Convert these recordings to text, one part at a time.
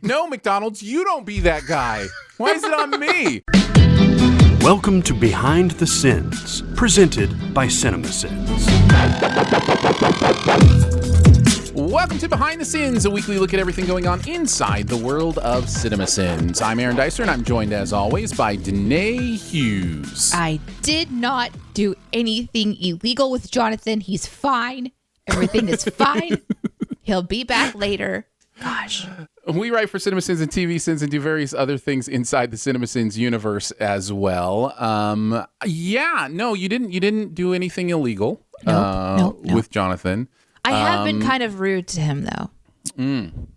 No, McDonald's, you don't be that guy. Why is it on me? Welcome to Behind the Sins, presented by CinemaSins. Welcome to Behind the Sins, a weekly look at everything going on inside the world of CinemaSins. I'm Aaron Dicer, and I'm joined, as always, by Danae Hughes. I did not do anything illegal with Jonathan. He's fine. Everything is fine. He'll be back later. Gosh. We write for CinemaSins and TV Sins and do various other things inside the CinemaSins universe as well. You didn't do anything illegal Nope. with Jonathan. I have been kind of rude to him, though.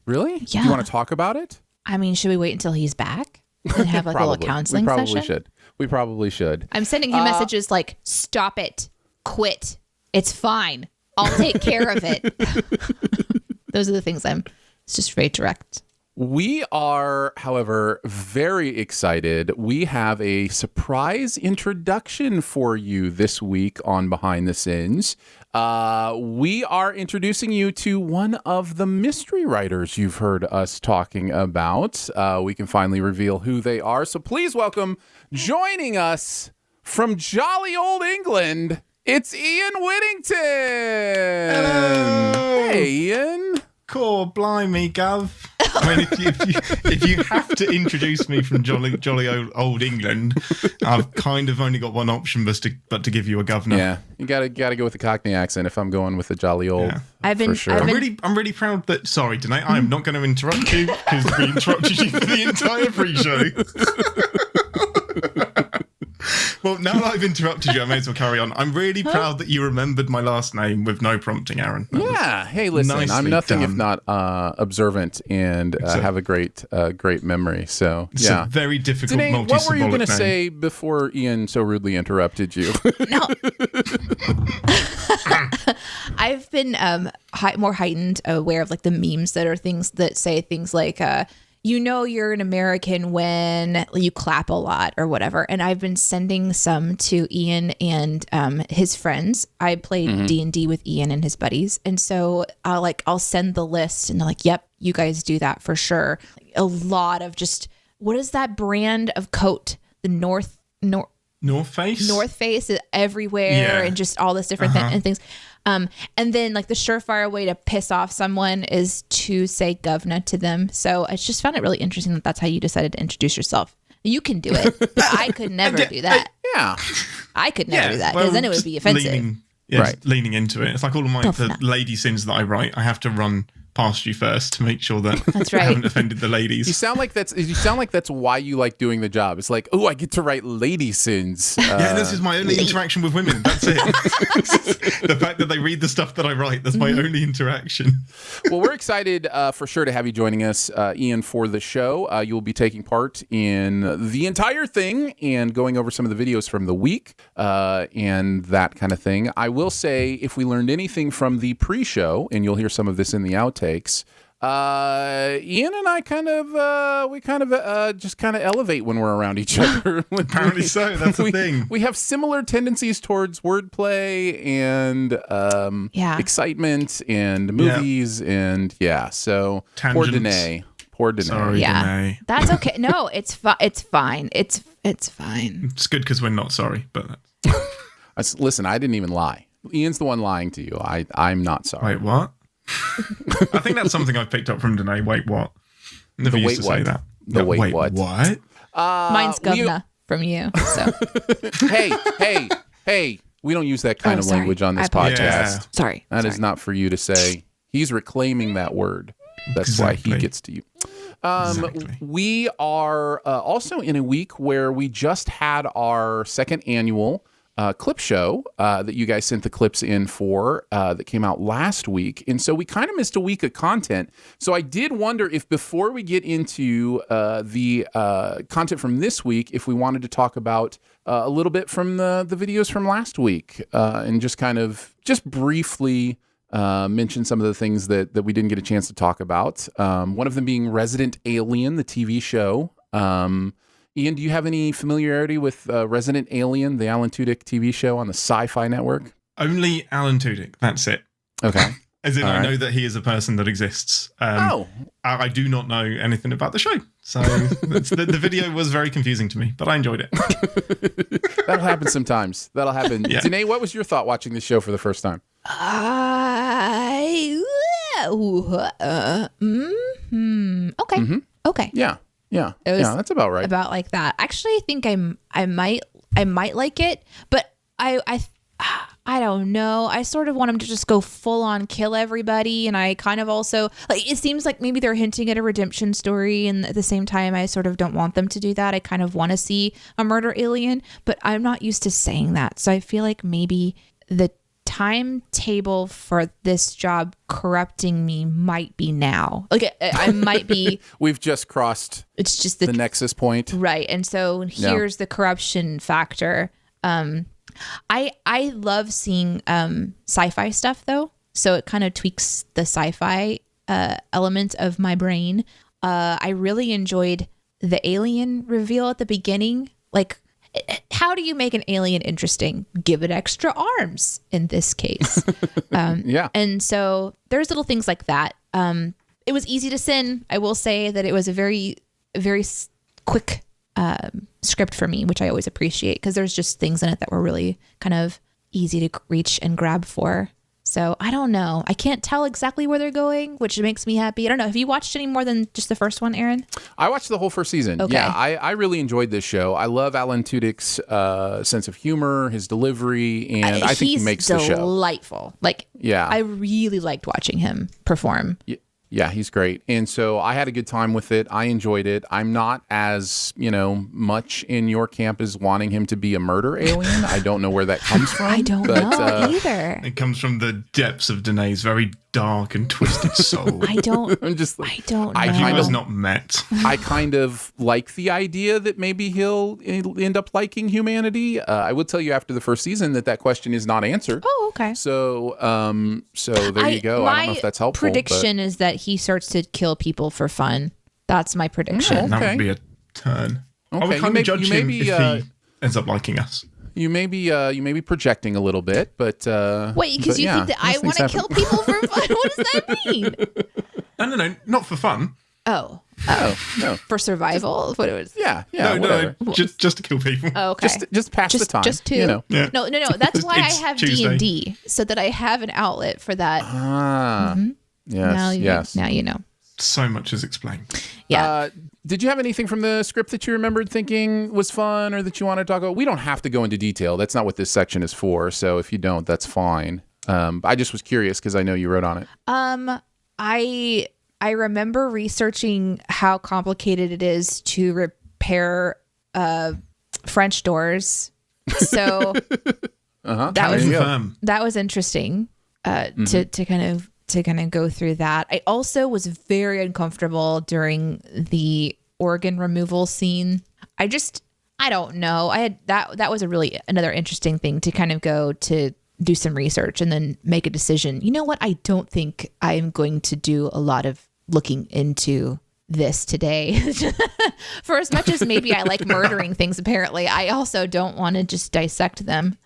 Really? Yeah. Do you want to talk about it? I mean, should we wait until he's back and have like a little counseling session? We probably should. I'm sending him messages like, stop it, quit. It's fine. I'll take care of it. Those are the things it's just very direct. We are, however, very excited. We have a surprise introduction for you this week on Behind the Sins. We are introducing you to one of the mystery writers you've heard us talking about. We can finally reveal who they are. So please welcome, joining us from jolly old England, it's Ian Whittington. Hello. Hey, Ian. Cool, blimey, Gov. I mean, if you have to introduce me from jolly old England, I've kind of only got one option, but to give you a governor. Yeah, you gotta go with the Cockney accent if I'm going with the jolly old. Yeah. For sure. I'm really proud that. Sorry, Danae, I am not going to interrupt you because we interrupted you for the entire pre-show. Well, now that I've interrupted you, I may as well carry on. I'm really proud that you remembered my last name with no prompting, Aaron. Hey, listen, I'm nothing if not observant and have a great memory. So, it's a very difficult Danae, multi-symbolic what were you going to name. say before Ian so rudely interrupted you? No. I've been more heightened aware of like the memes that are things that say things like, you're an American when you clap a lot or whatever. And I've been sending some to Ian and his friends. I played D&D with Ian and his buddies. And so I'll send the list and they're like, yep, you guys do that for sure. A lot of just, what is that brand of coat? The North Face? North Face is everywhere and just all this different things. And then like the surefire way to piss off someone is to say govna to them. So I just found it really interesting that that's how you decided to introduce yourself. You can do it, but I could never do that. I could never do that because then it would be offensive. Leaning into it. It's like all of the lady sins that I write. I have to run past you first to make sure that that's right. I haven't offended the ladies. You sound like that's why you like doing the job. It's like, oh, I get to write lady sins. This is my only interaction with women. That's it. The fact that they read the stuff that I write, that's my only interaction. Well, we're excited for sure to have you joining us, Ian, for the show. You will be taking part in the entire thing and going over some of the videos from the week and that kind of thing. I will say, if we learned anything from the pre-show, and you'll hear some of this in the outtakes, Ian and I just elevate when we're around each other. Apparently so. That's the thing. We have similar tendencies towards wordplay and excitement and movies and so tangents. Poor Danae. Sorry, Danae. That's okay. No, it's fine. It's fine. It's good because we're not sorry, but listen, I didn't even lie. Ian's the one lying to you. I'm not sorry. Wait, what? I think that's something I've picked up from Danae. Wait, what? Never used to say that. Wait, what? What? Mine's govna from you. So. Hey, we don't use that kind of language on this podcast. Yeah. Sorry. That is not for you to say. He's reclaiming that word. That's why he gets to you. Exactly. We are also in a week where we just had our second annual clip show that you guys sent the clips in for that came out last week. And so we kind of missed a week of content. So I did wonder if before we get into the content from this week, if we wanted to talk about a little bit from the videos from last week and just briefly mention some of the things that we didn't get a chance to talk about. One of them being Resident Alien, the TV show. Ian, do you have any familiarity with Resident Alien, the Alan Tudyk TV show on the Sci-Fi Network? Only Alan Tudyk. That's it. Okay. As in, All I right. know that he is a person that exists. Oh. I do not know anything about the show. So the video was very confusing to me, but I enjoyed it. That'll happen sometimes. That'll happen. Yeah. Danae, what was your thought watching the show for the first time? Okay. Okay. Yeah. Yeah. It was yeah, that's about right. About like that. Actually, I think I might like it, but I don't know. I sort of want him to just go full on kill everybody, and I kind of also like. It seems like maybe they're hinting at a redemption story, and at the same time, I sort of don't want them to do that. I kind of want to see a murder alien, but I'm not used to saying that, so I feel like maybe the timetable for this job corrupting me might be now. Like I might be. We've just crossed It's just the nexus point. right, and so here's the corruption factor. I love seeing sci-fi stuff though, so it kind of tweaks the sci-fi element of my brain. I really enjoyed the alien reveal at the beginning. Like, how do you make an alien interesting? Give it extra arms in this case. Yeah. And so there's little things like that. It was easy to sin. I will say that it was a very, very quick script for me, which I always appreciate because there's just things in it that were really kind of easy to reach and grab for. So I don't know. I can't tell exactly where they're going, which makes me happy. I don't know. Have you watched any more than just the first one, Aaron? I watched the whole first season. Okay. Yeah, I really enjoyed this show. I love Alan Tudyk's sense of humor, his delivery, and I think he makes the show. Delightful. Like, Yeah. I really liked watching him perform. Yeah, he's great. And so I had a good time with it. I enjoyed it. I'm not as, much in your camp as wanting him to be a murder alien. I don't know where that comes from. I don't know either. It comes from the depths of Danae's very dark and twisted soul. I don't I'm just I don't know. I He kind was of- not met. I kind of like the idea that maybe he'll end up liking humanity. I will tell you after the first season that question is not answered. Oh, okay. So there you go. I don't know if that's helpful. Prediction is that he starts to kill people for fun. That's my prediction. Okay. That would be a turn. I Okay, would you kind may- of judge you may him be, if he ends up liking us. You may be projecting a little bit, but Wait, because but you yeah, think that I those want to things kill happen. people for fun? What does that mean? No, not for fun. Oh, No. for survival? What it was? Yeah. No, Whatever. just to kill people. Oh, okay. Just pass the time. Just two. Yeah. Yeah. No. That's why I It's have Tuesday. D&D, so that I have an outlet for that. Ah. Yes. Yes. Now you know. So much is explained. Yeah. Did you have anything from the script that you remembered thinking was fun or that you want to talk about? We don't have to go into detail. That's not what this section is for. So if you don't, that's fine. I just was curious because I know you wrote on it. I remember researching how complicated it is to repair French doors. So that There you go. Confirm. that was interesting to kind of go through that. I also was very uncomfortable during the organ removal scene. I don't know. I had that was another interesting thing to kind of go to do some research and then make a decision. You know what? I don't think I'm going to do a lot of looking into this today. For as much as maybe I like murdering things, apparently, I also don't want to just dissect them.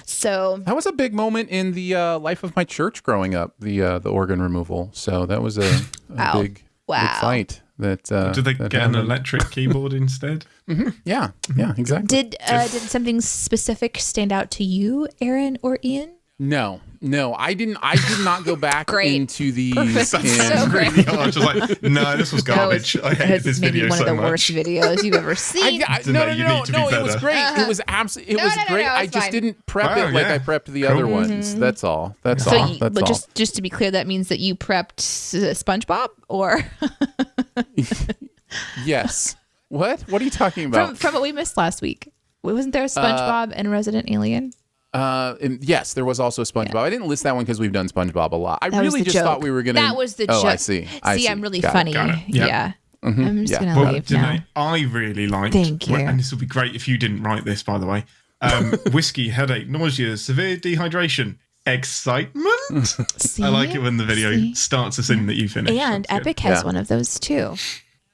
So That was a big moment in the life of my church growing up, the organ removal. So that was a Wow. big Wow. fight. That Did they that get an happened. electric keyboard instead? Yeah, exactly. did something specific stand out to you, Aaron or Ian? No, I didn't. I did not go back Great. into these. Perfect. and- So great. Really harsh. I was like, no, this was garbage. I hated this maybe video one so of the much. worst videos you've ever seen. No, You need to be it was better. great. It was absolutely, it was no, great. it's I just fine. didn't prep Wow, it like yeah. I prepped the Cool. other ones. That's all. That's So, all. That's but all. just to be clear, that means that you prepped SpongeBob, or Yes. What? What are you talking about? from what we missed last week? Wasn't there a SpongeBob and Resident Alien? And yes, there was also SpongeBob. I didn't list that one because we've done SpongeBob a lot. I That was really the just joke. thought we were gonna. That was the oh, joke. I see. I'm really Got it. funny. Got it. Yeah. Yeah. I'm just Yeah. gonna Well, leave now. Danae, I really liked. Thank you. And this would be great if you didn't write this, by the way. Whiskey, headache, nausea, severe dehydration, excitement. See? I like it when the video See? starts a scene that you finish. And That's good. Epic has Yeah. one of those too.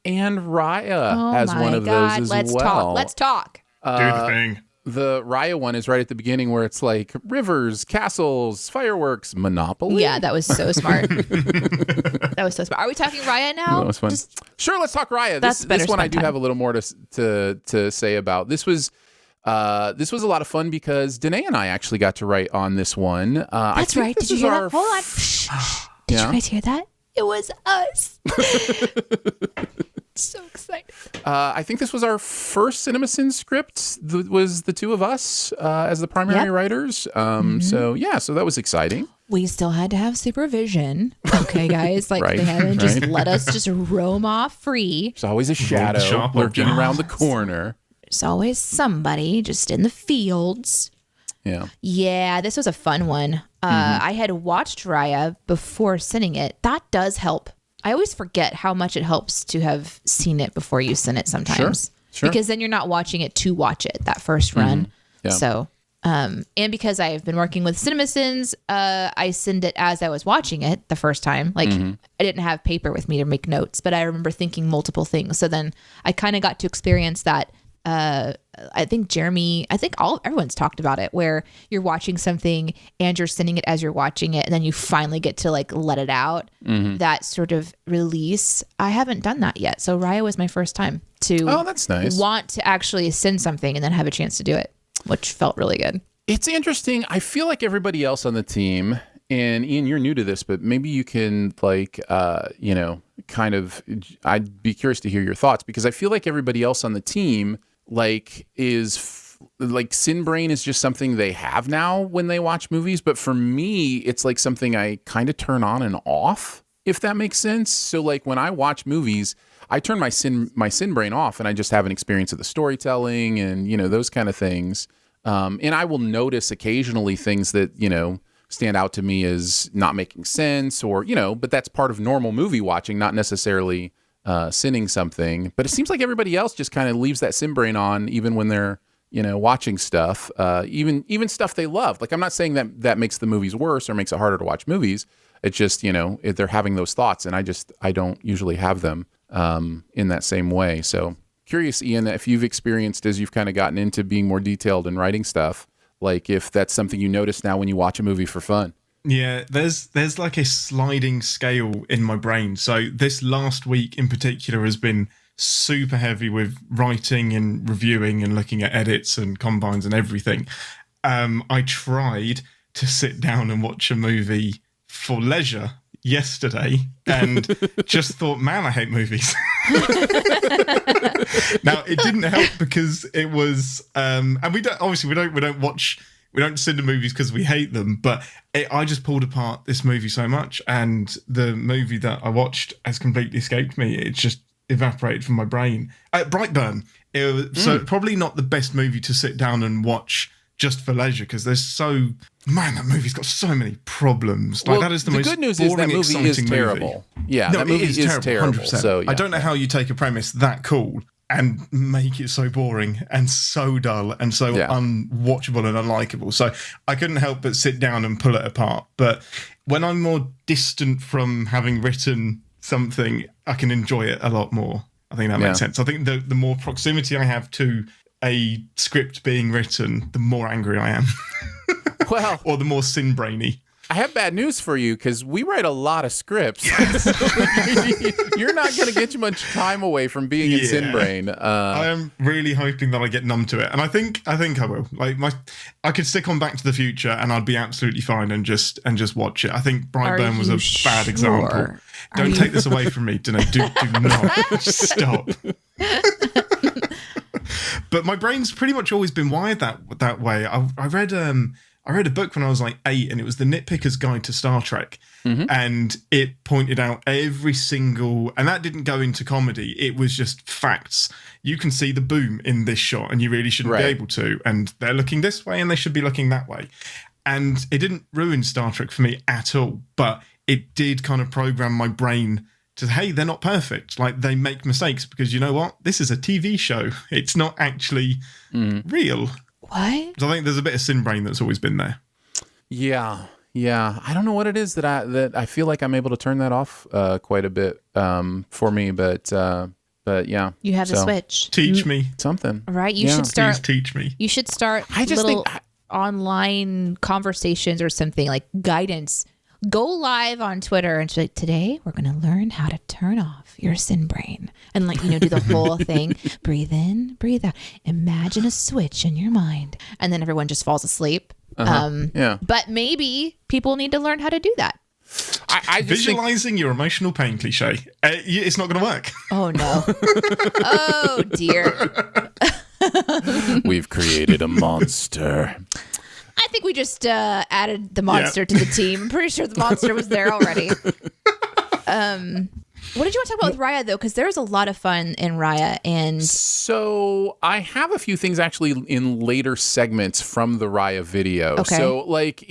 And Raya Oh has my one of God. those as Let's well. talk. Let's talk. Do the thing. The Raya one is right at the beginning where it's like rivers, castles, fireworks, Monopoly. Yeah, that was so smart. That was so smart. Are we talking Raya now? That was fun. Sure, let's talk Raya. That's better This one I spend do time. have a little more to say about. This was a lot of fun because Danae and I actually got to write on this one. That's right. Did you hear that? Hold on. Did Yeah? you guys hear that? It was us. So excited. I think this was our first CinemaSins script. Was the two of us as the primary Yep. writers. So that was exciting. We still had to have supervision. Okay, guys. Like Right, they haven't just right. let us just roam off free. There's always a shadow sharp lurking object. around the corner. There's always somebody just in the fields. Yeah. Yeah, this was a fun one. I had watched Raya before sending it. That does help. I always forget how much it helps to have seen it before you send it sometimes. Sure. Because then you're not watching it to watch it that first run. Yeah. So, and because I've been working with CinemaSins, I send it as I was watching it the first time. Like I didn't have paper with me to make notes, but I remember thinking multiple things. So then I kind of got to experience that. I think everyone's talked about it where you're watching something and you're sending it as you're watching it and then you finally get to like let it out. That sort of release. I haven't done that yet. So Raya was my first time to That's nice. want to actually send something and then have a chance to do it, which felt really good. It's interesting. I feel like everybody else on the team, and Ian, you're new to this, but maybe you can kind of, I'd be curious to hear your thoughts because I feel like everybody else on the team Sin Brain is just something they have now when they watch movies. But for me, it's like something I kind of turn on and off, if that makes sense. So like when I watch movies, I turn my sin brain off and I just have an experience of the storytelling and, those kind of things. And I will notice occasionally things that, stand out to me as not making sense or, but that's part of normal movie watching, not necessarily sinning something. But it seems like everybody else just kind of leaves that sin brain on even when they're, watching stuff, even stuff they love. Like I'm not saying that makes the movies worse or makes it harder to watch movies. It's just, if they're having those thoughts and I don't usually have them in that same way. So curious, Ian, if you've experienced as you've kind of gotten into being more detailed in writing stuff, like if that's something you notice now when you watch a movie for fun. Yeah, there's like a sliding scale in my brain. So this last week in particular has been super heavy with writing and reviewing and looking at edits and combines and everything. I tried to sit down and watch a movie for leisure yesterday and just thought, man, I hate movies. Now it didn't help because it was, and we don't send to movies because we hate them, but I just pulled apart this movie so much, and the movie that I watched has completely escaped me. It just evaporated from my brain. Brightburn. So probably not the best movie to sit down and watch just for leisure because that movie's got so many problems. Like that is the most good news is that boring, movie is exciting terrible. Yeah, No, that movie it is terrible. 100%. So yeah. I don't know how you take a premise that cool and make it so boring and so dull and so unwatchable and unlikable. So I couldn't help but sit down and pull it apart. But when I'm more distant from having written something, I can enjoy it a lot more. I think that makes sense. I think the more proximity I have to a script being written, the more angry I am. Well, or the more sin brainy. I have bad news for you because we write a lot of scripts. So you're not going to get too much time away from being in Sin Brain. I am really hoping that I get numb to it, and I think I will. Like I could stick on Back to the Future, and I'd be absolutely fine and just watch it. I think Brightburn was a bad example. Don't take this away from me, Danae. Do not stop. But my brain's pretty much always been wired that way. I read a book when I was like 8, and it was The Nitpicker's Guide to Star Trek. And it pointed out every single, and that didn't go into comedy. It was just facts. You can see the boom in this shot, and you really shouldn't be able to. And they're looking this way, and they should be looking that way. And it didn't ruin Star Trek for me at all, but it did kind of program my brain to, hey, they're not perfect. Like, they make mistakes because you know what? This is a TV show. It's not actually real. What? So I think there's a bit of sin brain that's always been there. Yeah. I don't know what it is that I feel like I'm able to turn that off quite a bit for me, but But yeah. You have the Switch. Teach me. Something. Right? You should start. Please teach me. You should start I just little think online conversations or something, like guidance. Go live on Twitter and be like, today we're going to learn how to turn off your sin brain. And like, do the whole thing. Breathe in, breathe out. Imagine a switch in your mind. And then everyone just falls asleep. Yeah. But maybe people need to learn how to do that. I just Visualizing your emotional pain cliche. It's not going to work. Oh, no. Oh, dear. We've created a monster. I think we just added the monster to the team. I'm pretty sure the monster was there already. What did you want to talk about with Raya, though? Because there's a lot of fun in Raya. And so I have a few things actually in later segments from the Raya video. Okay. So like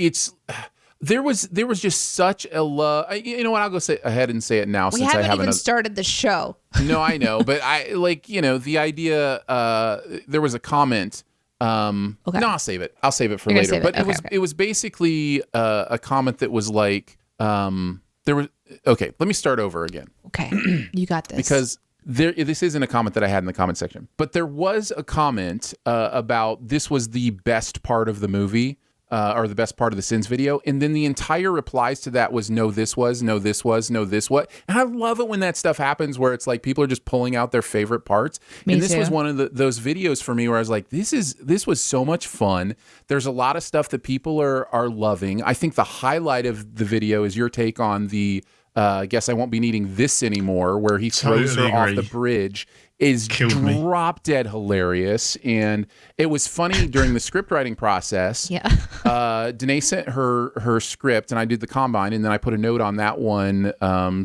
there was just such a love. You know what? I'll go ahead and say it now we since I haven't haven't even started the show. No, I know, but I the idea. There was a comment. No, I'll save it. I'll save it for later. But it was basically a comment that was like there was. Okay, let me start over again. Okay, you got this. Because this isn't a comment that I had in the comment section, but there was a comment about this was the best part of the movie. Or the best part of the Sins video. And then the entire replies to that was, no, this was, no, this was, no, this what. And I love it when that stuff happens where it's like people are just pulling out their favorite parts. And this was one of those videos for me where I was like, this was so much fun. There's a lot of stuff that people are loving. I think the highlight of the video is your take on the guess I won't be needing this anymore, where he throws her off the bridge. Is drop dead hilarious. And it was funny during the script writing process. Yeah. Danae sent her script and I did the combine, and then I put a note on that one,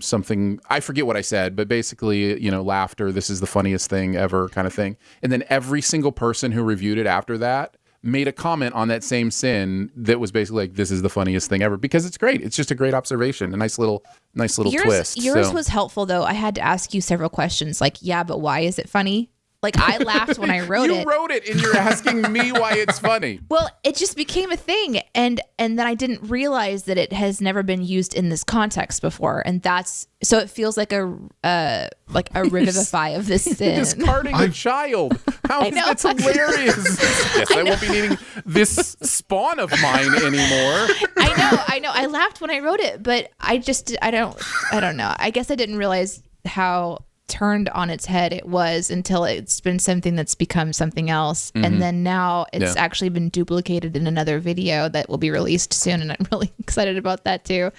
something, I forget what I said, but basically, laughter, this is the funniest thing ever kind of thing. And then every single person who reviewed it after that made a comment on that same sin that was basically like, this is the funniest thing ever, because it's great. It's just a great observation, a nice little twist. Yours was helpful, though. I had to ask you several questions like, yeah, but why is it funny? Like, I laughed when I wrote it. You wrote it and you're asking me why it's funny. Well, it just became a thing. And then I didn't realize that it has never been used in this context before. And so it feels like a revivify of this sin. Discarding a child. How is that hilarious? Yes, I won't be needing this spawn of mine anymore. I know. I laughed when I wrote it, but I don't know. I guess I didn't realize how turned on its head it was until it's been something that's become something else. Mm-hmm. And then now it's actually been duplicated in another video that will be released soon. And I'm really excited about that too.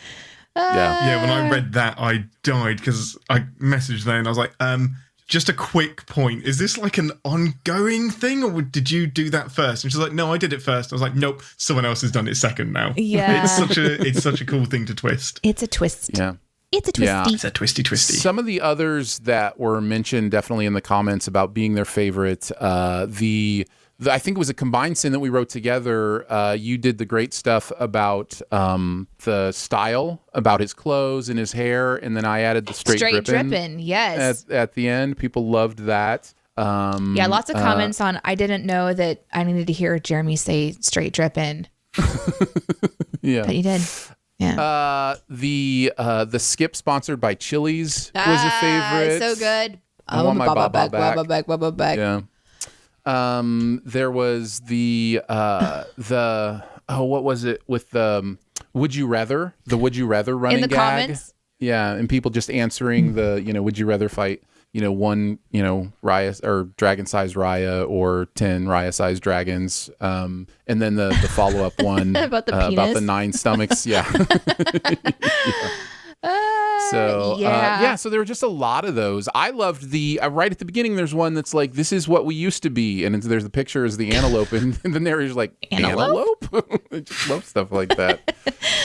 Yeah, when I read that, I died because I messaged there and I was like, just a quick point. Is this like an ongoing thing, or did you do that first? And she's like, no, I did it first. I was like, nope, someone else has done it second now. Yeah. It's such a cool thing to twist. It's a twist. Yeah. It's a twisty. Yeah. It's a twisty. Some of the others that were mentioned definitely in the comments about being their favorite, I think it was a combined sin that we wrote together. You did the great stuff about the style, about his clothes and his hair, and then I added the straight dripping. Yes. At the end, people loved that. Yeah, lots of comments on. I didn't know that I needed to hear Jeremy say straight dripping. Yeah, but you did. Yeah. The skip sponsored by Chili's was a favorite. So good. I want my Baba back. Baba back. Yeah. There was the what was it with the Would You Rather? The Would You Rather running in the gag. Comments. Yeah, and people just answering the Would you rather fight one Raya or dragon-sized Raya or 10 Raya-sized dragons, and then the follow-up one about the penis. About the 9 stomachs. Yeah. So there were just a lot of those. I loved the right at the beginning. There's one that's like, this is what we used to be, and there's the picture is the antelope, and the narrator's like, antelope. I just love stuff like that.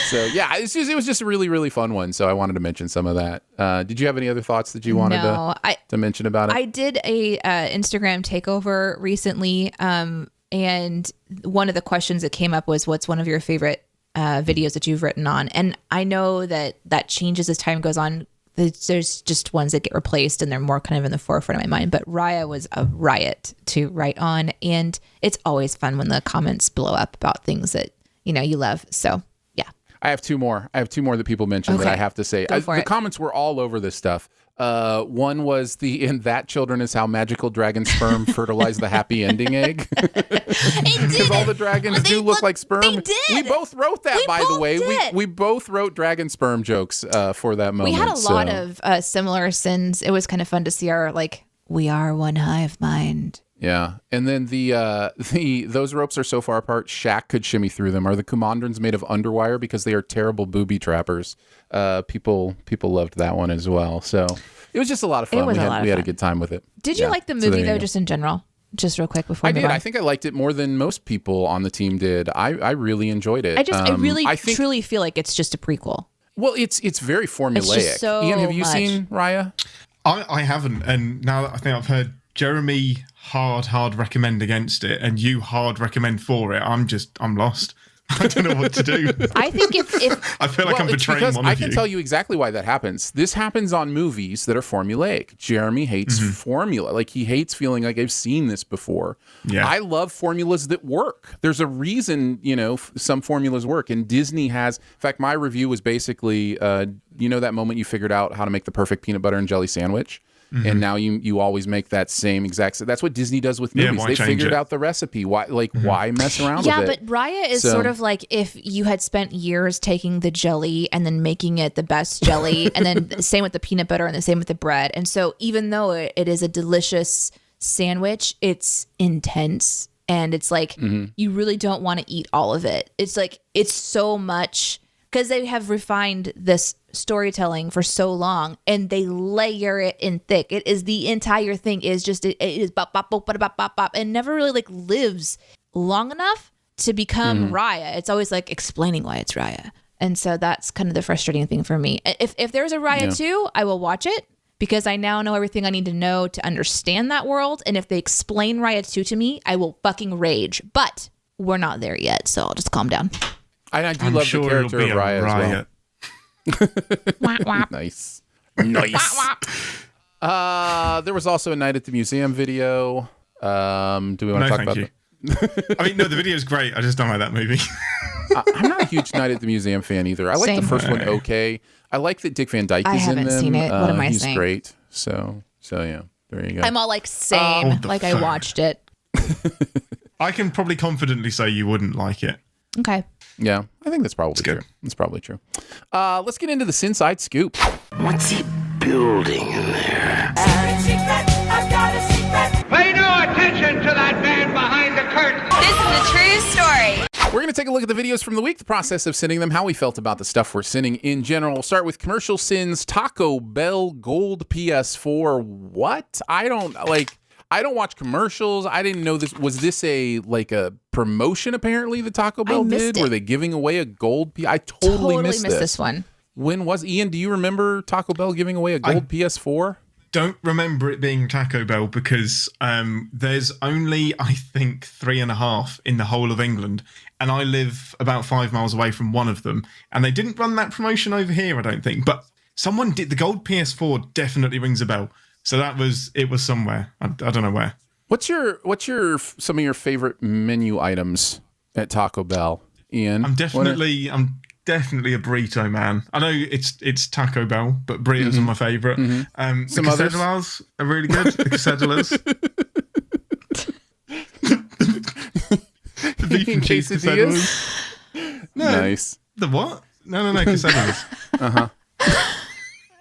So yeah, it was just a really, really fun one. So I wanted to mention some of that. Did you have any other thoughts that you wanted to mention about it? I did a Instagram takeover recently, and one of the questions that came up was, what's one of your favorite videos that you've written on? And I know that changes as time goes on. There's just ones that get replaced and they're more kind of in the forefront of my mind. But Raya was a riot to write on. And it's always fun when the comments blow up about things that, you love. So, yeah. I have two more. I have two more that people mentioned that I have to say. The comments were all over this stuff. One was in that children is how magical dragon sperm fertilized the happy ending egg. Because all the dragons do look like sperm. They did. We both wrote that, by the way. We both wrote dragon sperm jokes for that moment. We had a lot of similar sins. It was kind of fun to see our we are one hive mind. Yeah, and then those ropes are so far apart, Shaq could shimmy through them. Are the Commandrons made of underwire because they are terrible booby trappers? People loved that one as well. So it was just a lot of fun. We had a good time with it. Did you like the movie though, just in general? Just real quick before I did. I think I liked it more than most people on the team did. I really enjoyed it. I really truly feel like it's just a prequel. Well, it's very formulaic. It's just so Ian, have you much. seen Raya? I haven't, and now that I think I've heard Jeremy hard recommend against it, and you hard recommend for it, I'm lost. I don't know what to do. I think if I feel like I'm betraying one of you. I can tell you exactly why that happens. This happens on movies that are formulaic. Jeremy hates formula. Like, he hates feeling like I've seen this before. Yeah. I love formulas that work. There's a reason, some formulas work. And Disney has, in fact, my review was basically, that moment you figured out how to make the perfect peanut butter and jelly sandwich. And now you always make that same exact. That's what Disney does with movies. They figured out the recipe. Why mess around with it? Yeah, but Raya is sort of like if you had spent years taking the jelly and then making it the best jelly, and then same with the peanut butter and the same with the bread. And so even though it is a delicious sandwich, it's intense, and it's like you really don't want to eat all of it. It's like it's so much. Because they have refined this storytelling for so long, and they layer it in thick. It is the entire thing is just it is bop bop bop bop bop bop, and never really lives long enough to become Raya. It's always explaining why it's Raya, and so that's kind of the frustrating thing for me. If there's a Raya 2, I will watch it because I now know everything I need to know to understand that world. And if they explain Raya 2 to me, I will fucking rage. But we're not there yet, so I'll just calm down. I do love the character of Raya as well. Nice. There was also a Night at the Museum video. Do we want to talk about it? I mean, no, the video is great. I just don't like that movie. I'm not a huge Night at the Museum fan either. I like the first one okay. I like that Dick Van Dyke is in them. I haven't seen it. What am I saying? He's great. So yeah, there you go. I'm all same. I watched it. I can probably confidently say you wouldn't like it. Okay. Yeah, I think that's probably true. That's probably true. Let's get into the SinSide Scoop. What's he building in there? I've got a secret. Pay no attention to that man behind the curtain. This is a true story. We're going to take a look at the videos from the week, the process of sending them, how we felt about the stuff we're sending in general. We'll start with commercial sins. Taco Bell Gold PS4. What? I don't watch commercials. I didn't know this. Was this a promotion apparently that Taco Bell did? Were they giving away a gold I totally missed this one. When was Ian? Do you remember Taco Bell giving away a gold PS4? Don't remember it being Taco Bell because there's only, I think, 3.5 in the whole of England. And I live about 5 miles away from one of them. And they didn't run that promotion over here, I don't think. But someone did. The gold PS4 definitely rings a bell. So it was somewhere. I don't know where. What's some of your favorite menu items at Taco Bell, Ian? I'm definitely a burrito man. I know it's Taco Bell, but burritos are my favorite. The quesadillas are really good. The quesadillas. The beef and cheese quesadillas. No, nice. The what? No, quesadillas. Uh-huh.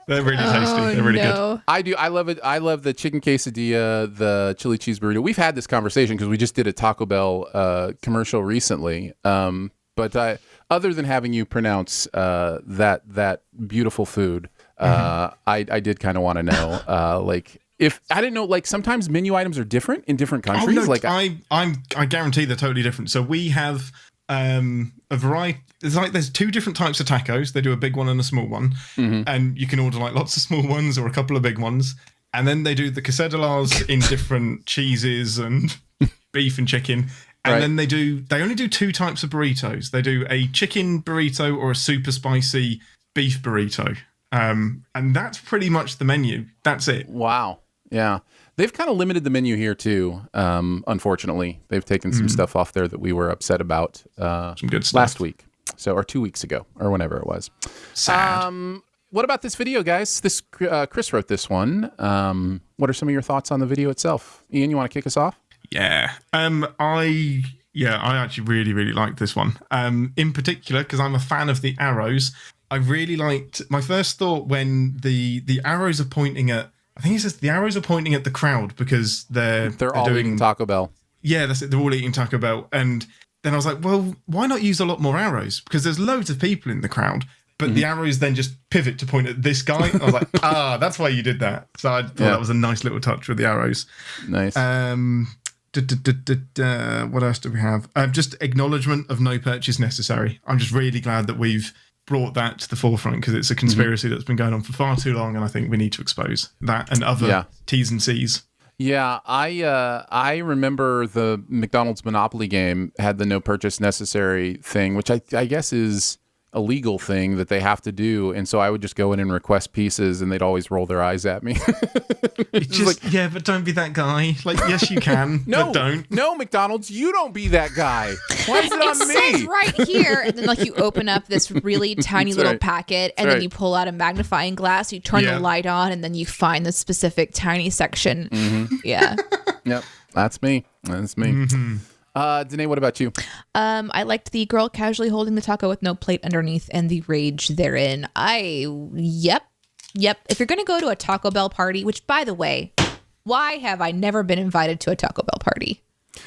They're really tasty. They're really good. I love it. I love the chicken quesadilla, the chili cheese burrito. We've had this conversation because we just did a Taco Bell commercial recently. But other than having you pronounce that beautiful food, I did kind of want to know, if I didn't know, sometimes menu items are different in different countries. Oh, no, I guarantee they're totally different. So we have a variety. There's 2 different types of tacos. They do a big one and a small one, and you can order lots of small ones or a couple of big ones. And then they do the quesadillas in different cheeses and beef and chicken. And then they only do 2 types of burritos. They do a chicken burrito or a super spicy beef burrito. And that's pretty much the menu. That's it. Wow. Yeah. They've kind of limited the menu here too. Unfortunately, they've taken some stuff off there that we were upset about some good stuff last week. So, or 2 weeks ago, or whenever it was. Sad. What about this video, guys? This Chris wrote this one. What are some of your thoughts on the video itself? Ian, you want to kick us off? Yeah. I actually really, really liked this one. In particular, because I'm a fan of the arrows. I really liked my first thought when the arrows are pointing at. I think he says the arrows are pointing at the crowd because they're all doing eating Taco Bell. Yeah, that's it. They're all eating Taco Bell, and then I was like, well, why not use a lot more arrows? Because there's loads of people in the crowd, but the arrows then just pivot to point at this guy. I was like, that's why you did that. So I thought that was a nice little touch with the arrows. Nice. What else do we have? Just acknowledgement of no purchase necessary. I'm just really glad that we've brought that to the forefront because it's a conspiracy that's been going on for far too long, and I think we need to expose that and other T's and C's. Yeah, I remember the McDonald's Monopoly game had the no purchase necessary thing, which I guess is a legal thing that they have to do, and so I would just go in and request pieces, and they'd always roll their eyes at me. But don't be that guy. Like, yes, you can, but don't. No, McDonald's, you don't be that guy. Why is it on me? It says right here, and then like you open up this really tiny little packet, and then you pull out a magnifying glass, you turn the light on, and then you find the specific tiny section. Yeah. Yep, that's me. That's me. Danae, what about you? I liked the girl casually holding the taco with no plate underneath and the rage therein. Yep. If you're going to go to a Taco Bell party, which by the way, why have I never been invited to a Taco Bell party?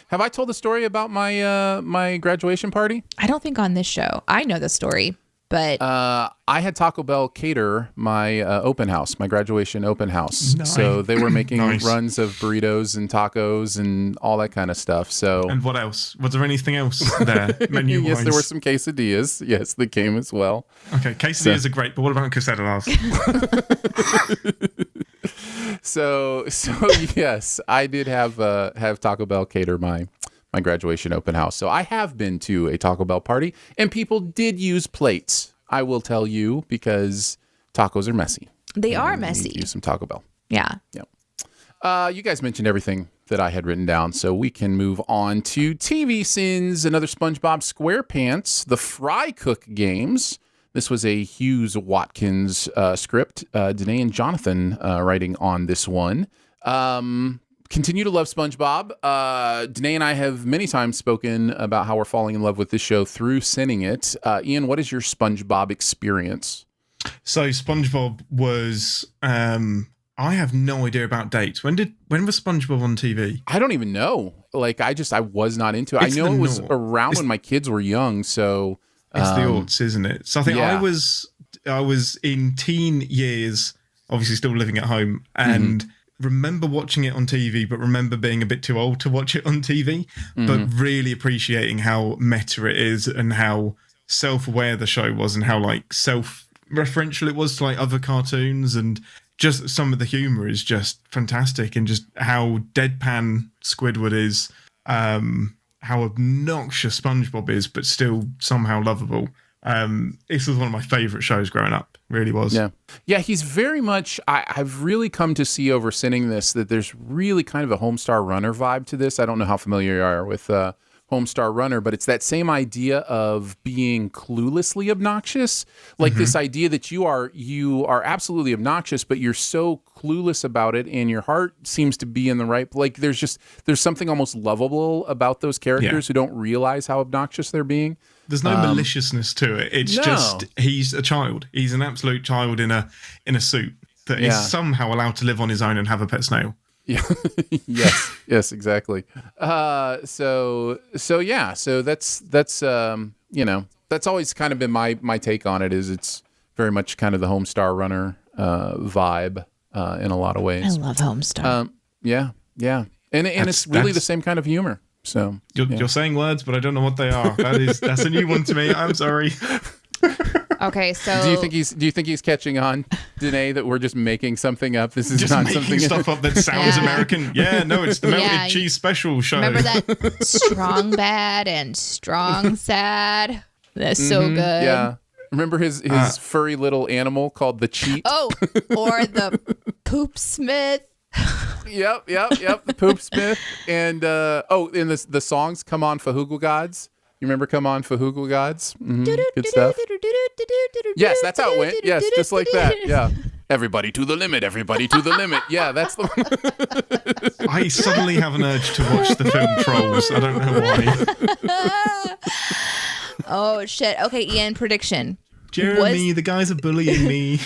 Have I told the story about my my graduation party? I don't think on this show. I know the story, but I had Taco Bell cater my open house, my graduation open house. Nice. So they were making runs of burritos and tacos and all that kind of stuff. So, and what else? Was there anything else there menu-wise? Yes, there were some quesadillas. Yes, they came as well. Okay, quesadillas are great, but what about quesadillas? So yes, I did have Taco Bell cater my graduation open house. So I have been to a Taco Bell party, and people did use plates. I will tell you, because tacos are messy. They are messy. Use some Taco Bell. Yeah. You guys mentioned everything that I had written down, so we can move on to TV Sins, another SpongeBob SquarePants, the Fry Cook games. This was a Hughes Watkins script. Danae and Jonathan writing on this one. Continue to love SpongeBob. Danae and I have many times spoken about how we're falling in love with this show through sinning it. Ian, what is your SpongeBob experience? So SpongeBob was, I have no idea about dates. When was SpongeBob on TV? I don't even know. Like, I was not into it. I know it was around when my kids were young, so. It's the aughts, isn't it? So I think I was in teen years, obviously still living at home, and remember watching it on TV, but remember being a bit too old to watch it on TV, but really appreciating how meta it is and how self-aware the show was and how like self-referential it was to like other cartoons, and just some of the humor is just fantastic, and just how deadpan Squidward is, how obnoxious SpongeBob is, but still somehow lovable. This was one of my favorite shows growing up. Really was. Yeah, he's very much, I've really come to see over sinning this that there's really kind of a Homestar Runner vibe to this. I don't know how familiar you are with Homestar Runner, but it's that same idea of being cluelessly obnoxious. Like this idea that you are absolutely obnoxious, but you're so clueless about it, and your heart seems to be in the right. Like there's something almost lovable about those characters who don't realize how obnoxious they're being. There's no maliciousness to it. It's just he's a child. He's an absolute child in a suit that is somehow allowed to live on his own and have a pet snail. Yeah. yes, exactly. So that's that's always kind of been my take on it. Is it's very much kind of the Homestar Runner vibe in a lot of ways. I love Homestar. Yeah, and it's really the same kind of humor. So you're saying words, but I don't know what they are. That's a new one to me. I'm sorry. Okay, so do you think he's catching on, Danae, that we're just making something up? This is just not making something stuff up that sounds American. Yeah, no, it's the melted cheese special show. Remember that strong bad and strong sad? That's so good. Yeah. Remember his furry little animal called the Cheat? Oh, or the Poop Smith. Yep. The Poop Smith. And and the songs Come On Fahugu Gods. You remember Come On Fahugel Gods? Good stuff. Yes, that's how it went. Yes, just like that. Yeah. Everybody to the limit. Everybody to the limit. Yeah, that's the one. I suddenly have an urge to watch the film Trolls. I don't know why. Oh, shit. Okay, Ian, prediction. Jeremy, the guys are bullying me.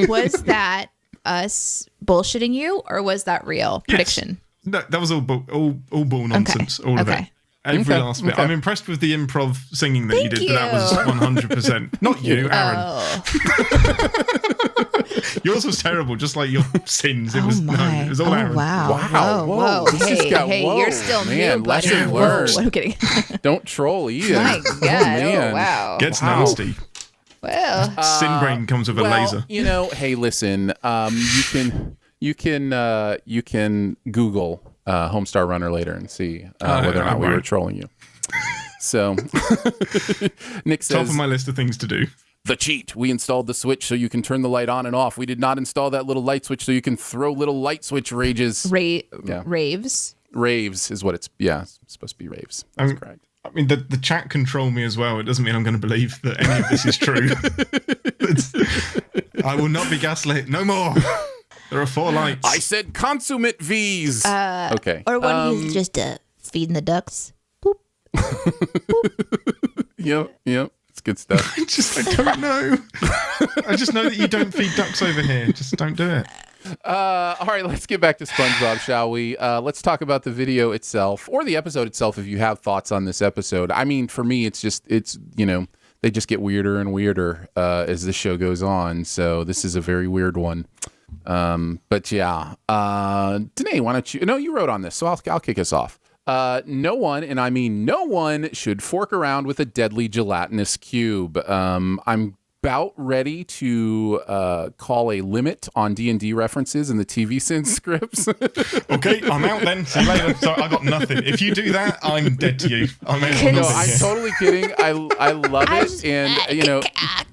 Was that us bullshitting you, or was that real prediction? No, that was all bull nonsense. All of it. Every last bit. I'm impressed with the improv singing that you did, but that was 100%. Not you, Aaron. Yours was terrible, just like your sins. It was it was all Aaron. Wow. Whoa. Hey, you're still man, new, buddy. lesson learned. I'm kidding. Don't troll Ian. My God. Wow. Gets nasty. Well, Sin brain comes with a laser. You know, hey, listen. You can Google Homestar Runner later and see whether or not we were trolling you. So Nick says, top of my list of things to do. The cheat. We installed the switch so you can turn the light on and off. We did not install that little light switch so you can throw little light switch rages. Raves. Raves is what it's supposed to be raves. That's correct. I mean, the chat control me as well. It doesn't mean I'm going to believe that any of this is true. I will not be gaslit. No more. There are 4 lights. I said consummate V's. Okay. Or when he's just feeding the ducks. Boop. Boop. Yep. It's good stuff. I don't know. I just know that you don't feed ducks over here. Just don't do it. All right, let's get back to SpongeBob, shall we? Let's talk about the video itself or the episode itself if you have thoughts on this episode. I mean, for me, it's they just get weirder and weirder as the show goes on. So this is a very weird one. But yeah, Danae, why don't you? No, you wrote on this, so I'll kick us off. No one, and I mean no one, should fork around with a deadly gelatinous cube. I'm about ready to call a limit on D&D references in the CinemaSins scripts. Okay, I'm out then. See you later. Sorry, I got nothing. If you do that, I'm dead to you. I'm totally kidding. I love it, and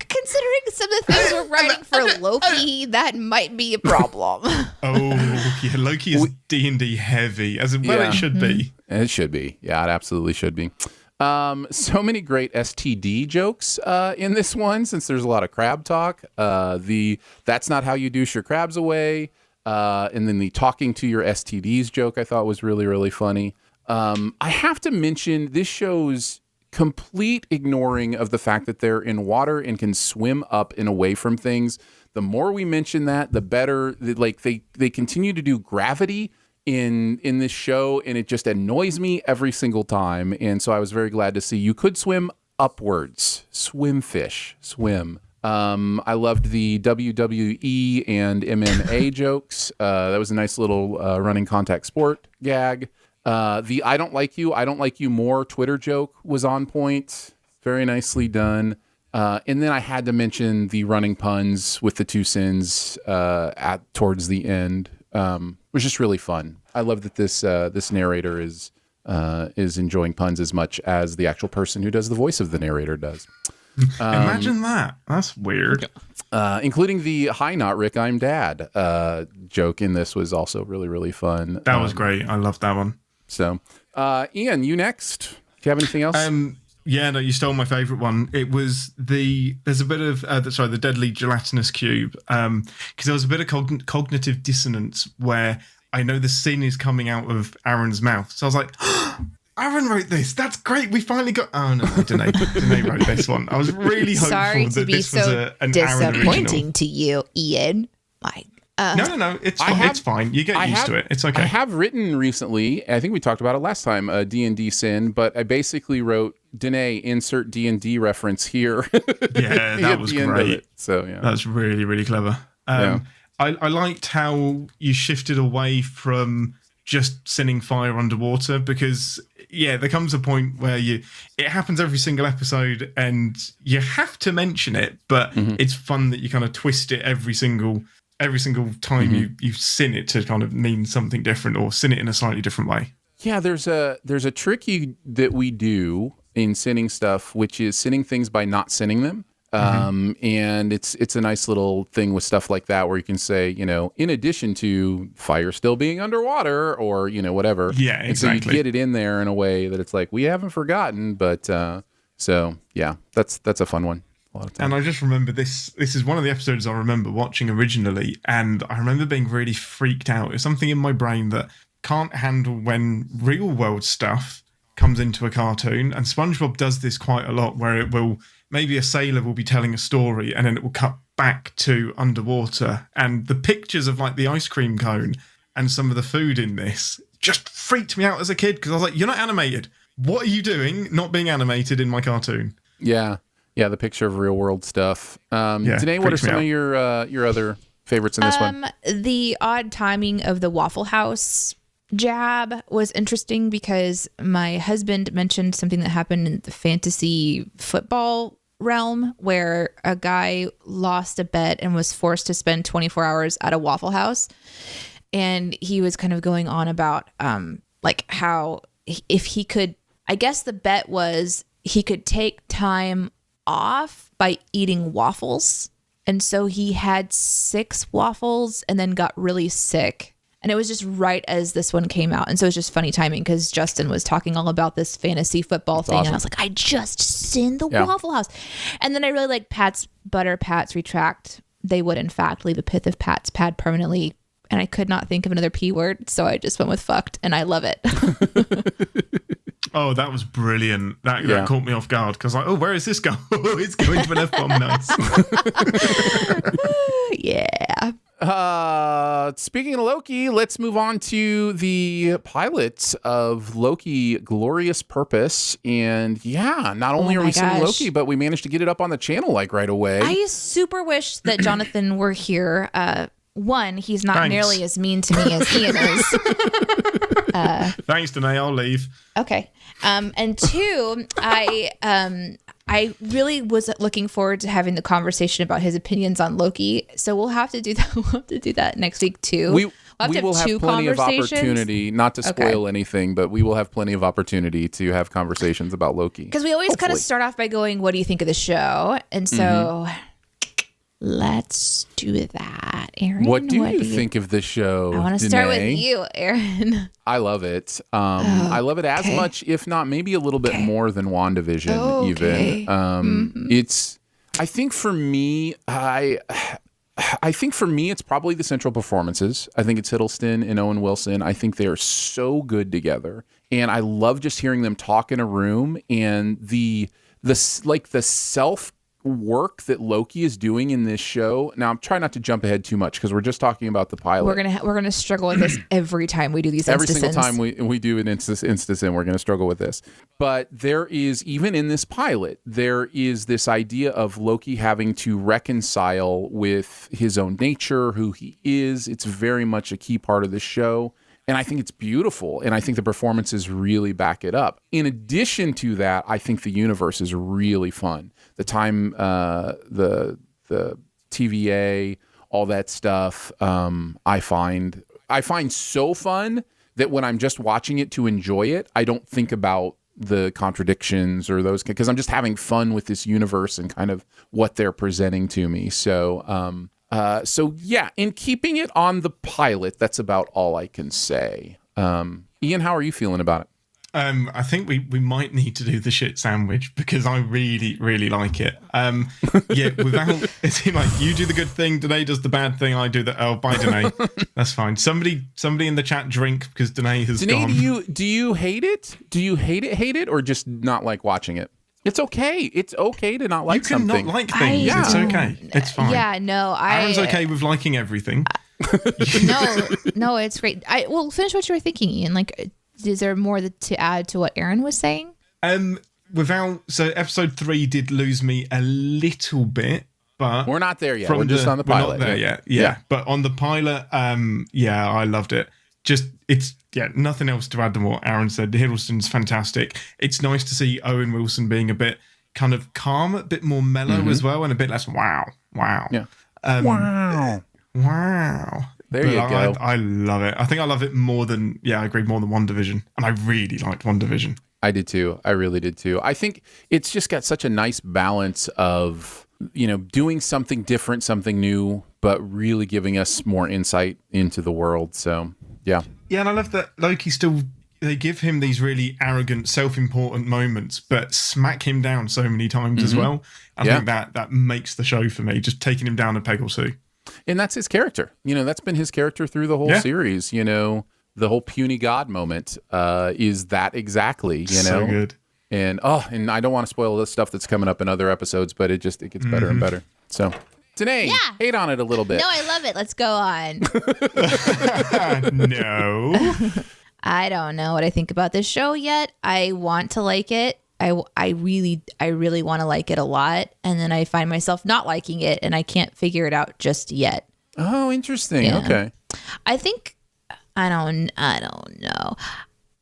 considering some of the things we're writing for Loki, that might be a problem. Oh, yeah, Loki is D&D heavy, as well it should be. It should be. Yeah, it absolutely should be. So many great STD jokes in this one, since there's a lot of crab talk. That's not how you douche your crabs away. And then the talking to your STDs joke I thought was really, really funny. I have to mention this show's complete ignoring of the fact that they're in water and can swim up and away from things. The more we mention that, the better. Like they continue to do gravity in this show, and it just annoys me every single time. And so I was very glad to see you could swim upwards. Swim, fish, swim. I loved the WWE and MMA jokes. That was a nice little running contact sport gag. The I don't like you more Twitter joke was on point. Very nicely done. And then I had to mention the running puns with the 2 sins towards the end. Was just really fun. I love that this narrator is enjoying puns as much as the actual person who does the voice of the narrator does. Imagine that. That's weird. Including the "Hi, not Rick, I'm Dad" joke in this was also really, really fun. That was great. I loved that one. So, Ian, you next. Do you have anything else? Yeah, no, you stole my favorite one. It was there's a bit of the deadly gelatinous cube, because there was a bit of cognitive dissonance where I know the sin is coming out of Aaron's mouth, so I was like, Aaron wrote this. That's great. We finally got. Oh no, Danae wrote this one. I was really hopeful that this was an Aaron original. Disappointing to you, Ian. My. No. It's fine. You get used to it. It's okay. I have written recently. I think we talked about it last time. A D&D sin, but I basically wrote Danae insert D&D reference here. Yeah, that was great. So yeah, that's really, really clever. I liked how you shifted away from just sinning fire underwater, because there comes a point where it happens every single episode and you have to mention it, but it's fun that you kind of twist it every single time you sin it to kind of mean something different, or sin it in a slightly different way. Yeah, there's a trick that we do in sinning stuff, which is sinning things by not sinning them. And it's a nice little thing with stuff like that where you can say, in addition to fire still being underwater or, whatever. Yeah, exactly. And so you get it in there in a way that it's like, we haven't forgotten. But so, yeah, that's a fun one. A lot of time. And I just remember this is one of the episodes I remember watching originally. And I remember being really freaked out. There's something in my brain that can't handle when real world stuff comes into a cartoon. And SpongeBob does this quite a lot where it will... Maybe a sailor will be telling a story and then it will cut back to underwater. And the pictures of like the ice cream cone and some of the food in this just freaked me out as a kid because I was like, you're not animated. What are you doing not being animated in my cartoon? Yeah. Yeah, the picture of real world stuff. Danae, what are some of your other favorites in this one? The odd timing of the Waffle House jab was interesting because my husband mentioned something that happened in the fantasy football realm where a guy lost a bet and was forced to spend 24 hours at a Waffle House. And he was kind of going on about like how if he could, I guess the bet was he could take time off by eating waffles. And so he had 6 waffles and then got really sick. And it was just right as this one came out. And so it was just funny timing because Justin was talking all about this fantasy football thing. Awesome. And I was like, I just sinned the Waffle House. And then I really like Pat's retract. They would, in fact, leave a pith of Pat's pad permanently. And I could not think of another P word. So I just went with fucked. And I love it. Oh, that was brilliant. That caught me off guard because like, oh, where is this going? It's going to an F-bomb. Nice. Yeah. Speaking of Loki, let's move on to the pilot of Loki Glorious Purpose. And not only are we seeing Loki, but we managed to get it up on the channel like right away. I super wish that Jonathan were here. One, he's not nearly as mean to me as Ian is. Thanks, Danae. I'll leave. Okay. And two, I really was looking forward to having the conversation about his opinions on Loki. So we'll have to do that. We'll have to do that next week too. We will have plenty of opportunity, not to spoil anything, but we will have plenty of opportunity to have conversations about Loki. Because we always kind of start off by going, what do you think of the show? And so let's do that. Aaron, what do you think of the show? I want to start with you, Aaron. I love it. I love it as much, if not maybe a little bit more than WandaVision even. It's, I think for me, it's probably the central performances. I think it's Hiddleston and Owen Wilson. I think they are so good together. And I love just hearing them talk in a room and the self work that Loki is doing in this show. Now I'm trying not to jump ahead too much because we're just talking about the pilot. We're gonna struggle with this every time we do these. Every single time we do an instance, and we're gonna struggle with this. But there is, even in this pilot, there is this idea of Loki having to reconcile with his own nature, who he is. It's very much a key part of the show. And I think it's beautiful, and I think the performances really back it up. In addition to that, I think the universe is really fun. The time, the TVA, all that stuff, I find so fun that when I'm just watching it to enjoy it, I don't think about the contradictions or those, because I'm just having fun with this universe and kind of what they're presenting to me. So, in keeping it on the pilot, that's about all I can say. Ian, how are you feeling about it? I think we might need to do the shit sandwich because I really, really like it. Without it's like you do the good thing, Danae does the bad thing, I do the bye Danae. That's fine. Somebody in the chat drink because Danae has gone. Do you hate it? Do you hate it, or just not like watching it? It's okay. It's okay to not like something. You can not like things. It's okay. It's fine. Yeah, no. Aaron's okay with liking everything. No, it's great. Finish what you were thinking, Ian. Like, is there more to add to what Aaron was saying? Episode 3 did lose me a little bit, but we're not there yet. We're just on the pilot. We're not there yet. Yeah. But on the pilot, I loved it. Nothing else to add than what Aaron said. Hiddleston's fantastic. It's nice to see Owen Wilson being a bit kind of calm, a bit more mellow as well, and a bit less wow. Yeah. Wow. There you go. I love it. I think I love it more than WandaVision. And I really liked WandaVision. I did too. I really did too. I think it's just got such a nice balance of, doing something different, something new, but really giving us more insight into the world. So, yeah. Yeah, and I love that Loki still, they give him these really arrogant, self-important moments, but smack him down so many times as well. I think that makes the show for me, just taking him down a peg or two. And that's his character. That's been his character through the whole series. The whole puny god moment is that exactly. So good. And I don't want to spoil the stuff that's coming up in other episodes, but it gets better and better. So, Danae, hate on it a little bit. No, I love it. Let's go on. No. I don't know what I think about this show yet. I want to like it. I really want to like it a lot, and then I find myself not liking it, and I can't figure it out just yet. Oh, interesting. Yeah. Okay. I think I don't know.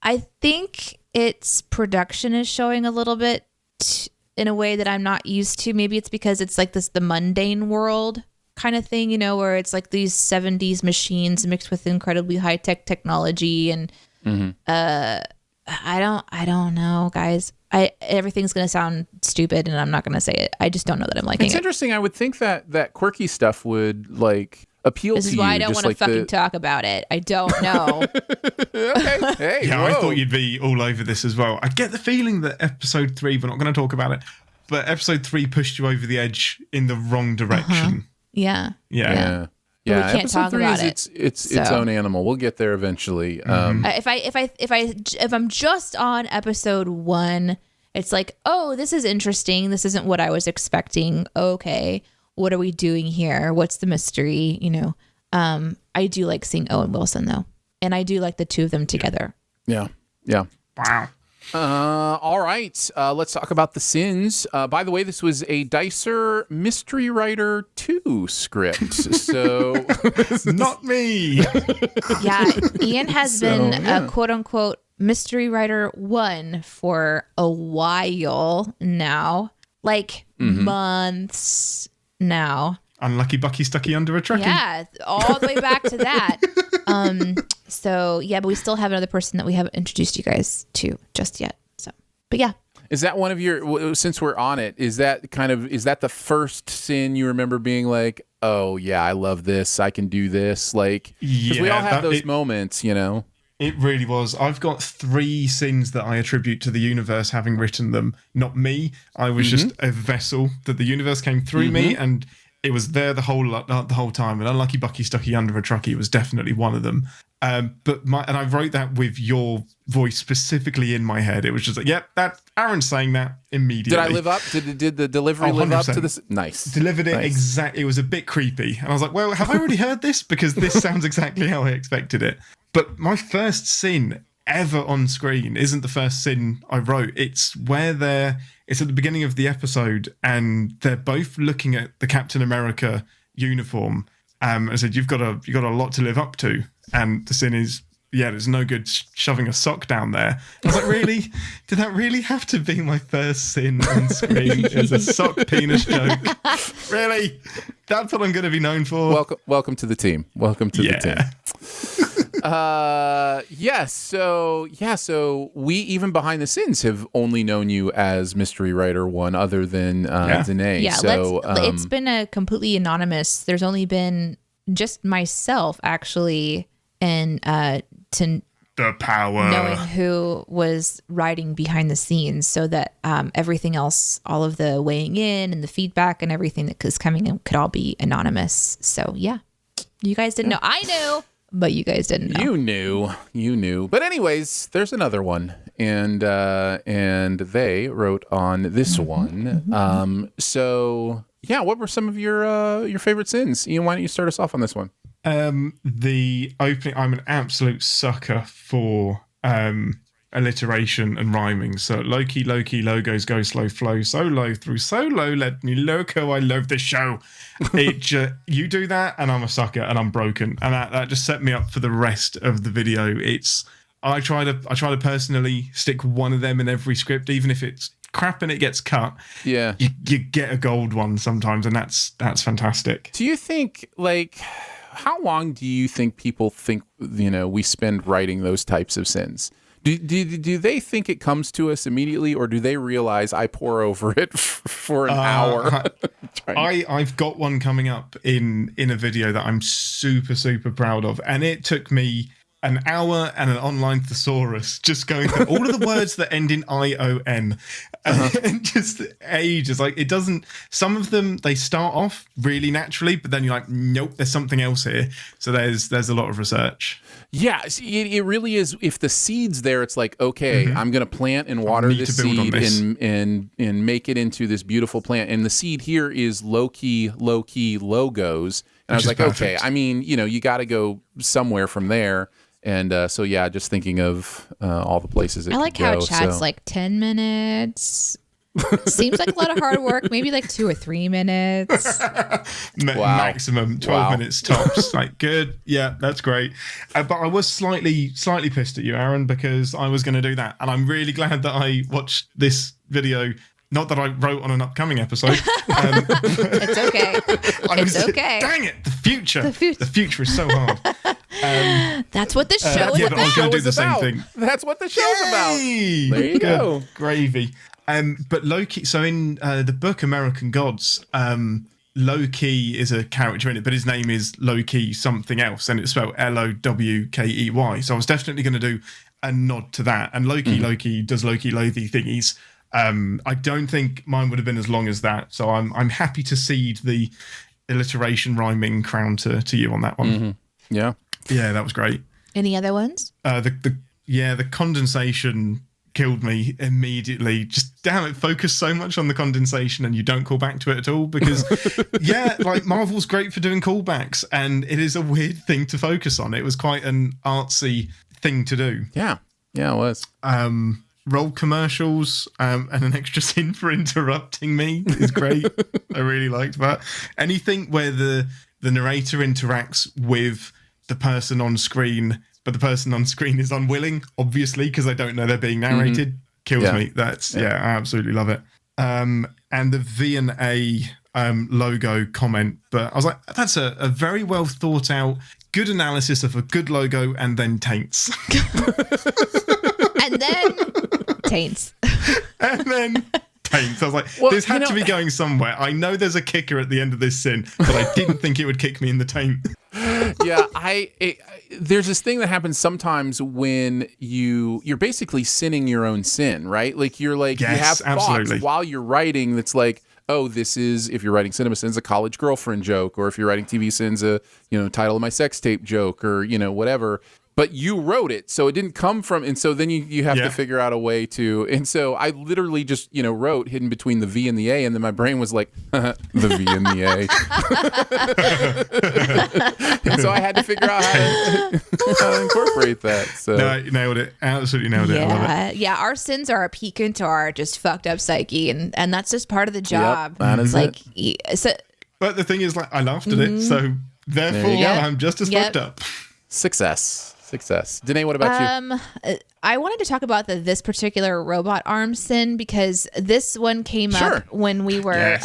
I think its production is showing a little bit in a way that I'm not used to. Maybe it's because it's like the mundane world kind of thing, where it's like these 70s machines mixed with incredibly high tech technology, and I don't know, guys. Everything's gonna sound stupid, and I'm not gonna say it. I just don't know that I'm liking it. It's interesting. I would think that quirky stuff would appeal to you. This is why I don't want to fucking talk about it. I don't know. Okay. Hey, Yeah, whoa. I thought you'd be all over this as well. I get the feeling that episode 3, we're not going to talk about it, but episode 3 pushed you over the edge in the wrong direction. Yeah. Yeah. We can't Episode talk 3 about is it. its own animal. We'll get there eventually. If I'm just on episode 1, it's like, oh, this is interesting. This isn't what I was expecting. Okay, what are we doing here? What's the mystery? I do like seeing Owen Wilson though, and I do like the two of them together. Yeah. Wow. All right. Let's talk about the sins. By the way, this was a Dicer Mystery Writer 2 script. So Not me. Yeah, Ian has been a quote unquote Mystery Writer 1 for a while now, like months now. Unlucky Bucky Stucky under a truckie. Yeah, all the way back to that. So yeah, but we still have another person that we haven't introduced you guys to just yet. So, but yeah. is that one of your, since we're on it, is that the first sin you remember being like, oh yeah, I love this, I can do this? Like, because we all have those moments, It really was. I've got 3 sins that I attribute to the universe having written them, not me. I was just a vessel that the universe came through me, and it was there the whole time. And Unlucky Bucky Stucky under a truckie was definitely one of them. And I wrote that with your voice specifically in my head. It was just like, yep, that Aaron's saying that immediately. Did I live up? Did the delivery live up to this? Nice. Delivered it exactly. It was a bit creepy. And I was like, well, have I already heard this? Because this sounds exactly how I expected it. But my first sin ever on screen isn't the first sin I wrote. It's where it's at the beginning of the episode, and they're both looking at the Captain America uniform. I said, you've got a lot to live up to. And the sin is, there's no good shoving a sock down there. I was like, really? Did that really have to be my first sin on screen? It's a sock penis joke. Really? That's what I'm going to be known for? Welcome to the team. Welcome to the team. So we, even behind the scenes, have only known you as Mystery Writer 1 other than Danae. Yeah, so it's been a completely anonymous. There's only been just myself actually, and to the power, knowing who was writing behind the scenes, so that everything else, all of the weighing in and the feedback and everything that is coming in could all be anonymous. So yeah, you guys didn't know. I knew, but you guys didn't know. You knew. But anyways, there's another one, and they wrote on this one. So yeah, what were some of your favorite sins? Ian, why don't you start us off on this one? The opening, I'm an absolute sucker for alliteration and rhyming. So Loki, logos, go slow flow, solo through solo, let me loco, I love the show. You do that and I'm a sucker and I'm broken, and that just set me up for the rest of the video. I try to personally stick one of them in every script, even if it's crap and it gets cut. Yeah, you get a gold one sometimes, and that's fantastic. Do you think, how long do you think people think we spend writing those types of sins? Do they think it comes to us immediately, or do they realize I pour over it for an hour? I've got one coming up in a video that I'm super, super proud of. And it took me an hour and an online thesaurus just going through all of the words that end in ION and just ages. Like, it doesn't, some of them, they start off really naturally, but then you're like, nope, there's something else here. So there's a lot of research. Yeah, it really is. If the seed's there, it's like, okay, I'm going to plant and water this seed and make it into this beautiful plant. And the seed here is low-key logos. And I was like, perfect. Okay, I mean, you got to go somewhere from there. And so, yeah, just thinking of all the places it I like could how go, chat's like 10 minutes. Seems like a lot of hard work. Maybe like 2 or 3 minutes. Maximum 12 minutes tops. Like, good. Yeah, that's great. But I was slightly pissed at you, Aaron, because I was going to do that. And I'm really glad that I watched this video. Not that I wrote on an upcoming episode. It's okay. It's okay. Dang it. The future. The future is so hard. That's what the show is but I was going to do the same about. thing. That's what the show's about. There you go. Gravy. But Loki, so in the book American Gods, Loki is a character in it, but his name is Loki something else, and it's spelled Lowkey. So I was definitely going to do a nod to that. And Loki does Loki-Loathy thingies. I don't think mine would have been as long as that, so I'm happy to cede the alliteration rhyming crown to you on that one. Yeah, that was great. Any other ones? The condensation killed me immediately. Just damn it, focus so much on the condensation and you don't call back to it at all, because like Marvel's great for doing callbacks, and it is a weird thing to focus on. It was quite an artsy thing to do. Yeah, it was. Roll commercials and an extra scene for interrupting me is great. I really liked that. Anything where the narrator interacts with the person on screen, but the person on screen is unwilling, obviously, because they don't know they're being narrated, kills me. That's I absolutely love it. And the V&A logo comment, but I was like, that's a very well thought out, good analysis of a good logo, and then taints. And then taints. And then taints. I was like, this had to be going somewhere. I know there's a kicker at the end of this sin, but I didn't think it would kick me in the taint. Yeah, there's this thing that happens sometimes when you're basically sinning your own sin, right? Like you have thoughts while you're writing that's like, oh, this is, if you're writing CinemaSins, a college girlfriend joke, or if you're writing TV Sins, a title of my sex tape joke, or whatever. But you wrote it, so it didn't come from, and so then you have to figure out a way to, and so I literally just, wrote hidden between the V and the A, and then my brain was like, the V and the A. And so I had to figure out how to incorporate that. So. No, you nailed it. Absolutely nailed it. I love it. Yeah, our sins are a peek into our just fucked up psyche, and that's just part of the job. Yep, that is it. But the thing is, like, I laughed at it, so therefore I'm just as fucked up. Success. Danae, what about you? I wanted to talk about this particular robot arm sin, because this one came up when we were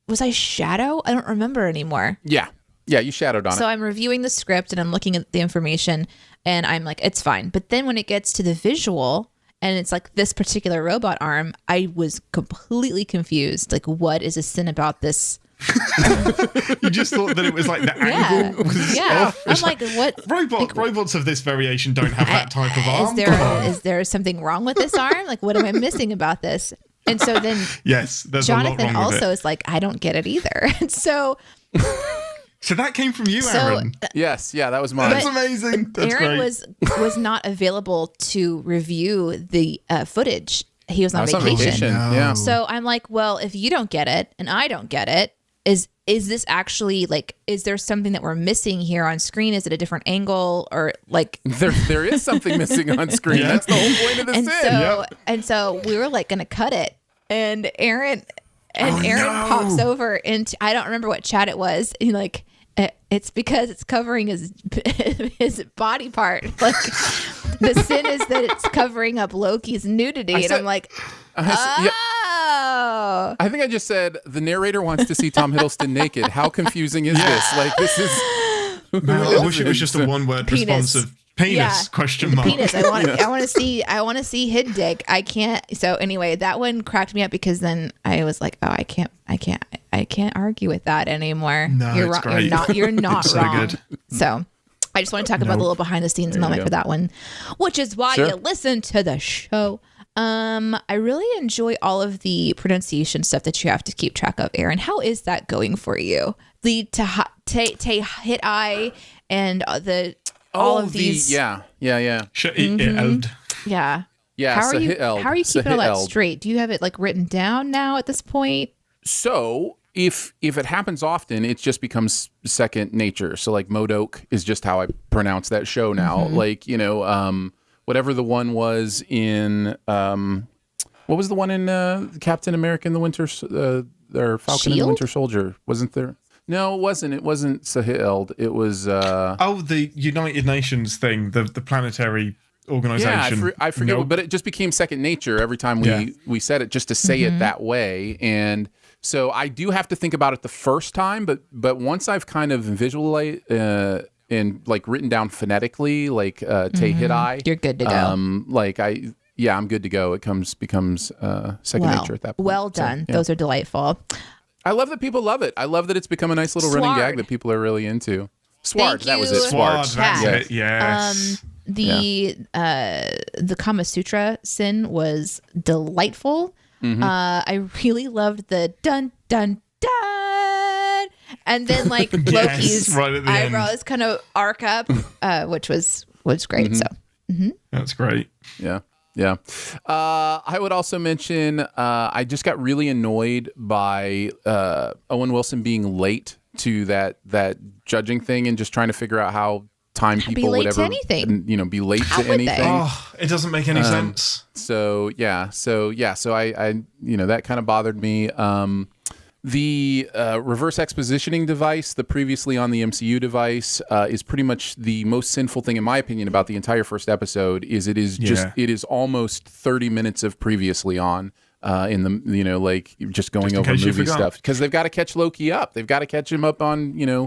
was I shadow? I don't remember anymore. Yeah, you shadowed on it. So I'm reviewing the script and I'm looking at the information and I'm like, it's fine. But then when it gets to the visual and it's like this particular robot arm, I was completely confused. Like, what is a sin about this? You just thought that it was like the angle was off. I'm like, what? Robots of this variation don't have that type of arm. Is there something wrong with this arm? Like, what am I missing about this? And so then there's Jonathan a lot wrong also with it. is like, I don't get it either. And so that came from you, Aaron. Yes, that was mine. That's amazing. That's Aaron great. was not available to review the footage. He was on vacation. No. Yeah. So I'm like, well, if you don't get it and I don't get it, is this actually, like, is there something that we're missing here on screen? Is it a different angle, or like there is something missing on screen? That's the whole point of the sin. And so we were like going to cut it, and Aaron pops over into, I don't remember what chat it was, and like, it's because it's covering his body part. Like, the sin is that it's covering up Loki's nudity, and I'm like, oh. I think I just said the narrator wants to see Tom Hiddleston naked. How confusing is this? Like, this is. I wish it was just a one-word response of Penis? Question mark. Penis. I want to see hidden dick. I can't. So anyway, that one cracked me up because then I was like, oh, I can't argue with that anymore. No, you're it's wrong. great. You're not It's so wrong. good. So I just want to talk about the little behind the scenes moment for that one, which is why you listen to the show. I really enjoy all of the pronunciation stuff that you have to keep track of. Aaron, how is that going for you? The te hit eye and all of these. Yeah. Yeah. How are you keeping all that straight? Do you have it like written down now at this point? So if it happens often, it just becomes second nature. So like Modoc is just how I pronounce that show now. Like, whatever the one was in, what was the one in Captain America and the Winter, or Falcon and the Winter Soldier? Wasn't there? No, it wasn't. It wasn't Saheld. It was. The United Nations thing, the planetary organization. Yeah, I forget, but it just became second nature every time we said it, just to say it that way. And so I do have to think about it the first time, but once I've kind of visualized and like written down phonetically, like te hit eye, you're good to go. I'm good to go. It becomes second nature at that point. Well done. So, Those are delightful. I love that people love it. I love that it's become a nice little running gag that people are really into. Sward, that was it. Sward. That's it. Yes. The Kama Sutra sin was delightful. I really loved the dun dun dun, and then like Loki's right eyebrows kind of arc up, which was great. So that's great. Yeah. I would also mention I just got really annoyed by Owen Wilson being late to that judging thing and just trying to figure out how time people would ever be late to anything. Oh, it doesn't make any sense. So I that kind of bothered me. The reverse expositioning device, the previously on the MCU device, is pretty much the most sinful thing, in my opinion, about the entire first episode. It is almost 30 minutes of previously on in the like just going over movie stuff, because they've got to catch Loki up. They've got to catch him up on Yeah,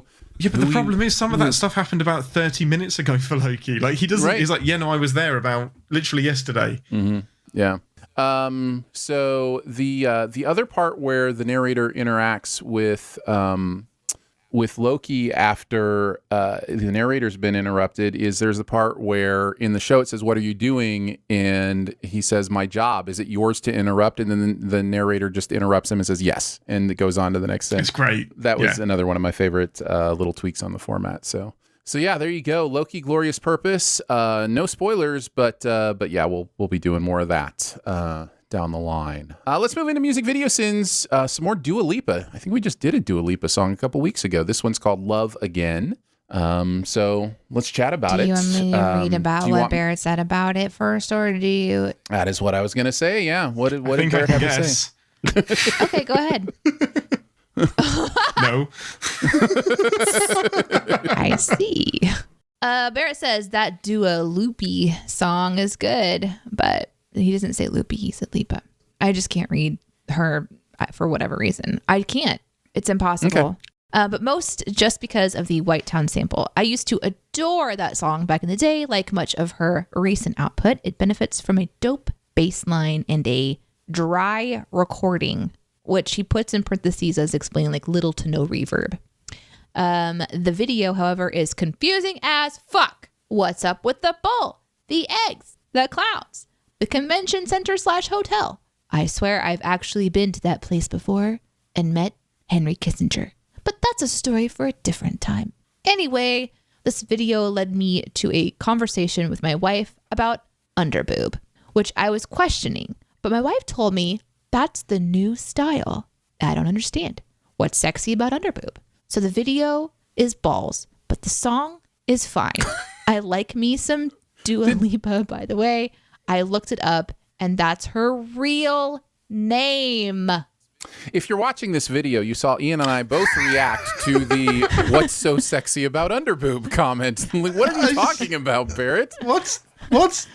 but the problem is some of that stuff happened about 30 minutes ago for Loki. Like he doesn't. Right. He's like, I was there about literally yesterday. Yeah. So the other part where the narrator interacts with Loki after the narrator's been interrupted is there's the part where in the show it says, "What are you doing?" And he says, "My job. Is it yours to interrupt?" And then the narrator just interrupts him and says, "Yes," and it goes on to the next thing. It's great. That was another one of my favorite little tweaks on the format. So yeah, there you go. Loki: Glorious Purpose. No spoilers, but yeah, we'll be doing more of that down the line. Let's move into music video sins. Some more Dua Lipa. I think we just did a Dua Lipa song a couple weeks ago. This one's called Love Again. So let's chat about it. Do you want me to read about what Barrett said about it first, or do you? That is what I was going to say. Yeah. What did Barrett have to say? Okay, go ahead. No. I see. Barrett says that Dua Loopy song is good, but he doesn't say Loopy, he said Lipa. I just can't read her for whatever reason. I can't. It's impossible. Okay. But most just because of the White Town sample. I used to adore that song back in the day. Like much of her recent output, it benefits from a dope bass line and a dry recording, which he puts in parentheses as explaining like little to no reverb. The video, however, is confusing as fuck. What's up with the bull, the eggs, the clowns, the convention center / hotel? I swear I've actually been to that place before and met Henry Kissinger. But that's a story for a different time. Anyway, this video led me to a conversation with my wife about underboob, which I was questioning. But my wife told me that's the new style. I don't understand. What's sexy about underboob? So the video is balls, but the song is fine. I like me some Dua Lipa, by the way. I looked it up, and that's her real name. If you're watching this video, you saw Ian and I both react to the "What's so sexy about underboob" comment. What are you talking about, Barrett? What's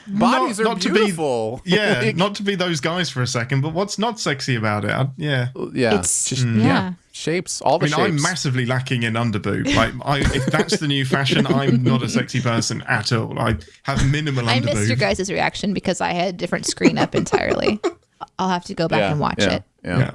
bodies are beautiful. Not to be those guys for a second, but what's not sexy about it? Yeah. It's just shapes, all the I mean, shapes. I'm massively lacking in underboob. Like, if that's the new fashion, I'm not a sexy person at all. I have minimal I underboob. missed your guys' reaction because I had a different screen up entirely. I'll have to go back and watch it. Yeah.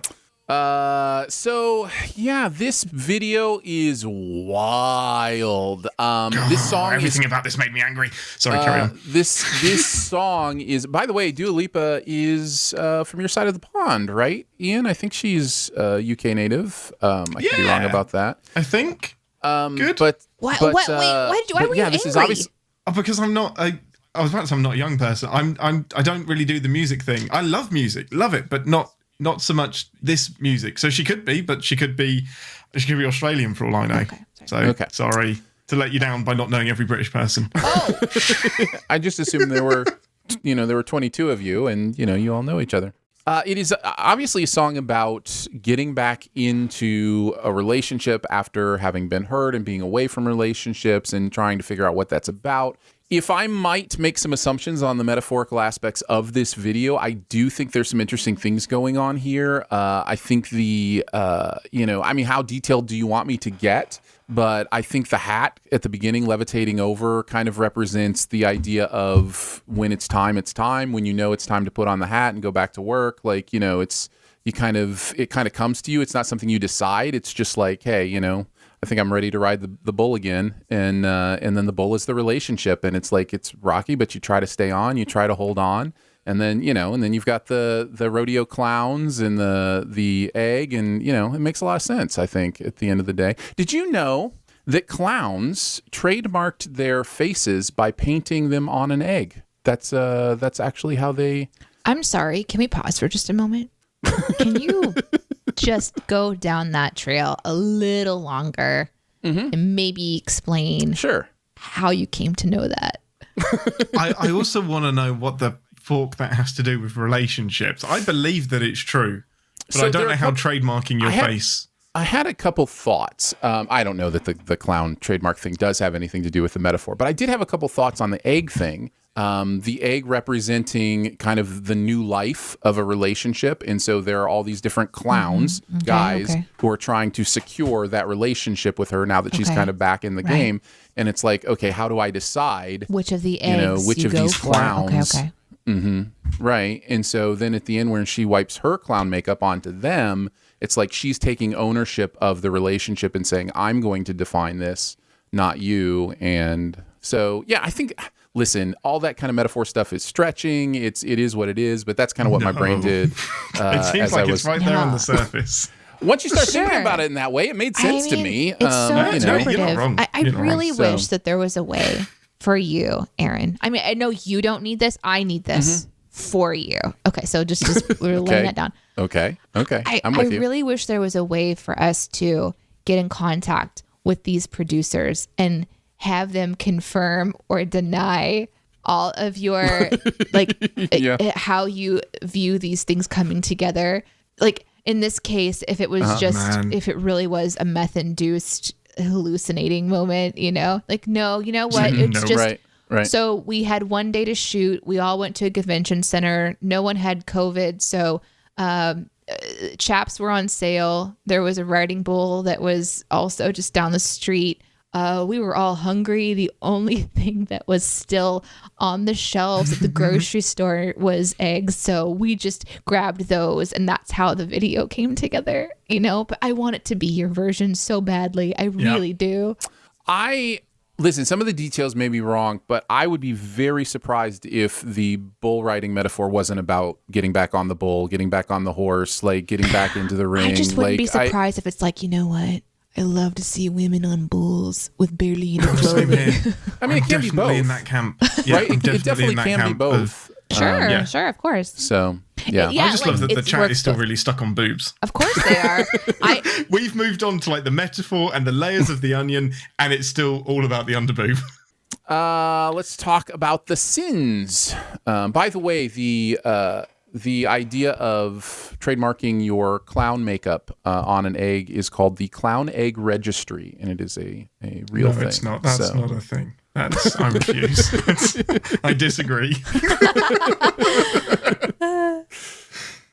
So yeah, this video is wild. This song Everything about this made me angry. Sorry, carry on. This song is, by the way, Dua Lipa is from your side of the pond, right, Ian? I think she's UK native. I could be wrong about that. I think. Good. But Why but, were you this is angry? obviously. Because I'm not. I was about to say I'm not a young person. I don't really do the music thing. I love music, love it, but not so much this music. So she could be, but she could be Australian for all I know. Okay, Sorry to let you down by not knowing every British person. Oh, I just assumed there were 22 of you, and you all know each other. It is obviously a song about getting back into a relationship after having been hurt and being away from relationships and trying to figure out what that's about. If I might make some assumptions on the metaphorical aspects of this video, I do think there's some interesting things going on here. I think how detailed do you want me to get? But I think the hat at the beginning levitating over kind of represents the idea of when it's time, it's time. When it's time to put on the hat and go back to work, it kind of comes to you. It's not something you decide. It's just like, hey, I think I'm ready to ride the bull again, and then the bull is the relationship, and it's like it's rocky, but you try to stay on, you try to hold on, and then you've got the rodeo clowns and the egg, and it makes a lot of sense. I think at the end of the day, did you know that clowns trademarked their faces by painting them on an egg? That's actually how they. I'm sorry. Can we pause for just a moment? Can you just go down that trail a little longer and maybe explain how you came to know that? I also want to know what the fork that has to do with relationships. I believe that it's true, but I don't know how trademarking your face. I had a couple thoughts. I don't know that the clown trademark thing does have anything to do with the metaphor, but I did have a couple thoughts on the egg thing. The egg representing kind of the new life of a relationship. And so there are all these different clowns, guys, who are trying to secure that relationship with her now that she's kind of back in the game. And it's like, okay, how do I decide which of the eggs which of these clowns? Okay. Right. And so then at the end, when she wipes her clown makeup onto them, it's like she's taking ownership of the relationship and saying, I'm going to define this, not you. And so, yeah, I think... Listen, all that kind of metaphor stuff is stretching. It is what it is, but that's kind of what my brain did. It seems like it's right there on the surface. Once you start thinking about it in that way, it made sense to me. It's so interpretive. You're not wrong. I really wish that there was a way for you, Aaron. I mean, I know you don't need this. I need this for you. Okay, so just we're laying that down. Okay, I'm with you. I really wish there was a way for us to get in contact with these producers and have them confirm or deny all of your how you view these things coming together. Like in this case, if it was if it really was a meth-induced hallucinating moment, like, no, you know what? It's just right. So we had one day to shoot. We all went to a convention center. No one had COVID. So chaps were on sale. There was a riding bull that was also just down the street. We were all hungry. The only thing that was still on the shelves at the grocery store was eggs. So we just grabbed those, and that's how the video came together, But I want it to be your version so badly. I really do. Listen, some of the details may be wrong, but I would be very surprised if the bull riding metaphor wasn't about getting back on the bull, getting back on the horse, like getting back into the ring. I just wouldn't be surprised if it's like, you know what? I love to see women on bulls with barely any clothing. I mean, it can be both. In that camp, yeah, right? It definitely can be both. Sure, of course. So, yeah. I just love that the chat is still really stuck on boobs. Of course they are. We've moved on to like the metaphor and the layers of the onion, and it's still all about the underboob. Let's talk about the sins. By the way, the idea of trademarking your clown makeup on an egg is called the Clown Egg Registry, and it is a real thing. No, it's not. That's not a thing. I refuse. I disagree.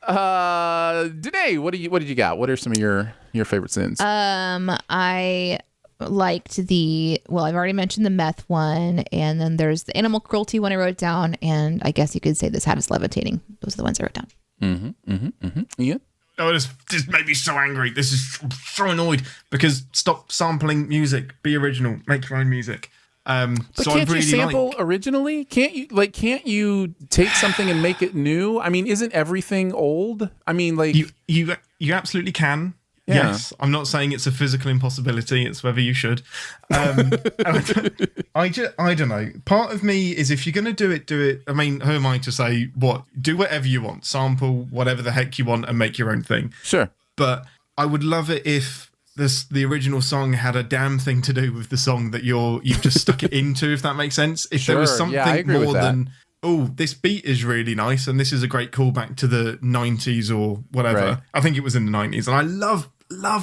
Danae, what did you got? What are some of your favorite sins? I liked I've already mentioned the meth one, and then there's the animal cruelty one I wrote down, and I guess you could say this hat is levitating. Those are the ones I wrote down. Yeah. Oh, this made me so angry. I'm so annoyed because stop sampling music. Be original. Make your own music. But so can't I really you sample originally? Can't you take something and make it new? I mean, isn't everything old? I mean, like you absolutely can. Yeah. Yes, I'm not saying it's a physical impossibility. It's whether you should. I don't know. Part of me is if you're going to do it. I mean, who am I to say what? Do whatever you want. Sample whatever the heck you want and make your own thing. Sure. But I would love it if the original song had a damn thing to do with the song that you've just stuck it into. If that makes sense. If there was something more than, oh, this beat is really nice and this is a great callback to the 90s or whatever. Right. I think it was in the 90s, and I love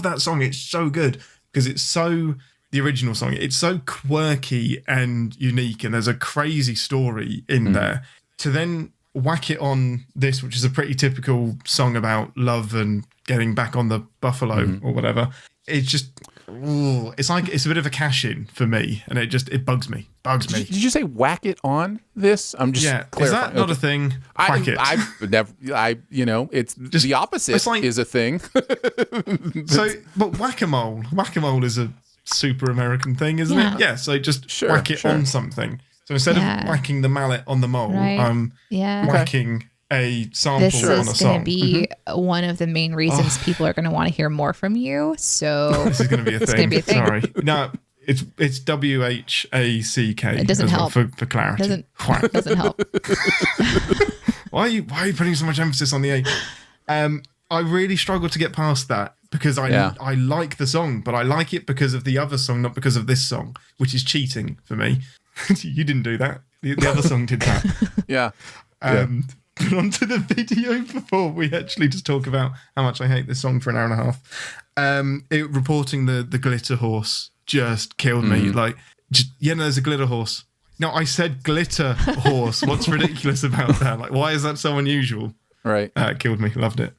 that song. It's so good because it's so the original song. It's so quirky and unique, and there's a crazy story in there. To then whack it on this, which is a pretty typical song about love and getting back on the buffalo or whatever. It's just, it's a bit of a cash in for me, and it bugs me. Did you say whack it on this? I'm just clarifying. Is that not a thing? Whack it. I've never. It's just the opposite. It's like, is a thing. But whack-a-mole is a super American thing, isn't it? Yeah. So just whack it on something. So instead of whacking the mallet on the mole, I'm whacking a sample this on a is song. going to be one of the main reasons people are going to want to hear more from you. So this is going to be a thing. Gonna be a thing. Sorry. No, it's WHACK. It doesn't help for clarity. Doesn't help. Why are you putting so much emphasis on the A? I really struggle to get past that because I like the song, but I like it because of the other song, not because of this song, which is cheating for me. You didn't do that. The other song did that. Yeah. But onto the video before we actually just talk about how much I hate this song for an hour and a half. Reporting the glitter horse just killed me. Like, there's a glitter horse. No, I said glitter horse. What's ridiculous about that? Like, why is that so unusual? Right. It killed me. Loved it.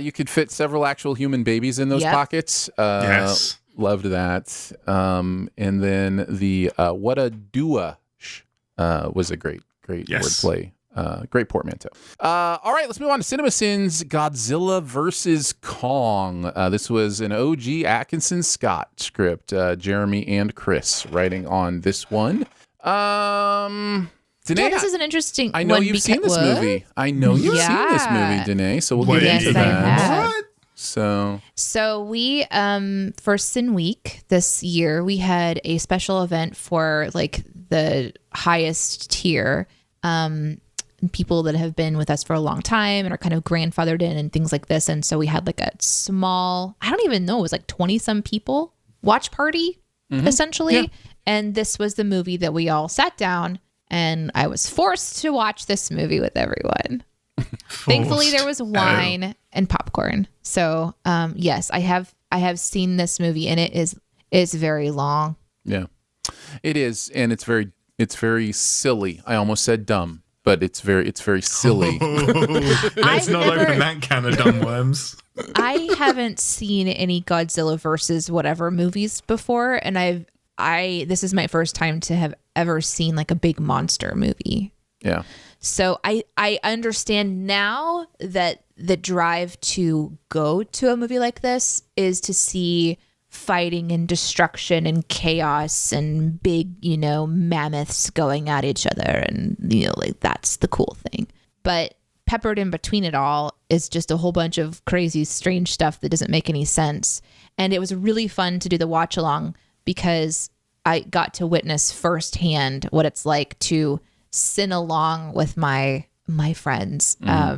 You could fit several actual human babies in those pockets. Yes. Loved that. And then the what a dua was a great wordplay. Great portmanteau. All right, let's move on to CinemaSins Godzilla vs. Kong. This was an OG Atkinson Scott script. Jeremy and Chris writing on this one. Danae, this is an interesting I know one you've seen this movie. I know you've seen this movie, Danae, so we'll get into that. What? So we for Sin Week this year, we had a special event for like the highest tier people that have been with us for a long time and are kind of grandfathered in and things like this. And so we had like a small, I don't even know, it was like 20 some people watch party essentially. Yeah. And this was the movie that we all sat down, and I was forced to watch this movie with everyone. Thankfully there was wine and popcorn. So yes, I have seen this movie, and it's very long. Yeah, it is. And it's very silly. I almost said dumb, but it's very silly. Let's not open that can of dumb worms. I haven't seen any Godzilla versus whatever movies before, and this is my first time to have ever seen like a big monster movie. Yeah. So I understand now that the drive to go to a movie like this is to see fighting and destruction and chaos and big, mammoths going at each other, and like that's the cool thing. But peppered in between it all is just a whole bunch of crazy, strange stuff that doesn't make any sense. And it was really fun to do the watch along because I got to witness firsthand what it's like to sin along with my friends.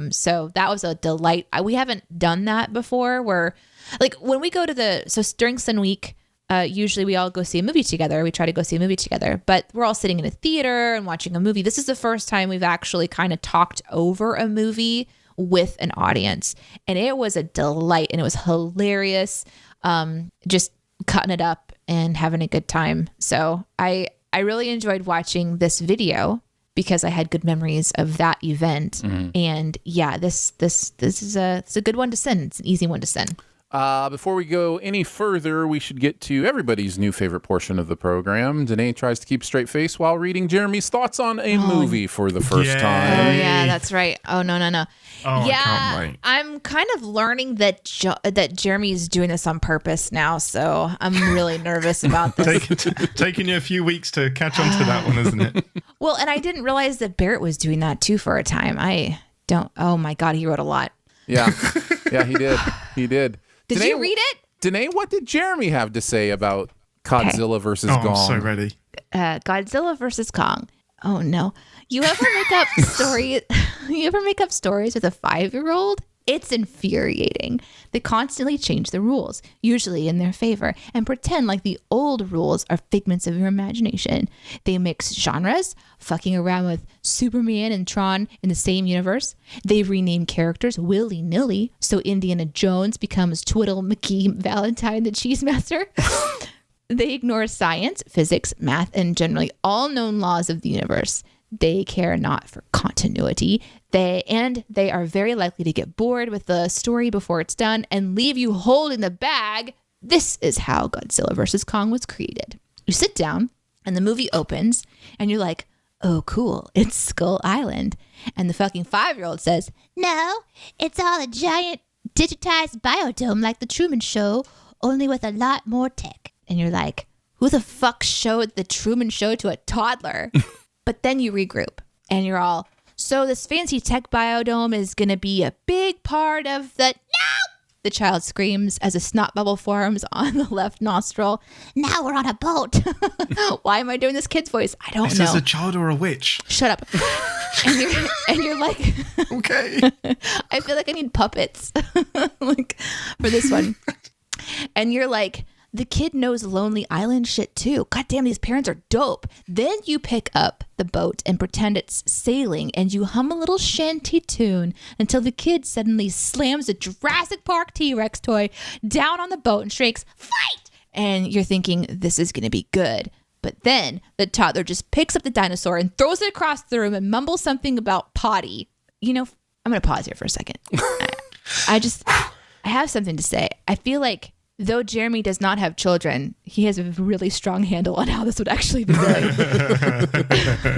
So that was a delight. We haven't done that before, where like when we go to during Sin Week, usually we all go see a movie together. We try to go see a movie together, but we're all sitting in a theater and watching a movie. This is the first time we've actually kind of talked over a movie with an audience, and it was a delight, and it was hilarious. Just cutting it up and having a good time. So I really enjoyed watching this video. because I had good memories of that event. And yeah, this is it's a good one to send. It's an easy one to send. Before we go any further, we should get to everybody's new favorite portion of the program. Danae tries to keep a straight face while reading Jeremy's thoughts on a movie for the first Oh time. yeah, that's right. Oh no. Oh, Yeah, I can't wait. I'm kind of learning that Jeremy's doing this on purpose now, so I'm really nervous about this. Taking you a few weeks to catch on to that one, isn't it? Well, and I didn't realize that Barrett was doing that too for a time. Oh my God, he wrote a lot. Yeah, he did. He did. Did you read it? Danae, what did Jeremy have to say about Godzilla versus Oh, Kong? I'm so ready. Godzilla versus Kong. Oh no. You ever make up stories? You ever make up stories with a 5-year-old? It's infuriating. They constantly change the rules, usually in their favor, and pretend like the old rules are figments of your imagination. They mix genres, fucking around with Superman and Tron in the same universe. They rename characters willy-nilly, so Indiana Jones becomes Twiddle McGee Valentine the Cheese Master. They ignore science, physics, math, and generally all known laws of the universe. They care not for continuity. They are very likely to get bored with the story before it's done and leave you holding the bag. This is how Godzilla vs. Kong was created. You sit down and the movie opens and you're like, oh, cool, it's Skull Island. And the fucking 5-year-old says, no, it's all a giant digitized biodome like the Truman Show, only with a lot more tech. And you're like, who the fuck showed the Truman Show to a toddler? But then you regroup and you're all, so this fancy tech biodome is going to be a big part of the... No! The child screams as a snot bubble forms on the left nostril. Now we're on a boat. Why am I doing this kid's voice? I don't know. Is this a child or a witch? Shut up. and you're like... Okay. I feel like I need puppets like for this one. And you're like... The kid knows Lonely Island shit too. God damn, these parents are dope. Then you pick up the boat and pretend it's sailing and you hum a little shanty tune until the kid suddenly slams a Jurassic Park T-Rex toy down on the boat and shrieks, fight! And you're thinking, this is going to be good. But then the toddler just picks up the dinosaur and throws it across the room and mumbles something about potty. You know, I'm going to pause here for a second. I have something to say. I feel like though Jeremy does not have children, he has a really strong handle on how this would actually be going.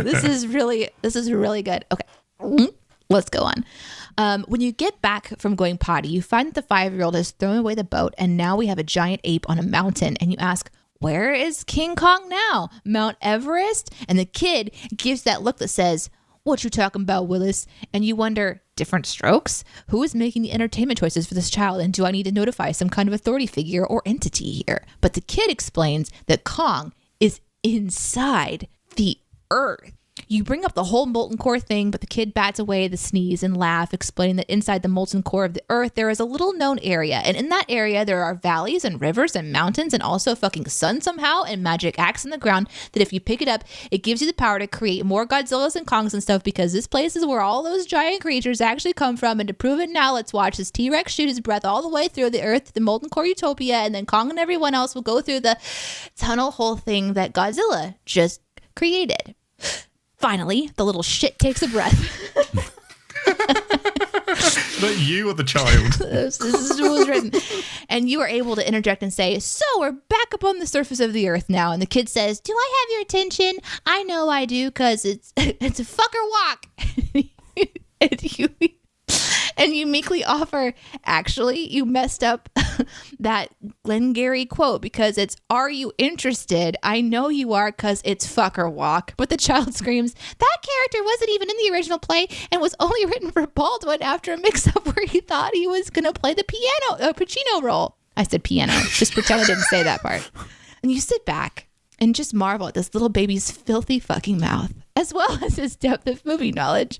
This is really good. Okay, let's go on. When you get back from going potty, you find that the 5-year-old has thrown away the boat, and now we have a giant ape on a mountain. And you ask, where is King Kong now? Mount Everest? And the kid gives that look that says, what you talking about, Willis? And you wonder, different strokes? Who is making the entertainment choices for this child? And do I need to notify some kind of authority figure or entity here? But the kid explains that Kong is inside the earth. You bring up the whole molten core thing, but the kid bats away the sneeze and laugh, explaining that inside the molten core of the earth, there is a little known area. And in that area, there are valleys and rivers and mountains and also a fucking sun somehow and magic axe in the ground that if you pick it up, it gives you the power to create more Godzillas and Kongs and stuff because this place is where all those giant creatures actually come from. And to prove it now, let's watch this T-Rex shoot his breath all the way through the earth, the molten core utopia, and then Kong and everyone else will go through the tunnel hole thing that Godzilla just created. Finally, the little shit takes a breath. Not you or the child. This is what was written. And you are able to interject and say, so we're back up on the surface of the earth now. And the kid says, do I have your attention? I know I do, because it's a fucker walk. And you meekly offer, actually, you messed up that Glengarry quote because it's, are you interested? I know you are because it's fucker walk. But the child screams, that character wasn't even in the original play and was only written for Baldwin after a mix-up where he thought he was going to play the Pacino role. I said piano. Just pretend I didn't say that part. And you sit back and just marvel at this little baby's filthy fucking mouth, as well as his depth of movie knowledge.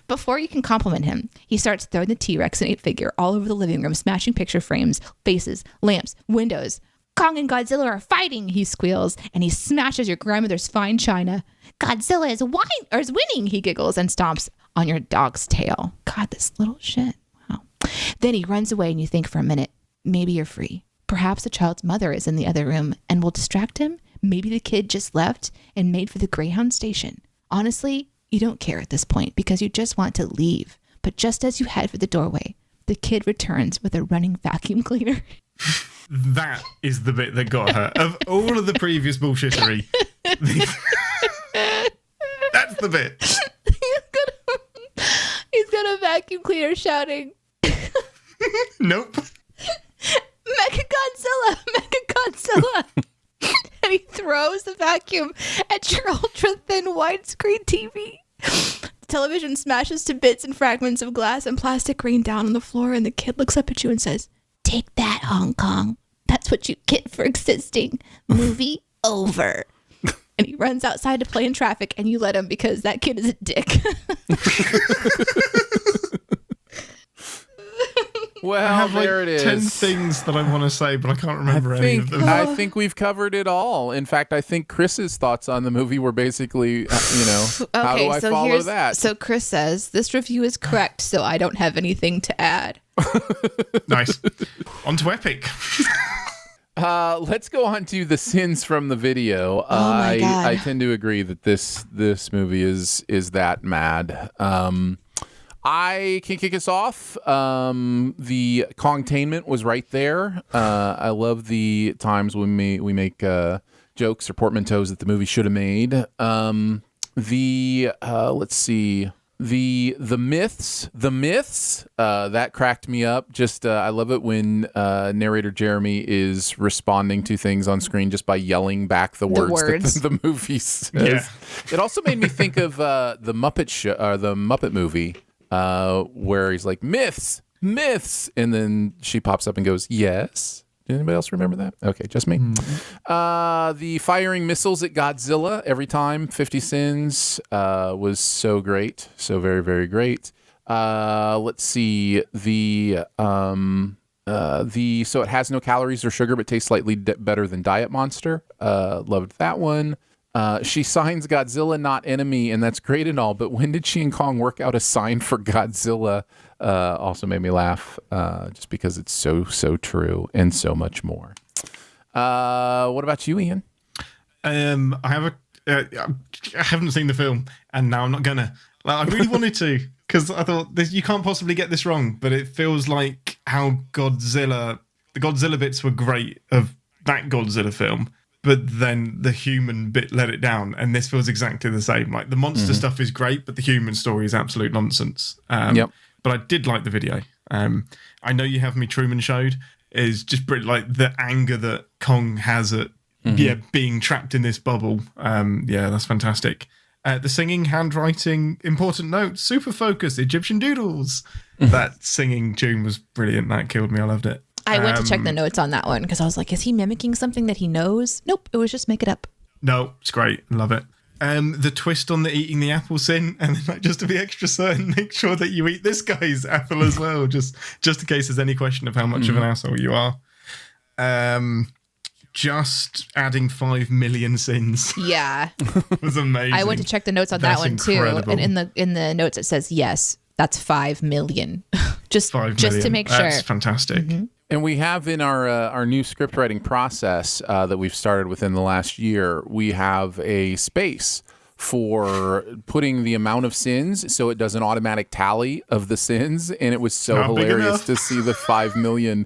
Before you can compliment him, he starts throwing the T-Rex and 8-figure all over the living room, smashing picture frames, faces, lamps, windows. Kong and Godzilla are fighting, he squeals, and he smashes your grandmother's fine china. Godzilla is winning, he giggles and stomps on your dog's tail. God, this little shit. Wow. Then he runs away and you think for a minute, maybe you're free. Perhaps the child's mother is in the other room and will distract him. Maybe the kid just left and made for the Greyhound station. Honestly, You don't care at this point because you just want to leave. But just as you head for the doorway, the kid returns with a running vacuum cleaner. That is the bit that got her. Of all of the previous bullshittery, that's the bit. He's got a vacuum cleaner shouting, Nope. Mechagodzilla! Mechagodzilla! And he throws the vacuum at your ultra-thin widescreen TV. The television smashes to bits and fragments of glass and plastic rain down on the floor, and the kid looks up at you and says, "Take that, Hong Kong. That's what you get for existing. Movie over." And he runs outside to play in traffic, and you let him because that kid is a dick. Well, I have there it is. 10 things that I want to say, but I can't remember any of them. I think we've covered it all. In fact, I think Chris's thoughts on the movie were basically, how do I follow that? So Chris says, this review is correct, so I don't have anything to add. Nice. On to Epic. Let's go on to the sins from the video. my God. I tend to agree that this movie is that mad. I can kick us off. The Kongtainment was right there. I love the times when we make jokes or portmanteaus that the movie should have made. Let's see. The myths that cracked me up. Just I love it when narrator Jeremy is responding to things on screen just by yelling back the words. That the movie says. Yeah. It also made me think of the Muppet show, or the Muppet movie, where he's like, myths, and then she pops up and goes, yes. Did anybody else remember that? Okay, just me. The firing missiles at Godzilla every time, 50 Sins, was so great. So very, very great. Let's see. So it has no calories or sugar, but tastes slightly better than Diet Monster. Loved that one. She signs Godzilla not enemy, and that's great and all, but when did she and Kong work out a sign for Godzilla? Also made me laugh, just because it's so true and so much more. What about you, Ian? I haven't seen the film, and now I'm not gonna. I really wanted to, because I thought you can't possibly get this wrong, but it feels like how the Godzilla bits were great of that Godzilla film, but then the human bit let it down, and this feels exactly the same. Like, the monster stuff is great, but the human story is absolute nonsense. But I did like the video. I Know You Have Me Truman Showed is just brilliant. Like, the anger that Kong has at being trapped in this bubble. That's fantastic. The singing, handwriting, important notes, super focus, Egyptian doodles. That singing tune was brilliant. That killed me. I loved it. I went to check the notes on that one because I was like, is he mimicking something that he knows? Nope, it was just make it up. No, it's great. Love it. The twist on the eating the apple sin, and then, like, just to be extra certain, make sure that you eat this guy's apple as well, just in case there's any question of how much of an asshole you are. Just adding 5 million sins. Yeah. Was amazing. I went to check the notes on that one incredible. too. And in the notes it says, yes, that's 5 million. just 5 just million. to make That's sure. fantastic. And we have in our new script writing process that we've started within the last year, we have a space for putting the amount of sins, so it does an automatic tally of the sins, and it was so Not big hilarious enough. to see the 5 million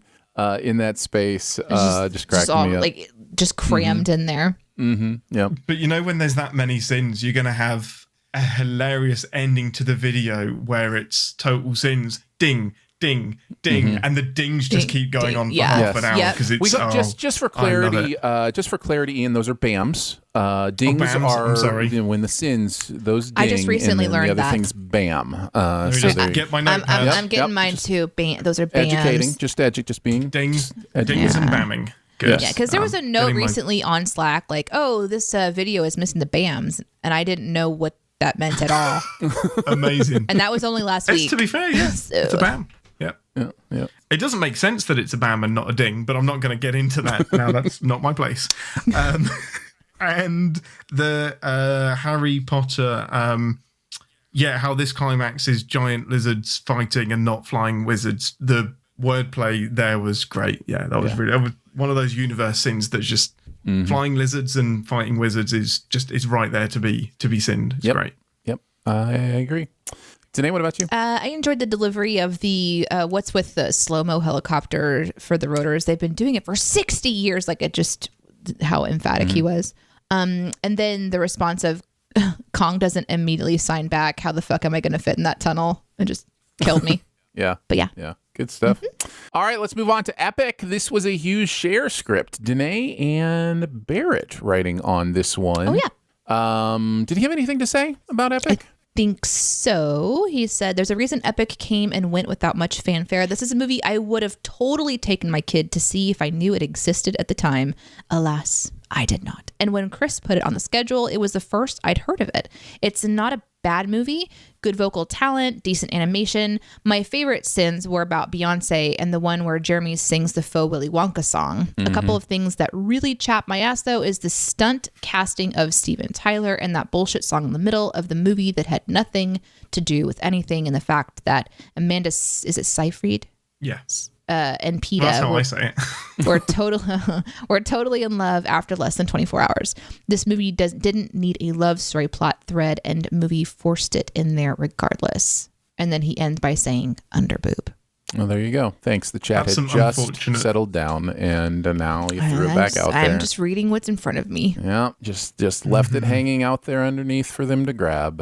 in that space. Just cracking me up. Like, just crammed in there. Yep. But you know, when there's that many sins, you're going to have a hilarious ending to the video where it's total sins. Ding, ding, ding, and the dings just Ding, keep going ding. on for Yeah. half an hour Yep. because it's We got, just for I love clarity, Ian, those are BAMs. Dings BAMs, are I'm sorry. When the sins, those ding, I just recently and then learned the other that. thing's BAM. Let me So just they get my I'm notepad. getting mine too. Those are BAMs. educating, just being Dings and educating. bamming. Good. Yeah, because there was a note getting my- recently on Slack like, oh, this video is missing the BAMs. And I didn't know what that meant at all. Amazing. And that was only last It's, week. to be fair, yeah, So- it's a BAM. Yeah. Yeah. It doesn't make sense that it's a BAM and not a ding, but I'm not going to get into that now. That's not my place. And the Harry Potter, how this climax is giant lizards fighting and not flying wizards. The wordplay there was great. Yeah, that was really, that was one of those universe sins that's just flying lizards and fighting wizards is right there to be sinned. It's great. Yep. I agree. Danae, what about you? I enjoyed the delivery of the what's with the slow-mo helicopter for the rotors. They've been doing it for 60 years. Like, it just, how emphatic he was. And then the response of Kong doesn't immediately sign back. How the fuck am I going to fit in that tunnel? It just killed me. Yeah. But yeah. Yeah. Good stuff. All right, let's move on to Epic. This was a huge share script. Danae and Barrett writing on this one. Oh, yeah. Did he have anything to say about Epic? Think so. He said, there's a reason Epic came and went without much fanfare. This is a movie I would have totally taken my kid to see if I knew it existed at the time. Alas, I did not. And when Chris put it on the schedule, it was the first I'd heard of it. It's not a bad movie. Good vocal talent, decent animation. My favorite sins were about Beyonce and the one where Jeremy sings the faux Willy Wonka song. A couple of things that really chap my ass, though, is the stunt casting of Steven Tyler and that bullshit song in the middle of the movie that had nothing to do with anything, and the fact that Amanda, is it Seyfried? Yes. And PETA That's how I say it. we're totally in love after less than 24 hours. This movie didn't need a love story plot thread, and movie forced it in there regardless. And then he ends by saying underboob. Well, there you go. Thanks. The chat That's had some just unfortunate- settled down, and now you threw it back out there. I'm just reading what's in front of me. Yeah, just left it hanging out there underneath for them to grab.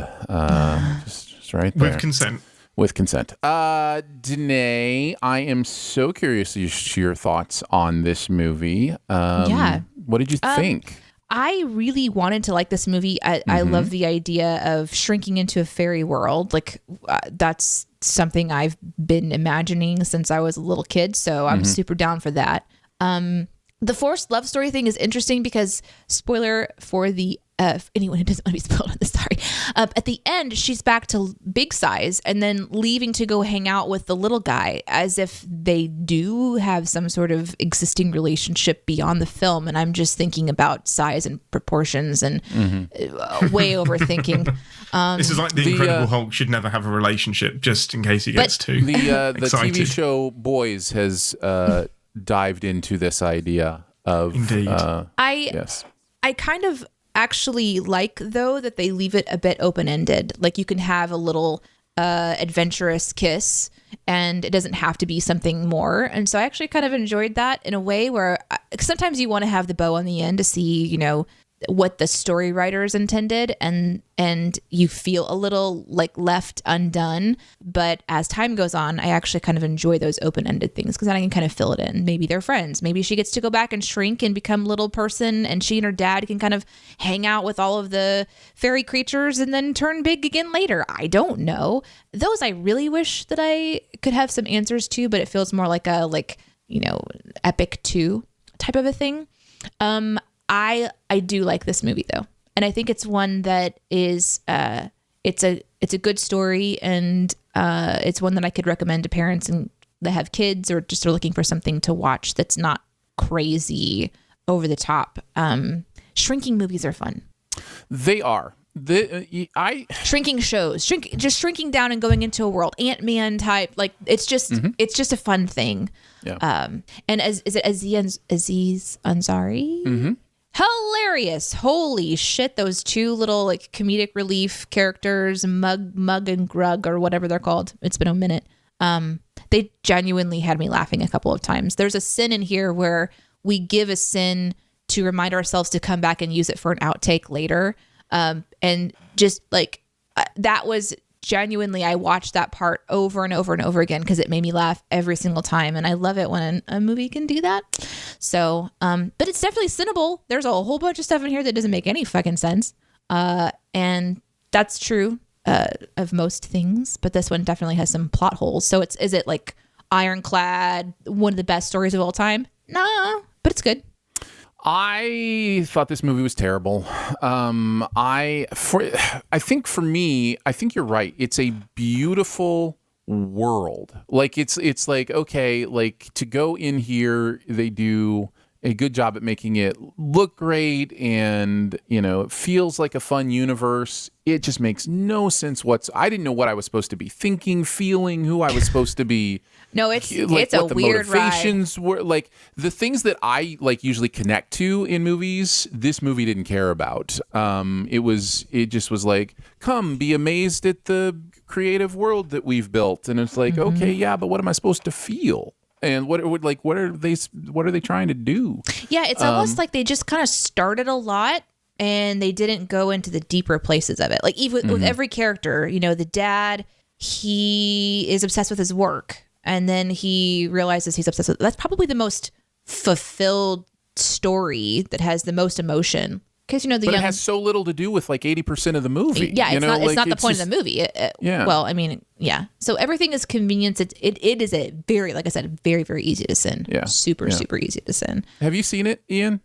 Just right there. With consent. With consent. Danae, I am so curious to hear your thoughts on this movie. Yeah. What did you think? I really wanted to like this movie. I love the idea of shrinking into a fairy world. Like, that's something I've been imagining since I was a little kid. So I'm super down for that. The forced love story thing is interesting because, spoiler for the anyone who doesn't want to be spoiled on this, sorry. At the end, she's back to big size and then leaving to go hang out with the little guy, as if they do have some sort of existing relationship beyond the film. And I'm just thinking about size and proportions and way overthinking. This is like the Incredible Hulk should never have a relationship, just in case he gets too The excited. TV show Boys has dived into this idea of Indeed. yes. I kind of actually like, though, that they leave it a bit open-ended. Like, you can have a little adventurous kiss and it doesn't have to be something more. And so I actually kind of enjoyed that in a way where sometimes you want to have the bow on the end to see, you know, what the story writers intended, and you feel a little like left undone. But as time goes on, I actually kind of enjoy those open-ended things because then I can kind of fill it in. Maybe they're friends. Maybe she gets to go back and shrink and become little person, and she and her dad can kind of hang out with all of the fairy creatures and then turn big again later. I don't know. Those I really wish that I could have some answers to, but it feels more like a, you know, Epic 2 type of a thing. I do like this movie, though, and I think it's one that is it's a good story, and it's one that I could recommend to parents and that have kids or just are looking for something to watch that's not crazy over the top. Shrinking movies are fun. They are. Shrinking shows, shrinking down and going into a world, Ant-Man type, like it's just a fun thing. Yeah. And is it Aziz Ansari? Hilarious. Holy shit, those two little like comedic relief characters, Mug and Grug, or whatever they're called. It's been a minute. They genuinely had me laughing a couple of times. There's a sin in here where we give a sin to remind ourselves to come back and use it for an outtake later. And just like that was genuinely, I watched that part over and over and over again because it made me laugh every single time. And I love it when a movie can do that. So, but it's definitely sinnable. There's a whole bunch of stuff in here that doesn't make any fucking sense. And that's true of most things, but this one definitely has some plot holes. So is it like ironclad, one of the best stories of all time? Nah, but it's good. I thought this movie was terrible. I think for me, I think you're right. It's a beautiful world. Like it's like, okay, like to go in here, they do a good job at making it look great, and it feels like a fun universe. It just makes no sense I didn't know what I was supposed to be thinking, feeling, who I was supposed to be. No, it's a what the weird motivations were, like the things that I usually connect to in movies. This movie didn't care about. It just was like, come be amazed at the creative world that we've built, and it's like, okay, yeah, but what am I supposed to feel? And what are they trying to do? Yeah, it's almost like they just kind of started a lot and they didn't go into the deeper places of it. Like even with every character, the dad, he is obsessed with his work, and then he realizes he's obsessed with. That's probably the most fulfilled story that has the most emotion. Because it has so little to do with like 80% of the movie. Yeah, it's not the point of the movie. Yeah. Well, I mean, yeah. So everything is convenience. It is a very, like I said, very, very easy to sin. Yeah. Super easy to sin. Have you seen it, Ian?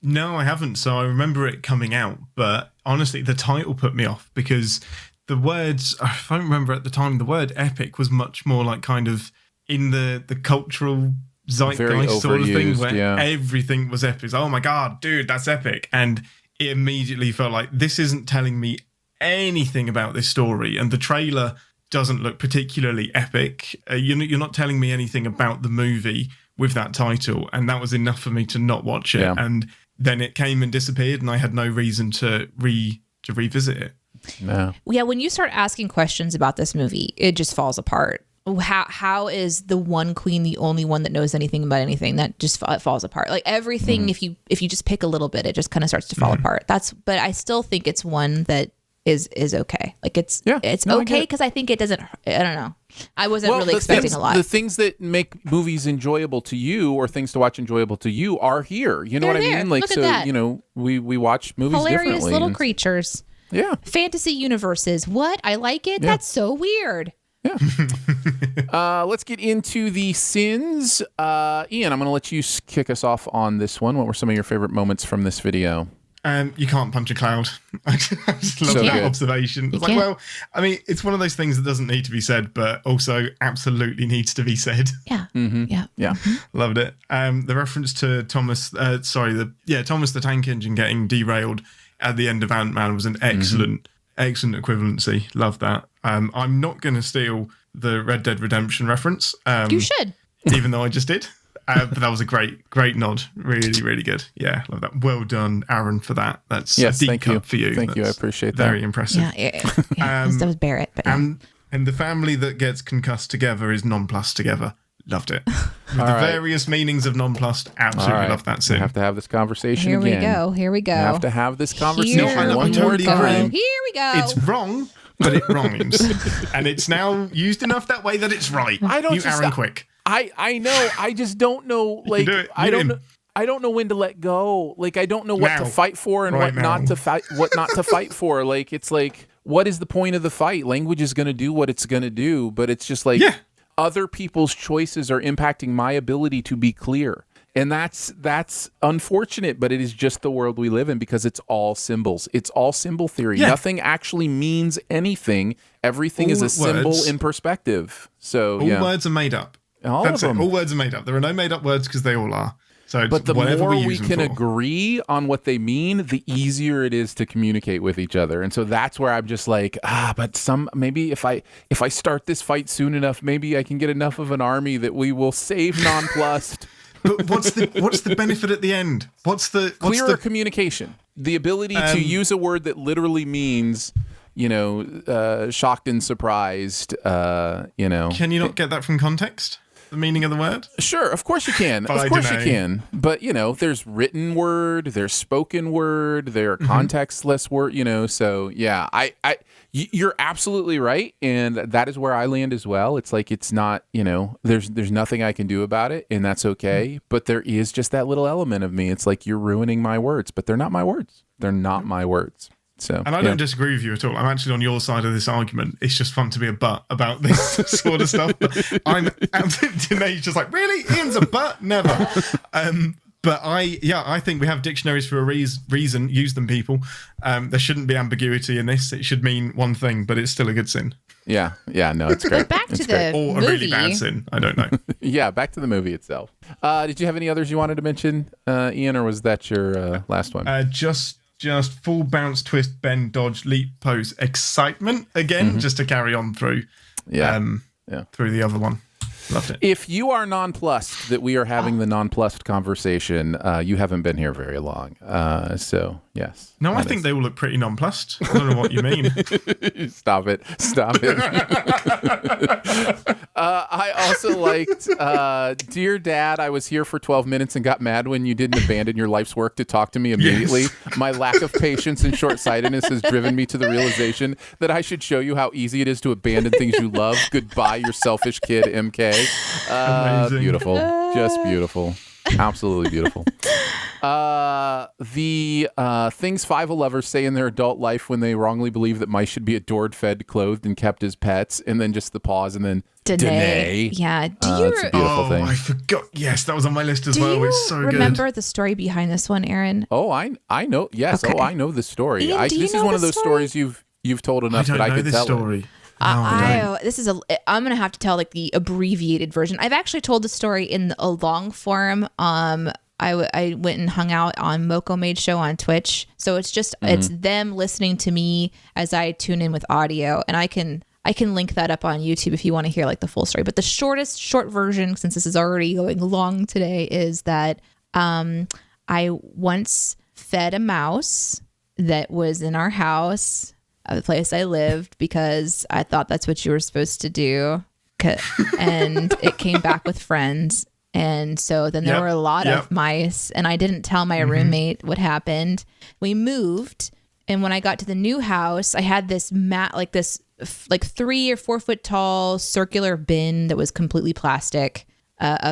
No, I haven't. So I remember it coming out, but honestly, the title put me off because the words, if I remember at the time, the word epic was much more like kind of in the cultural zeitgeist sort of thing where everything was epic. Oh my God, dude, that's epic. And it immediately felt like this isn't telling me anything about this story. And the trailer doesn't look particularly epic. You're not telling me anything about the movie with that title. And that was enough for me to not watch it. Yeah. And then it came and disappeared and I had no reason to revisit it. No. Yeah, when you start asking questions about this movie, it just falls apart. How is the one queen the only one that knows anything about anything? That just falls apart. Like everything, if you just pick a little bit, it just kind of starts to fall apart. But I still think it's one that is okay. Like it's okay because I think it doesn't. I don't know. I wasn't really expecting a lot. The things that make movies enjoyable to you or things to watch enjoyable to you are here. You know what I mean? Like, look at that. We watch movies hilarious differently. Little creatures. Yeah. Fantasy universes. What? I like it. Yeah. That's so weird. Yeah. Let's get into the sins. Ian, I'm going to let you kick us off on this one. What were some of your favorite moments from this video? You can't punch a cloud. I just love that observation. It's like, well, I mean, it's one of those things that doesn't need to be said, but also absolutely needs to be said. Yeah. Yeah. Mm-hmm. Loved it. The reference to Thomas the Tank Engine getting derailed at the end of Ant-Man was an excellent equivalency. Love that. I'm not going to steal the Red Dead Redemption reference. You should. Even though I just did. But that was a great nod. Really, really good. Yeah, love that. Well done, Aaron, for that. That's a deep cut for you. Thank you. I appreciate that. Very impressive. Yeah. That was Barrett. But and the family that gets concussed together is nonplussed together. Loved it. With the various meanings of nonplussed, absolutely love that scene. We have to have this conversation again. Here we go. We have to have this conversation one more time. Here we go. It's wrong, but it rhymes. And it's now used enough that way that it's right. Aaron Quick. I know. I just don't know. Like, I don't know when to let go. Like, I don't know what to fight for and what not to fight for. Like, it's like, what is the point of the fight? Language is going to do what it's going to do, but it's just like other people's choices are impacting my ability to be clear. And that's unfortunate, but it is just the world we live in because it's all symbols. It's all symbol theory. Yeah. Nothing actually means anything. Everything is a symbol in perspective. So all words are made up. That's it. All words are made up. There are no made up words because they all are. So but the more we can agree on what they mean, the easier it is to communicate with each other. And so that's where I'm just like, but maybe if I start this fight soon enough, maybe I can get enough of an army that we will save nonplussed. But what's the benefit at the end? Clearer communication. The ability to use a word that literally means, shocked and surprised, Can you not get that from context? The meaning of the word? Sure, of course you can. Of course you can. But, there's written word, there's spoken word, there are contextless word, so yeah, you're absolutely right. And that is where I land as well. It's like, it's not, there's nothing I can do about it and that's okay. But there is just that little element of me. It's like, you're ruining my words, but they're not my words. They're not my words. So, and I don't disagree with you at all. I'm actually on your side of this argument. It's just fun to be a butt about this sort of stuff. But Danae's just like, really? Ian's a butt? Never. But I think we have dictionaries for a reason. Use them, people. There shouldn't be ambiguity in this. It should mean one thing, but it's still a good sin. Yeah, no, it's great. But back to the Or movie. a really bad sin. I don't know. Yeah, back to the movie itself. Did you have any others you wanted to mention, Ian, or was that your last one? Just full bounce, twist, bend, dodge, leap, pose, excitement again, just to carry on through. Through the other one. Loved it. If you are nonplussed that we are having the nonplussed conversation, you haven't been here very long. So, yes. No, I think they all look pretty nonplussed. I don't know what you mean. Stop it. I also liked, Dear Dad, I was here for 12 minutes and got mad when you didn't abandon your life's work to talk to me immediately. Yes. My lack of patience and short-sightedness has driven me to the realization that I should show you how easy it is to abandon things you love. Goodbye, you selfish kid, MK. Amazing. Beautiful. Just beautiful. Absolutely beautiful. The things 5 lovers say in their adult life when they wrongly believe that mice should be adored, fed, clothed, and kept as pets, and then just the pause, and then Danae. Yeah. Do It's a beautiful thing. I forgot. Yes, that was on my list as well. you It's so remember good. the story behind this one, Aaron? Oh, I know. Yes. Okay. Oh, I know the story. Ian, do you this is know one of the those story? stories you've told I enough don't that I know could this tell story. it. I'm gonna have to tell like the abbreviated version. I've actually told the story in a long form. I went and hung out on Moko Made Show on Twitch, so it's just it's them listening to me as I tune in with audio, and I can link that up on YouTube if you want to hear like the full story. But the short version, since this is already going long today, is that I once fed a mouse that was in our house, the place I lived, because I thought that's what you were supposed to do. And it came back with friends. And so then there were a lot of mice, and I didn't tell my roommate what happened. We moved, and when I got to the new house, I had this mat, like this 3 or 4 foot tall circular bin that was completely plastic,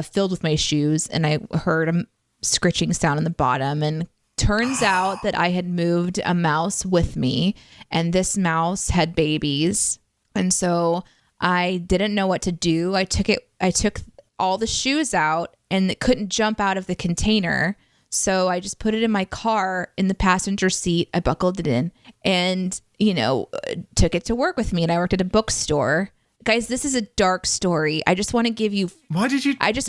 filled with my shoes, and I heard a scritching sound on the bottom, and turns out that I had moved a mouse with me, and this mouse had babies. And so I didn't know what to do. I took all the shoes out, and it couldn't jump out of the container. So I just put it in my car in the passenger seat. I buckled it in and, took it to work with me. And I worked at a bookstore. Guys, this is a dark story. I just want to give you. Why did you? Why'd you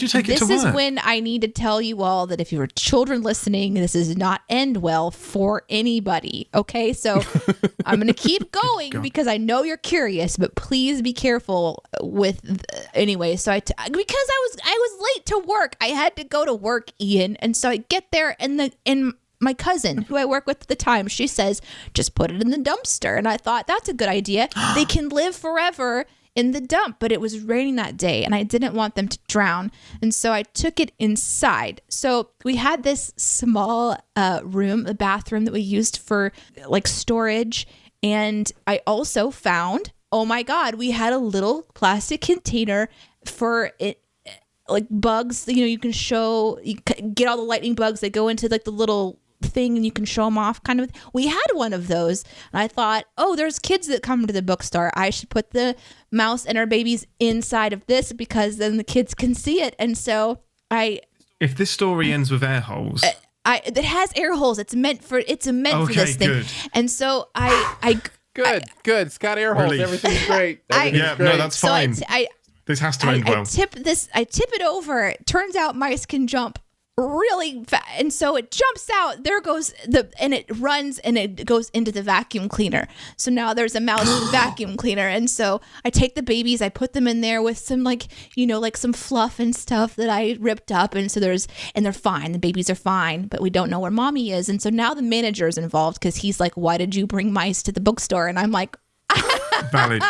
take it to work? This is when I need to tell you all that if you are children listening, this does not end well for anybody. Okay, so I'm going to keep going because I know you're curious, but please be careful with. Anyway, so because I was late to work, I had to go to work, Ian, and so I get there and my cousin, who I work with at the time, she says, just put it in the dumpster. And I thought, that's a good idea. They can live forever in the dump. But it was raining that day, and I didn't want them to drown. And so I took it inside. So we had this small room, a bathroom that we used for like storage. And I also found, oh my God, we had a little plastic container for it. Like bugs, you can get all the lightning bugs that go into like the little thing and you can show them off kind of. We had one of those, and I thought, oh, there's kids that come to the bookstore. I should put the mouse and our babies inside of this because then the kids can see it. And so if this story ends with air holes. It has air holes. It's meant for this thing. Good. And so Good. It's got air holes. Relief. Everything's great. Everything's great. No, that's fine. This has to end well. I tip it over. It turns out mice can jump really fast, and so it jumps out. There goes and it runs and it goes into the vacuum cleaner. So now there's a mouse vacuum cleaner, and so I take the babies, I put them in there with some like some fluff and stuff that I ripped up, and so they're fine. The babies are fine, but we don't know where mommy is, and so now the manager is involved because he's like, "Why did you bring mice to the bookstore?" And I'm like, Valid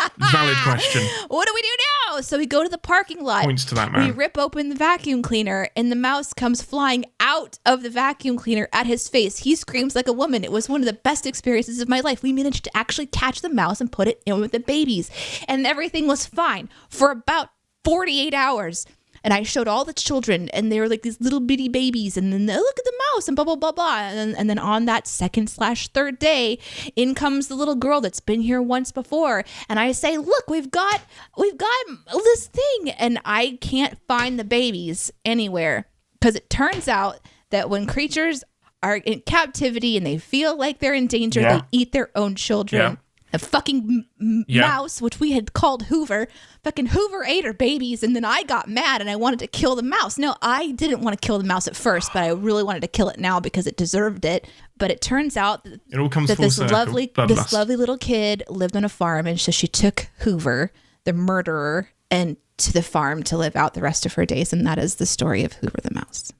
question. what do we do now? So we go to the parking lot. Points to that man. We rip open the vacuum cleaner, and the mouse comes flying out of the vacuum cleaner at his face. He screams like a woman. It was one of the best experiences of my life. We managed to actually catch the mouse and put it in with the babies, and everything was fine for about 48 hours. And I showed all the children, and they were like these little bitty babies, and then they look at the mouse and blah, blah, blah, blah. And then on that second/third day, in comes the little girl that's been here once before. And I say, look, we've got this thing. And I can't find the babies anywhere. because it turns out that when creatures are in captivity and they feel like they're in danger, they eat their own children. Yeah. A fucking mouse, which we had called Hoover, fucking Hoover ate her babies, and then I got mad and I wanted to kill the mouse. No, I didn't want to kill the mouse at first, but I really wanted to kill it now because it deserved it. But it turns out that, It all comes that full this circle. lovely little kid lived on a farm, and so she took Hoover, the murderer, and to the farm to live out the rest of her days, and that is the story of Hoover the mouse.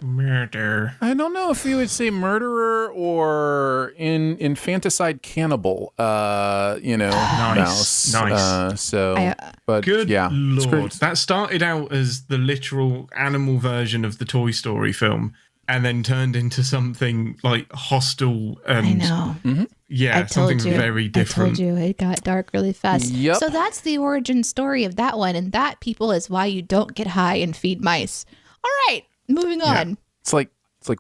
Murder. I don't know if you would say murderer or infanticide cannibal. Mouse. Nice. But Good yeah, Lord. That started out as the literal animal version of the Toy Story film and then turned into something like hostile and I know. yeah, something very different. I told you it got dark really fast. Yep. So that's the origin story of that one, and that, people, is why you don't get high and feed mice. All right, moving on. It's like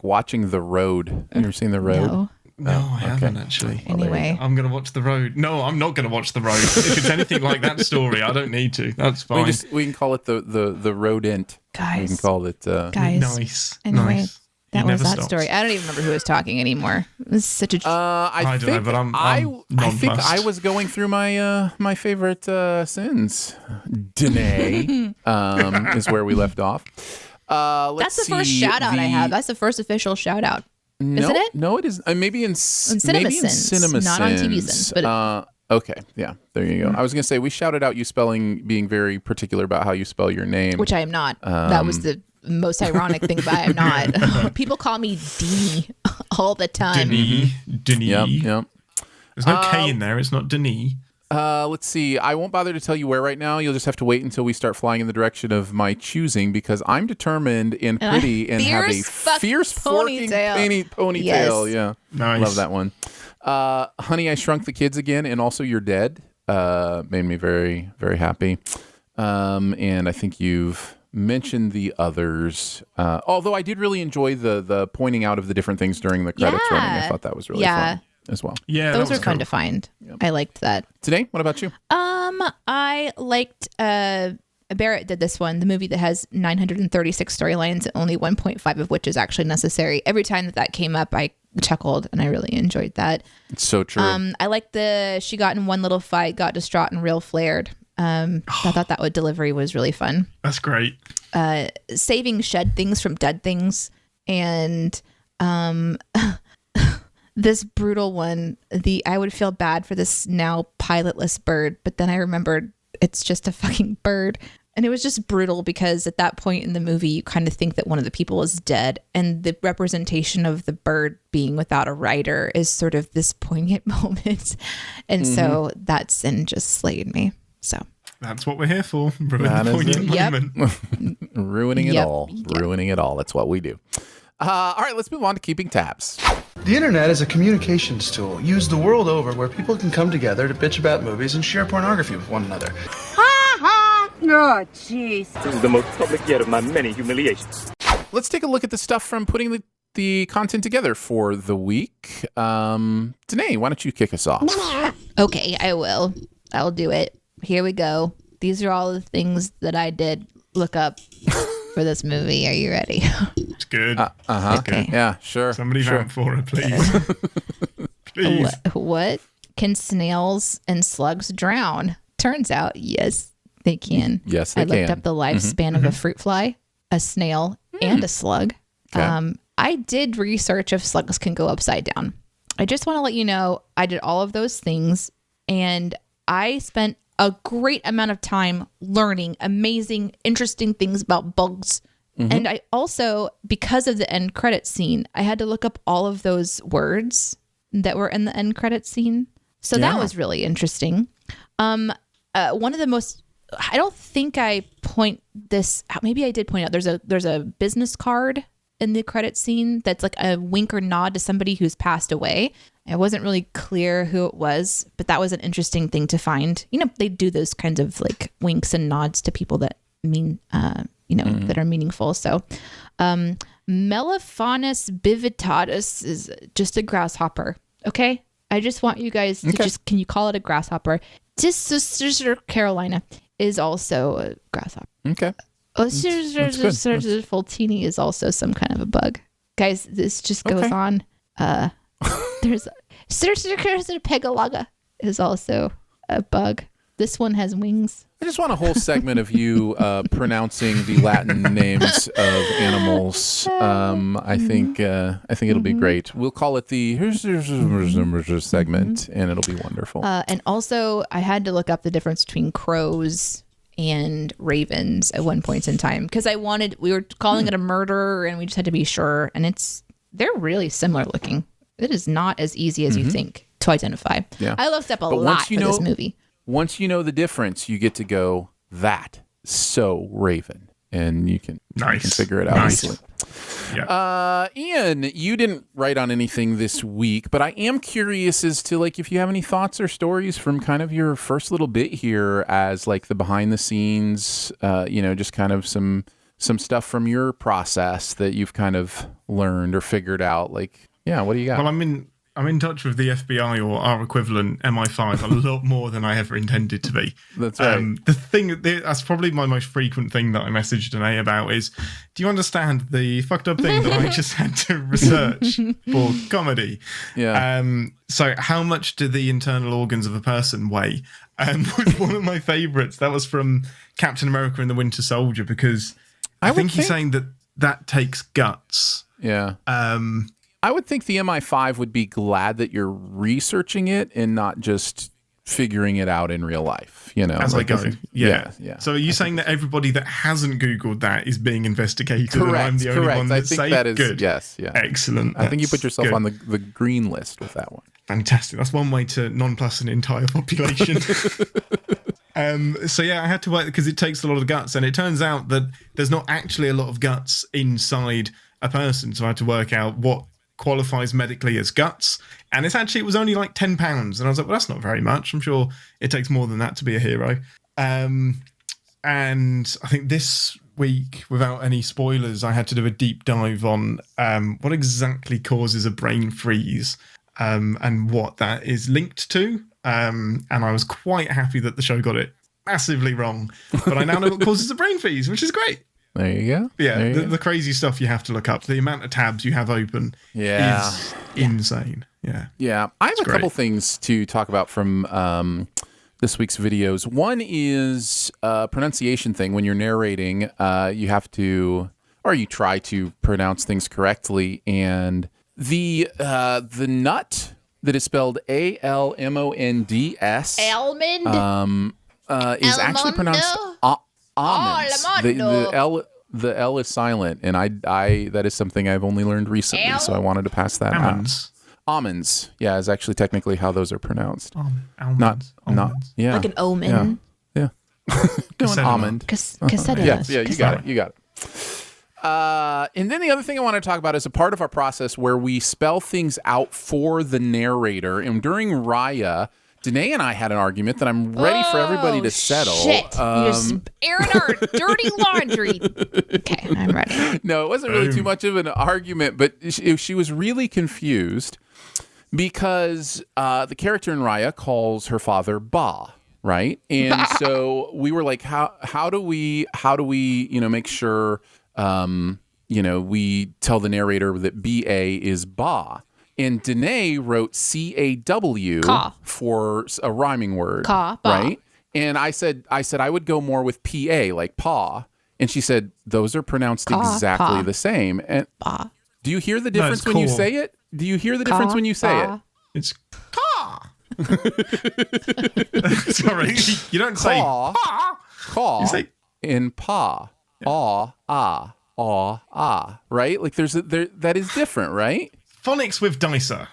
watching The Road. Have you ever seen The Road? No. No, I haven't actually. Anyway, I'm going to watch The Road. No, I'm not going to watch The Road. If it's anything like that story, I don't need to. That's fine. We can call it the rodent. guys. We can call it. Guys. Nice. Anyway, Nice. that You was never that stopped. story. I don't even remember who was talking anymore. It was such a. I don't know, but I'm I think nonplussed. I was going through my favorite sins. Danae is where we left off. That's the first shout out I have. That's the first official shout out. Isn't it? No, it is. Maybe in CinemaSins, not on TV Sins, but okay, yeah, there you go. I was gonna say we shouted out you being very particular about how you spell your name, which I am not. That was the most ironic thing, but I am not. People call me Deanie all the time. Denis. Yep. There's no K in there. It's not Denis. Let's see. I won't bother to tell you where right now. You'll just have to wait until we start flying in the direction of my choosing, because I'm determined and pretty and have a fierce forking ponytail. Yes. Yeah, Nice. Love that one. Honey, I Shrunk the Kids again, and also You're Dead made me very, very happy. And I think you've mentioned the others. Although I did really enjoy the pointing out of the different things during the credits running. I thought that was really fun as well. Yeah, Those that are was fun cool. to find. I liked that. Today, what about you? I liked Barrett did this one, the movie that has 936 storylines, only 1.5 of which is actually necessary. Every time that came up, I chuckled and I really enjoyed that. It's so true. I liked she got in one little fight, got distraught and real flared. I thought that delivery was really fun. That's great. Saving shed things from dead things, and this brutal one, I would feel bad for this now pilotless bird, but then I remembered it's just a fucking bird. And it was just brutal because at that point in the movie, you kind of think that one of the people is dead. And the representation of the bird being without a rider is sort of this poignant moment. And so that sin just slayed me. So That's what we're here for. Ruin That the is poignant it. Yep. moment. Ruining it Yep. all. Yep. Ruining it all. That's what we do. All right, let's move on to keeping tabs. The internet is a communications tool used the world over where people can come together to bitch about movies and share pornography with one another. Oh, jeez. This is the most public yet of my many humiliations. Let's take a look at the stuff from putting the content together for the week. Danae, why don't you kick us off? Okay, I will. I'll do it. Here we go. These are all the things that I did look up for this movie. Are you ready? It's good. Okay. Yeah, sure. Somebody sure. vamp for her, please. Please. What? Can snails and slugs drown? Turns out, yes, they can. Yes, they I looked can. up the lifespan of a fruit fly, a snail, and a slug. Okay. I did research if slugs can go upside down. I just want to let you know I did all of those things, and I spent a great amount of time learning amazing, interesting things about bugs. And I also, because of the end credit scene, I had to look up all of those words that were in the end credit scene. So that was really interesting. One of the most, I don't think I point this out. Maybe I did point out there's a business card in the credit scene that's like a wink or nod to somebody who's passed away. It wasn't really clear who it was, but that was an interesting thing to find. You know, they do those kinds of like winks and nods to people that mean, that are meaningful. So, Melophanes bivitatus is just a grasshopper. Okay. I just want you guys to can you call it a grasshopper? Sister Carolina is also a grasshopper. Okay. Oh, Fultini is also some kind of a bug. Guys, this just goes on. There's Pegalaga is also a bug. This one has wings. I just want a whole segment of you pronouncing the Latin names of animals. I think it'll be great. We'll call it the segment, and it'll be wonderful. And also, I had to look up the difference between crows and ravens at one point in time because we were calling it a murder, and we just had to be sure. And they're really similar looking. It is not as easy as you think to identify. Yeah. I looked up a lot for this movie. Once you know the difference, you get to go, that so Raven. And you can figure it out easily. Yeah. Ian, you didn't write on anything this week, but I am curious as to like if you have any thoughts or stories from kind of your first little bit here as like the behind the scenes, just kind of some stuff from your process that you've kind of learned or figured out. Like, yeah, what do you got? Well, I'm in touch with the FBI or our equivalent MI5 a lot more than I ever intended to be. That's right. That's probably my most frequent thing that I message Danae about is, do you understand the fucked up thing that I just had to research for comedy? Yeah. So how much do the internal organs of a person weigh? Was one of my favorites. That was from Captain America and the Winter Soldier, because I think he's saying that takes guts. Yeah. I would think the MI5 would be glad that you're researching it and not just figuring it out in real life, As I go. Yeah. So are you saying that everybody that hasn't Googled that is being investigated? Correct, and I'm the only one that's I think safe? that is, good. Yes, yeah. Excellent. I think you put yourself on the green list with that one. Fantastic. That's one way to nonplus an entire population. So yeah, I had to work because it takes a lot of guts, and it turns out that there's not actually a lot of guts inside a person. So I had to work out what qualifies medically as guts, and it was only like £10, and I was like, well, that's not very much. I'm sure it takes more than that to be a hero. And I think this week, without any spoilers, I had to do a deep dive on what exactly causes a brain freeze and what that is linked to. And I was quite happy that the show got it massively wrong, but I now know what causes a brain freeze, which is great. There you go. Yeah, the crazy stuff you have to look up, the amount of tabs you have open is insane. Yeah. Yeah. I have a couple things to talk about from this week's videos. One is a pronunciation thing. When you're narrating, you have to, or you try to pronounce things correctly. And the nut that is spelled ALMONDS almond is actually pronounced almonds. The L is silent, and I that is something I've only learned recently, so I wanted to pass that out. Almonds, yeah, is actually technically how those are pronounced. Almonds. Not, yeah, like an omen. Yeah. No, an almond. Cassette. Yeah, you got it. And then the other thing I want to talk about is a part of our process where we spell things out for the narrator. And during Raya, Danae and I had an argument that I'm ready for everybody to settle. Shit. You're just airing our dirty laundry. Okay, I'm ready. No, it wasn't really too much of an argument, but she was really confused because the character in Raya calls her father Ba, right? And so we were like, how do we make sure we tell the narrator that B-A is Ba? And Danae wrote C-A-W for a rhyming word, right? And I said I would go more with P-A, like paw. And she said, those are pronounced exactly the same. And do you hear the difference when you say it? Do you hear the difference when you say it? It's caw. Sorry, you don't say paw. You say in pa, aw, right? Like that is different, right? Phonics with Dicer.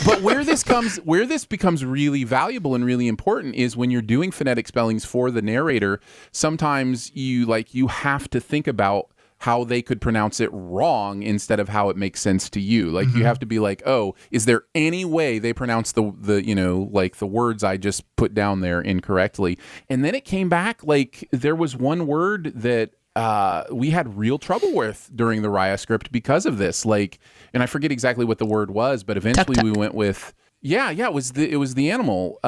But where this becomes really valuable and really important is when you're doing phonetic spellings for the narrator. Sometimes you have to think about how they could pronounce it wrong instead of how it makes sense to you. Like you have to be like, oh, is there any way they pronounce the words I just put down there incorrectly? And then it came back like there was one word that we had real trouble with during the Raya script because of this. Like, and I forget exactly what the word was, but eventually we went with it was the animal,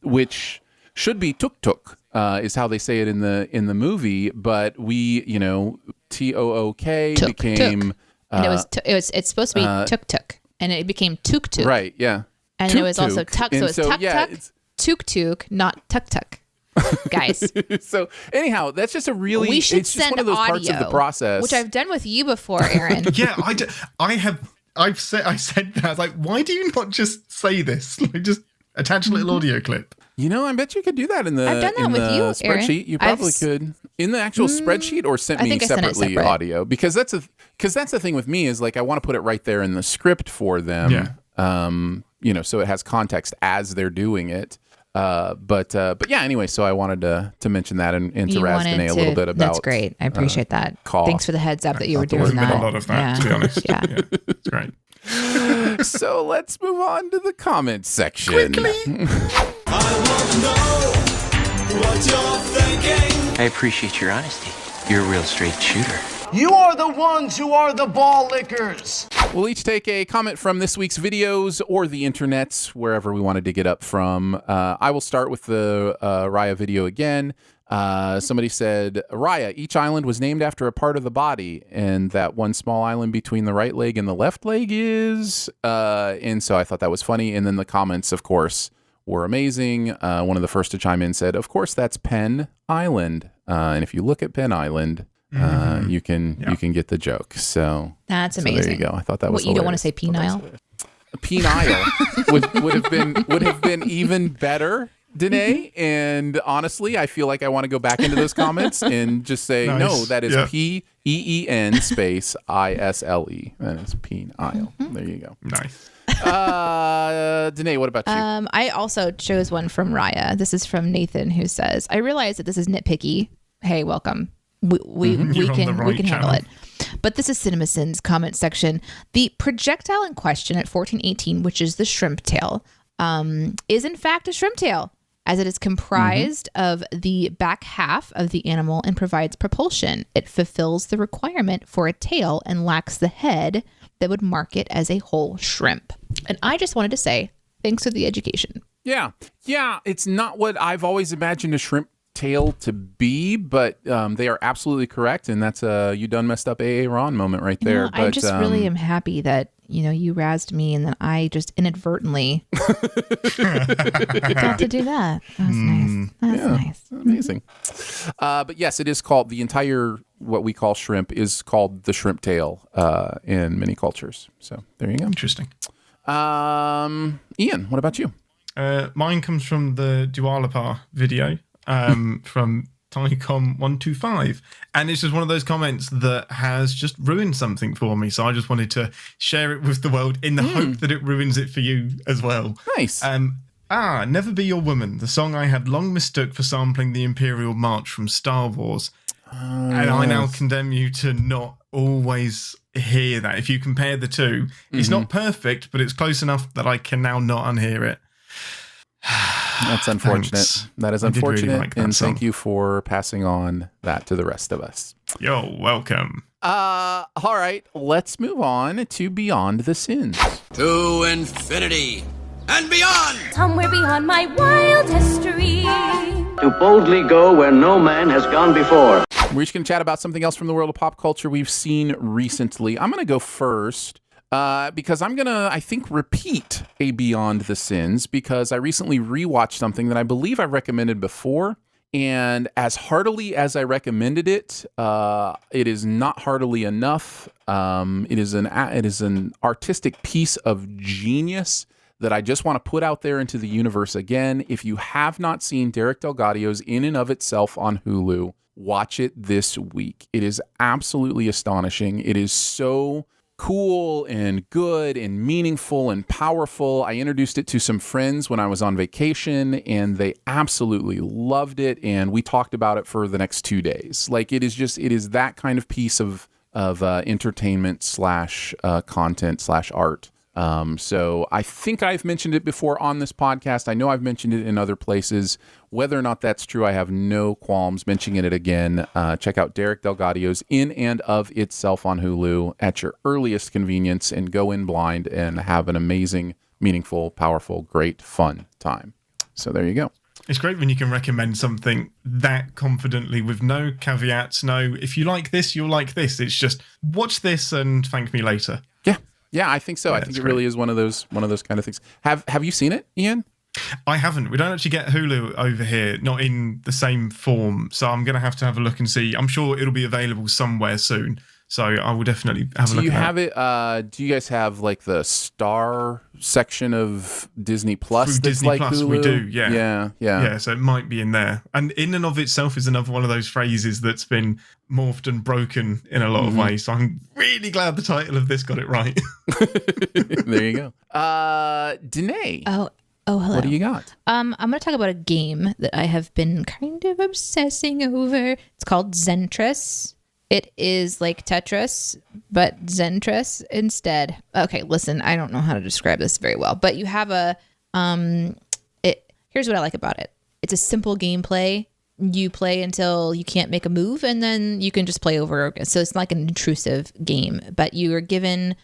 which should be tuk tuk. is how they say it in the movie. But we, Took became. And it's supposed to be tuk-tuk, and it became tuk-tuk. Right, yeah. And tuk-tuk. It was also tuk, so it's tuk-tuk, tuk-tuk, not tuk-tuk. Guys. So anyhow, that's just a really, we should it's just send one of those audio, parts of the process. which I've done with you before, Aaron. Yeah, I said that. I was like, why do you not just say this? Like, just attach a little audio clip. I bet you could do that in the I've done that with you, spreadsheet. Aaron. You probably could in the actual spreadsheet, or sent me separately separate. audio, because that's the thing with me is like I want to put it right there in the script for them. Yeah. So it has context as they're doing it. But yeah. Anyway, so I wanted to mention that and to razz Danae a little bit about. That's great. I appreciate that. Call. Thanks for the heads up that you were doing There's that. been a lot of that, to be honest. Yeah. It's great. So let's move on to the comment section. Quickly. I appreciate your honesty. You're a real straight shooter. You are the ones who are the ball lickers. We'll each take a comment from this week's videos or the internets, wherever we want to dig it up from. I will start with the Raya video again. Somebody said, Raya, each island was named after a part of the body, and that one small island between the right leg and the left leg is... and so I thought that was funny. And then the comments, of course, were amazing. One of the first to chime in said, of course, that's Penn Island. And if you look at Penn Island... you can get the joke. So that's amazing. There you go. I thought that was you don't want to say penile? Penile would have been even better, Danae. And honestly, I feel like I want to go back into those comments and just say no. That is PEEN space ISLE. That is penile. There you go. Nice. Danae, what about you? I also chose one from Raya. This is from Nathan, who says, I realize that this is nitpicky. Hey, welcome. We can handle it. But this is CinemaSins comment section. The projectile in question at 1418, which is the shrimp tail, is in fact a shrimp tail, as it is comprised of the back half of the animal and provides propulsion. It fulfills the requirement for a tail and lacks the head that would mark it as a whole shrimp. And I just wanted to say, thanks for the education. Yeah. It's not what I've always imagined a shrimp tail to be, but they are absolutely correct, and that's a you done messed up AA Ron moment right there. I just really am happy that you razzed me and then I just inadvertently got to do that. That was nice. That's nice. Amazing. But yes, it is called the entire what we call shrimp is called the shrimp tail in many cultures. So there you go. Interesting. Ian, what about you? Mine comes from the Dua Lipa video. From Tycom125, and it's just one of those comments that has just ruined something for me, so I just wanted to share it with the world in the hope that it ruins it for you as well. Nice. Never Be Your Woman, the song I had long mistook for sampling the Imperial March from Star Wars, and I now condemn you to not always hear that. If you compare the two, it's not perfect, but it's close enough that I can now not unhear it. That's unfortunate. Thanks. That is I did unfortunate, really like that and song. thank you for passing on that to the rest of us. You're welcome. All right, let's move on to Beyond the Sins. To infinity and beyond! Somewhere beyond my wild history. To boldly go where no man has gone before. We're just going to chat about something else from the world of pop culture we've seen recently. I'm going to go first. Because I'm going to, I think, repeat a Beyond the Sins because I recently rewatched something that I believe I recommended before. And as heartily as I recommended it, it is not heartily enough. It is an artistic piece of genius that I just want to put out there into the universe again. If you have not seen Derek Delgadio's In and of Itself on Hulu, watch it this week. It is absolutely astonishing. It is so cool and good and meaningful and powerful. I introduced it to some friends when I was on vacation and they absolutely loved it. And we talked about it for the next 2 days. Like it is that kind of piece of entertainment / content / art. So I think I've mentioned it before on this podcast. I know I've mentioned it in other places. Whether or not that's true, I have no qualms mentioning it again. Check out Derek Delgadio's In and of Itself on Hulu at your earliest convenience and go in blind and have an amazing, meaningful, powerful, great, fun time. So there you go. It's great when you can recommend something that confidently with no caveats, no, if you like this, you'll like this. It's just watch this and thank me later. Yeah, I think so. Yeah, I think it really is one of those kind of things. Have you seen it, Ian? I haven't. We don't actually get Hulu over here, not in the same form. So I'm going to have a look and see. I'm sure it'll be available somewhere soon. So I will definitely have a look. Do you have it? Do you guys have like the Star section of Disney Plus? Through Disney like Plus, Hulu? we do. Yeah. So it might be in there. And in and of itself is another one of those phrases that's been morphed and broken in a lot of ways. So I'm really glad the title of this got it right. There you go. Danae. Oh, hello. What do you got? I'm going to talk about a game that I have been kind of obsessing over. It's called Zentris. It is like Tetris, but Zentris instead. Okay, listen, I don't know how to describe this very well, but you have here's what I like about it. It's a simple gameplay. You play until you can't make a move, and then you can just play over again. So it's not like an intrusive game, but you are given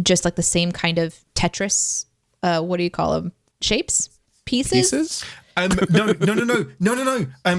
just like the same kind of Tetris, what do you call them? Shapes? Pieces? No.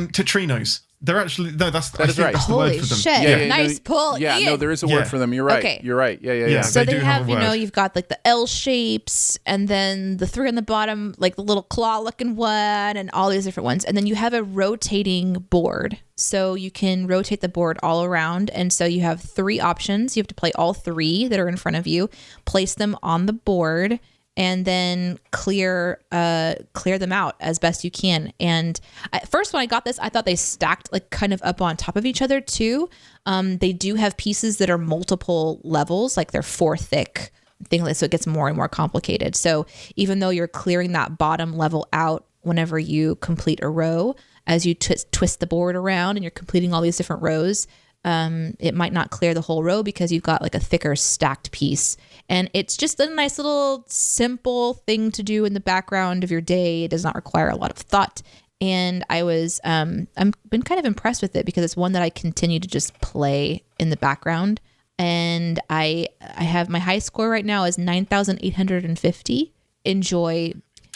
Tetrinos. They're actually that's right. That's the Holy word for them. shit! Nice pull. Yeah, Ian. no, there is a word for them. You're right. Okay. You're right. Yeah. So they they do have, have a word. you've got like the L shapes, and then the three on the bottom, like the little claw-looking one, and all these different ones. And then you have a rotating board, so you can rotate the board all around. And so you have three options. You have to play all three that are in front of you, place them on the board, and then clear them out as best you can. And at first, when I got this, I thought they stacked like kind of up on top of each other too. They do have pieces that are multiple levels, like they're 4 thick, things like, so it gets more and more complicated. So even though you're clearing that bottom level out whenever you complete a row, as you twist the board around and you're completing all these different rows, it might not clear the whole row because you've got like a thicker stacked piece. And it's just a nice little simple thing to do in the background of your day. It does not require a lot of thought. And I was, I'm been kind of impressed with it because it's one that I continue to just play in the background. And I have my high score right now is 9,850. Enjoy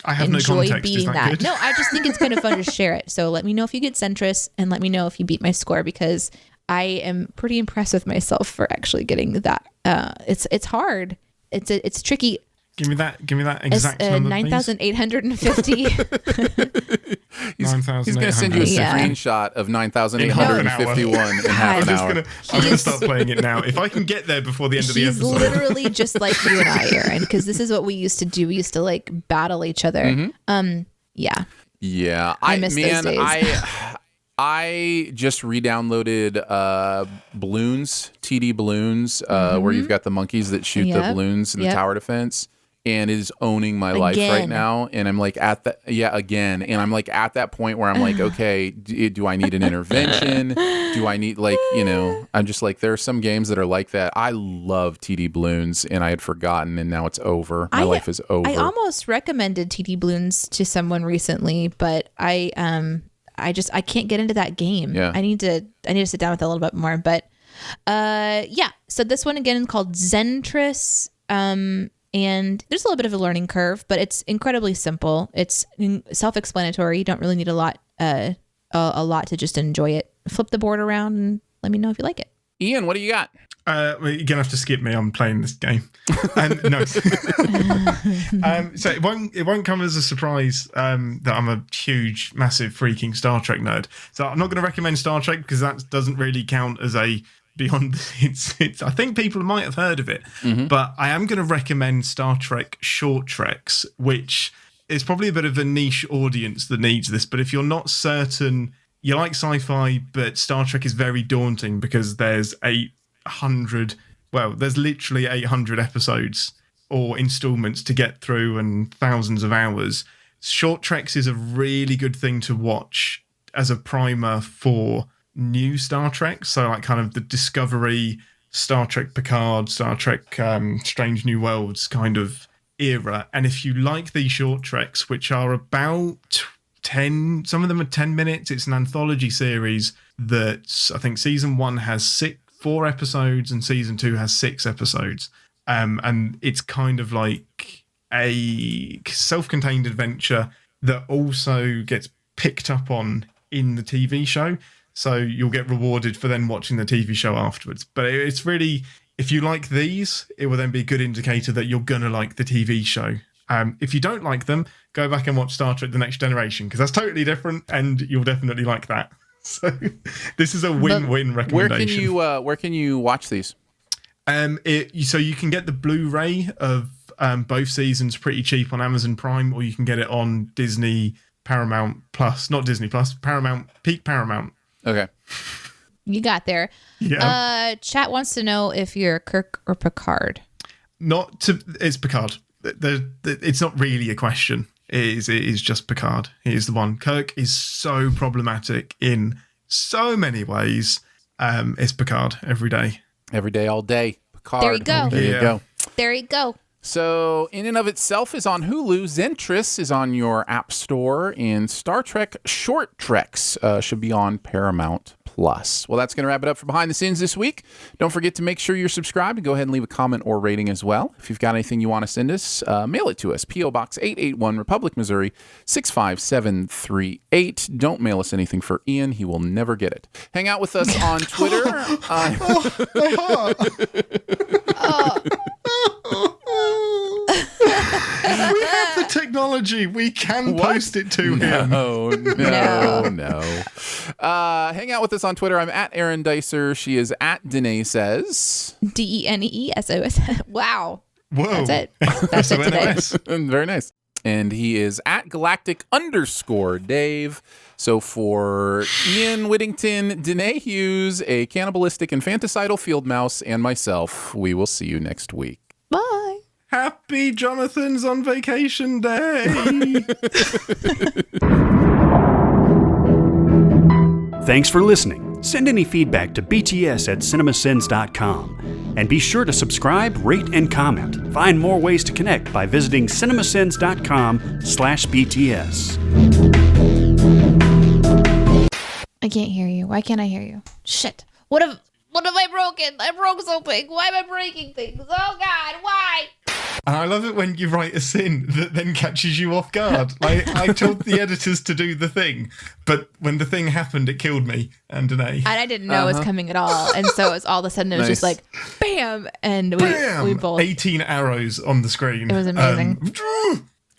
beating that. Good? No, I just think it's kind of fun to share it. So let me know if you get Zentris and let me know if you beat my score, because I am pretty impressed with myself for actually getting that. It's hard. It's tricky. Give me that exact number, 9,850. He's going to send you a screenshot of 9,851 in half an hour. I'm going to start playing it now. If I can get there before the end of the episode. He's literally just like you and I, Aaron, because this is what we used to do. We used to like battle each other. Mm-hmm. Yeah. I miss those days. I just re-downloaded Balloons, TD Balloons, where you've got the monkeys that shoot the balloons in the tower defense, and it is owning my life right now. And I'm like at and I'm like at that point where I'm like, okay, do I need an intervention? Do I need I'm just like, there are some games that are like that. I love TD Balloons, and I had forgotten, and now it's over. My life is over. I almost recommended TD Balloons to someone recently, but I can't get into that game. Yeah. I need to sit down with it a little bit more. But so this one again is called Zentris. And there's a little bit of a learning curve, but it's incredibly simple. It's self-explanatory. You don't really need a lot to just enjoy it. Flip the board around and let me know if you like it. Ian, what do you got? You're gonna have to skip me. I'm playing this game. No. So it won't come as a surprise that I'm a huge, massive, freaking Star Trek nerd. So I'm not going to recommend Star Trek because that doesn't really count as a beyond. It's. I think people might have heard of it, but I am going to recommend Star Trek short treks, which is probably a bit of a niche audience that needs this. But if you're not certain, you like sci-fi, but Star Trek is very daunting because there's there's literally 800 episodes or installments to get through and thousands of hours. Short treks is a really good thing to watch as a primer for new Star Trek. So like kind of the Discovery, Star Trek Picard, Star Trek Strange New Worlds kind of era. And if you like these short treks, which are about 10, some of them are 10 minutes. It's an anthology series that I think season 1 has 4 episodes and season 2 has 6 episodes. And it's kind of like a self-contained adventure that also gets picked up on in the TV show. So you'll get rewarded for then watching the TV show afterwards. But it's really, if you like these, it will then be a good indicator that you're going to like the TV show. If you don't like them, go back and watch Star Trek The Next Generation, because that's totally different and you'll definitely like that. So this is a win-win recommendation. Where can you watch these? So you can get the Blu-ray of both seasons pretty cheap on Amazon Prime, or you can get it on Disney Paramount Plus. Not Disney Plus, Peak Paramount. Okay. You got there. Yeah. Chat wants to know if you're Kirk or Picard. It's Picard. It's not really a question. It is just Picard. He is the one. Kirk is so problematic in so many ways. It's Picard every day. Every day, all day. Picard. There you go. There you go. There you go. So, in and of itself is on Hulu. Zentris is on your app store, and Star Trek Short Treks should be on Paramount Plus. Well, that's going to wrap it up for Behind the Scenes this week. Don't forget to make sure you're subscribed and go ahead and leave a comment or rating as well. If you've got anything you want to send us, mail it to us. P.O. Box 881, Republic, Missouri, 65738. Don't mail us anything for Ian. He will never get it. Hang out with us on Twitter. We have the technology. We can post it to him. No. Hang out with us on Twitter. I'm at Aaron Dicer. She is at Danae Says. DENESOS. Wow. Whoa. That's it. That's it today. Very nice. And he is at Galactic_Dave. So for Ian Whittington, Danae Hughes, a cannibalistic infanticidal field mouse, and myself, we will see you next week. Bye. Happy Jonathan's on vacation day. Thanks for listening. Send any feedback to bts@cinemasins.com. And be sure to subscribe, rate, and comment. Find more ways to connect by visiting cinemasins.com/BTS. I can't hear you. Why can't I hear you? Shit. What have I broken? I broke something. Why am I breaking things? Oh God, why? And I love it when you write a sin that then catches you off guard. Like, I told the editors to do the thing, but when the thing happened, it killed me and Danae. And I didn't know it was coming at all. And so it was all of a sudden, it was just like, bam! And we both... 18 arrows on the screen. It was amazing.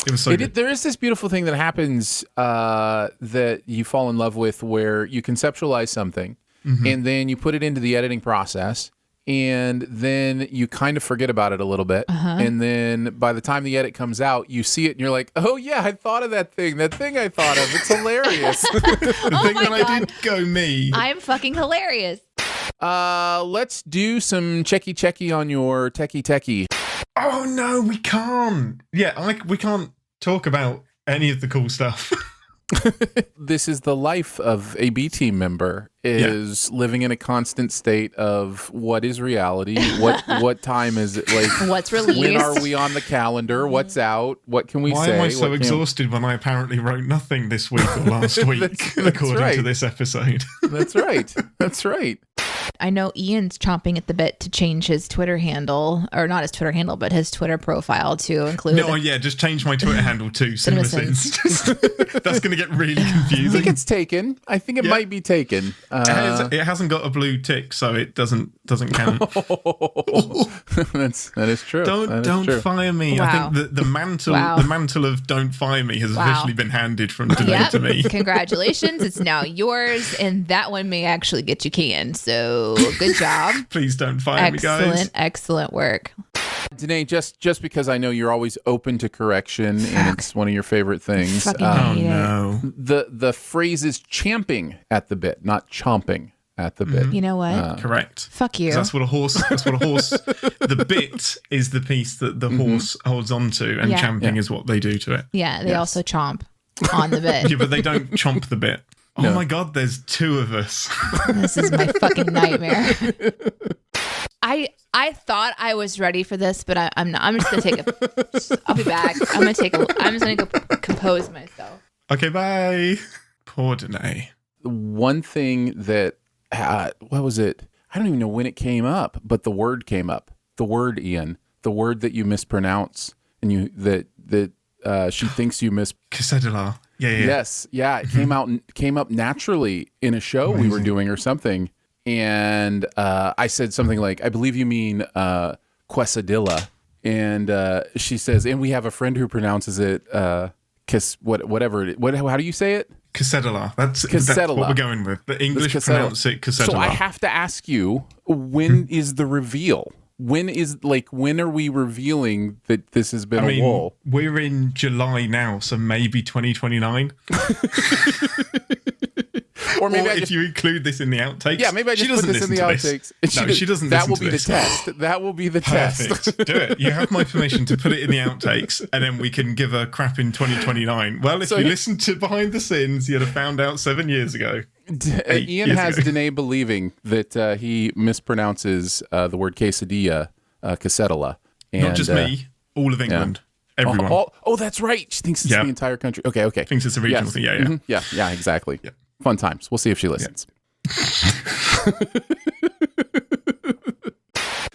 It was so good. There is this beautiful thing that happens that you fall in love with, where you conceptualize something, and then you put it into the editing process, and then you kind of forget about it a little bit. And then by the time the edit comes out, you see it and you're like, oh yeah, I thought of that thing I thought of. It's hilarious. The thing that I did go me. I'm fucking hilarious. Let's do some checky on your techie. Oh no, we can't. Yeah, we can't talk about any of the cool stuff. This is the life of a B-team member, is living in a constant state of what is reality, what time is it, like what's released, when are we on the calendar, what's out, what can we say. Why am I so exhausted when I apparently wrote nothing this week or last week, according to this episode? That's right. I know Ian's chomping at the bit to change his Twitter handle, or not his Twitter handle, but his Twitter profile to include. No, yeah, just change my Twitter handle to CinemaSins. That's going to get really confusing. I think it's taken. I think it might be taken. It hasn't got a blue tick, so it doesn't count. That is true. Don't fire me. Wow. I think the mantle of don't fire me has officially been handed from Danae to me. Congratulations, it's now yours, and that one may actually get you canned. So good job. Please don't fire me, guys. Excellent work. Danae, just because I know you're always open to correction and it's one of your favorite things. No. The phrase is champing at the bit, not chomping at the bit. You know what? Correct. Fuck you. That's what a horse. The bit is the piece that the horse holds onto, and champing is what they do to it. Yeah, they also chomp on the bit. Yeah, but they don't chomp the bit. Oh my God, there's two of us. This is my fucking nightmare. I thought I was ready for this, but I'm not. I'm just gonna take I'll be back. I'm just gonna go compose myself. Okay, bye. Poor Danae. One thing that what was it? I don't even know when it came up, but the word came up. The word, Ian. The word that you mispronounce and that she thinks you miss Quesadilla. Yeah. Yes, yeah. It came up naturally in a show we were doing or something, and I said something like, "I believe you mean quesadilla," and she says, "And we have a friend who pronounces it whatever. How do you say it?" Quesadilla. That's what we're going with. The English pronounce it quesadilla. So I have to ask you, when is the reveal? When are we revealing that this has been a wool? We're in July now, so maybe 2029. Or maybe if you include this in the outtakes. Yeah, maybe I just put this in the outtakes. No, she doesn't listen to this. That will be the Perfect. test. Do it. You have my permission to put it in the outtakes, and then we can give her crap in 2029. Well, if you listened to Behind the Sins, you'd have found out 7 years ago. Ian has Danae believing that he mispronounces the word quesadilla, quesadilla. And, not just me, all of England. Yeah. Everyone. Oh, that's right. She thinks it's the entire country. Okay. Thinks it's a regional thing. Yeah. Mm-hmm. Yeah, exactly. Yeah. Fun times. We'll see if she listens. Yeah.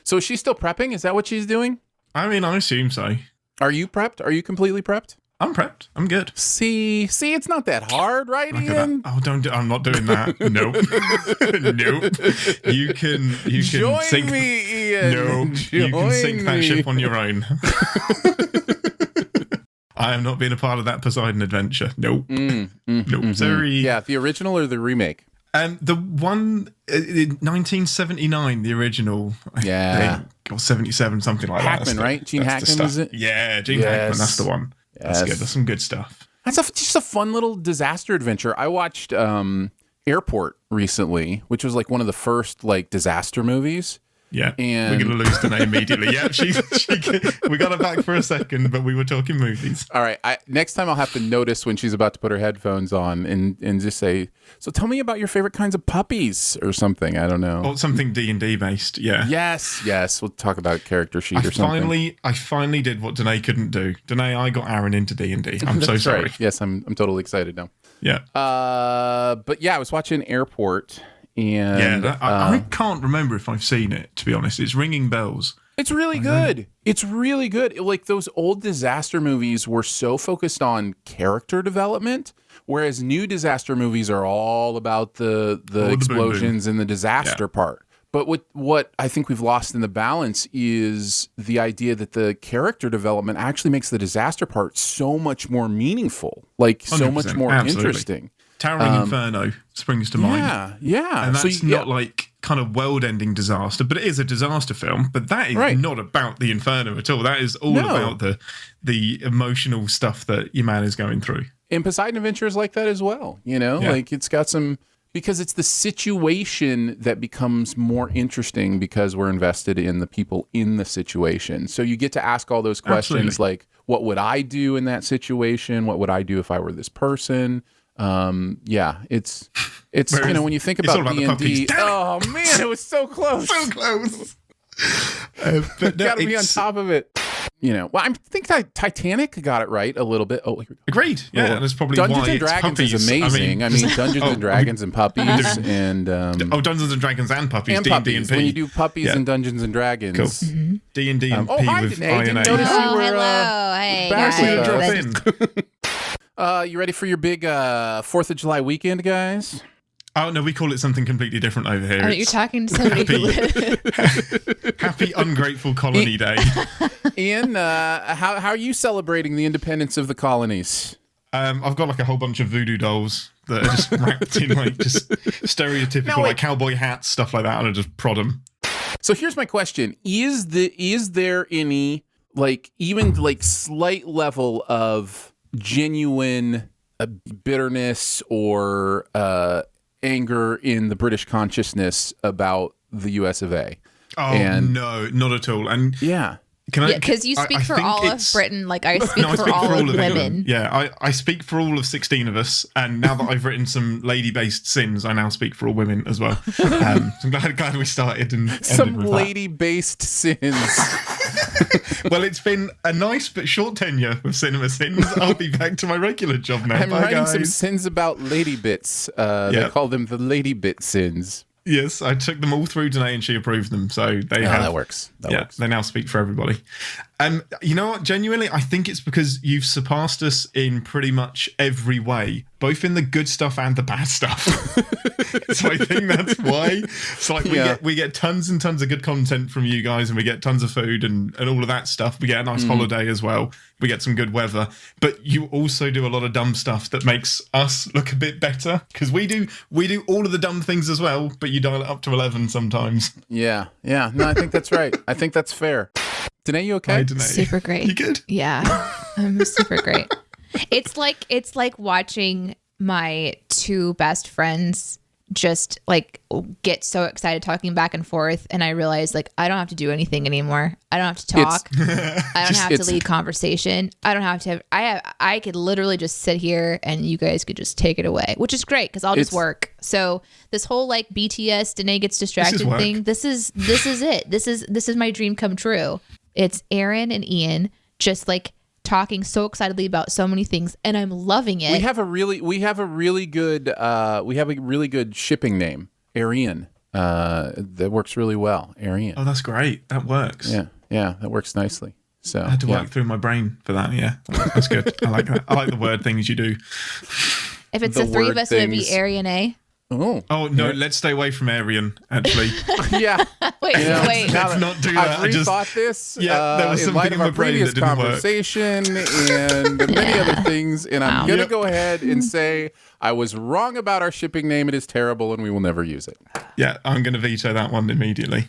So is she still prepping? Is that what she's doing? I mean, I assume so. Are you prepped? Are you completely prepped? I'm prepped. I'm good. See, it's not that hard, right, Ian? I'm not doing that. Nope. Nope. You can Join sink me, Ian. No, you can sink that ship on your own. I am not being a part of that Poseidon adventure. Nope. Nope. Sorry. Yeah, the original or the remake? The one in 1979, the original. Yeah. Or 77, something like Hackman, that. Hackman, right? Gene Hackman, is it? Yeah, Gene Hackman. That's the one. That's good. That's some good stuff. That's just a fun little disaster adventure. I watched Airport recently, which was like one of the first like disaster movies. Yeah, and we're going to lose Danae immediately. Yeah, we got her back for a second, but we were talking movies. All right, next time I'll have to notice when she's about to put her headphones on and just say, "So tell me about your favorite kinds of puppies," or something. I don't know. Or something D&D based. Yeah. Yes. We'll talk about character sheet or something. I finally did what Danae couldn't do. Danae, I got Aaron into D&D. I'm so sorry. Right. Yes, I'm totally excited now. Yeah. But yeah, I was watching Airport. And I can't remember if I've seen it, to be honest. It's ringing bells. It's really good. It's really good. Like those old disaster movies were so focused on character development, whereas new disaster movies are all about the explosions and the disaster part. But what I think we've lost in the balance is the idea that the character development actually makes the disaster part so much more meaningful, like so much more interesting. Towering Inferno springs to mind. Yeah. And that's not like kind of world-ending disaster, but it is a disaster film. But that is not about the Inferno at all. That is all about the emotional stuff that your man is going through. And Poseidon Adventure is like that as well. Like it's got some, because it's the situation that becomes more interesting because we're invested in the people in the situation. So you get to ask all those questions like, what would I do in that situation? What would I do if I were this person? It's when you think about D&D, oh man, it was so close. So close. But gotta be on top of it. I think Titanic got it right a little bit. Oh, agreed. Yeah, that's probably Dungeons why and Dragons it's is amazing. I mean Dungeons and Dragons and puppies and Dungeons and Dragons and puppies. And puppies. When you do puppies and Dungeons and Dragons, cool. D&D and P with I and A. Hello, hey guys. You ready for your big 4th of July weekend, guys? Oh, no, we call it something completely different over here. Oh, you're talking to somebody Happy Ungrateful Colony Day. Ian, how are you celebrating the independence of the colonies? I've got like a whole bunch of voodoo dolls that are just wrapped in like just stereotypical like cowboy hats, stuff like that, and I just prod them. So here's my question. Is there any like even like slight level of genuine bitterness or anger in the British consciousness about the US of A? Oh, no, not at all. And because you speak for all of Britain, like I speak for all of women. England. Yeah, I speak for all of 16 of us, and now that I've written some lady-based sins, I now speak for all women as well. So I'm glad we started and some ended with lady-based sins. Well, it's been a nice but short tenure with CinemaSins. I'll be back to my regular job now. I'm writing some sins about lady bits. They call them the lady bit sins. Yes, I took them all through Danae and she approved them. So they that works. That works. They now speak for everybody. You know what? Genuinely, I think it's because you've surpassed us in pretty much every way, both in the good stuff and the bad stuff. So I think that's why. So like we get tons and tons of good content from you guys, and we get tons of food and all of that stuff. We get a nice holiday as well. We get some good weather, but you also do a lot of dumb stuff that makes us look a bit better, because we do all of the dumb things as well, but you dial it up to 11 sometimes. Yeah. No, I think that's right. I think that's fair. Danae, you okay? Hi, Danae. Super great. You good? Yeah, I'm super great. It's like watching my two best friends just like get so excited talking back and forth, and I realize like I don't have to do anything anymore. I don't have to talk. I don't have to lead conversation. I don't have to have, I could literally just sit here and you guys could just take it away, which is great because I'll just work. So this whole like BTS Danae gets distracted thing, this is it. This is my dream come true. It's Aaron and Ian just like talking so excitedly about so many things, and I'm loving it. We have a really good shipping name, Arian. That works really well, Arian. Oh, that's great. That works. Yeah, that works nicely. So I had to work through my brain for that. Yeah, that's good. I like that. I like the word things you do. If it's the three of us, it would be Arian A. Oh no! Let's stay away from Arian. Actually, yeah. Wait. Let's not do that. I've rethought this. Yeah, there was in something light in of my our brain previous that didn't work. conversation and many other things, and I'm gonna go ahead and say I was wrong about our shipping name. It is terrible, and we will never use it. Yeah, I'm gonna veto that one immediately.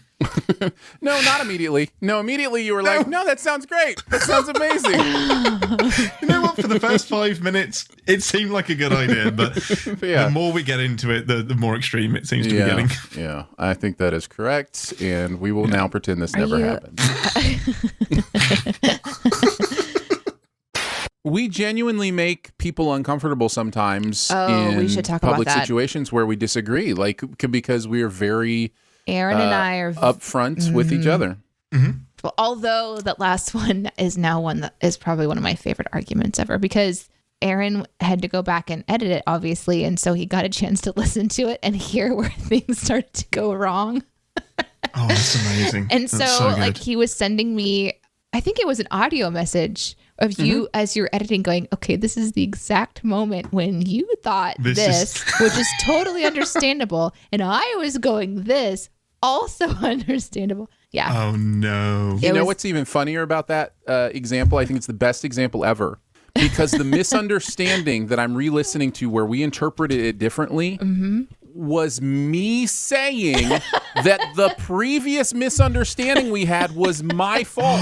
No, not immediately. No, immediately you were like, no, that sounds great. That sounds amazing. You know what? For the first 5 minutes, it seemed like a good idea, but the more we get into it, the more extreme it seems to be getting. Yeah, I think that is correct, and we will now pretend this never happened. We genuinely make people uncomfortable sometimes in we should talk public about that. situations where we disagree, like because we are very Aaron and I are upfront with each other. Mm-hmm. Well, although that last one is now one that is probably one of my favorite arguments ever, because Aaron had to go back and edit it, obviously, and so he got a chance to listen to it and hear where things started to go wrong. Oh, that's amazing. And so like he was sending me, I think it was an audio message of you as you're editing going, okay, this is the exact moment when you thought this which is totally understandable. And I was going this, also understandable. Yeah. Oh, no. You know what's even funnier about that example? I think it's the best example ever. Because the misunderstanding that I'm re-listening to where we interpreted it differently was me saying that the previous misunderstanding we had was my fault.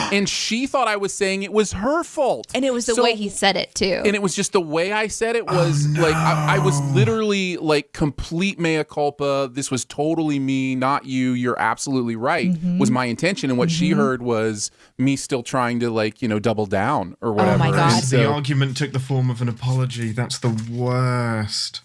And she thought I was saying it was her fault. And it was the way he said it, too. And it was just the way I said it was like, I was literally like complete mea culpa. This was totally me, not you. You're absolutely right, was my intention. And what she heard was me still trying to like, double down or whatever. Oh, my God. The argument took the form of an apology. That's the worst.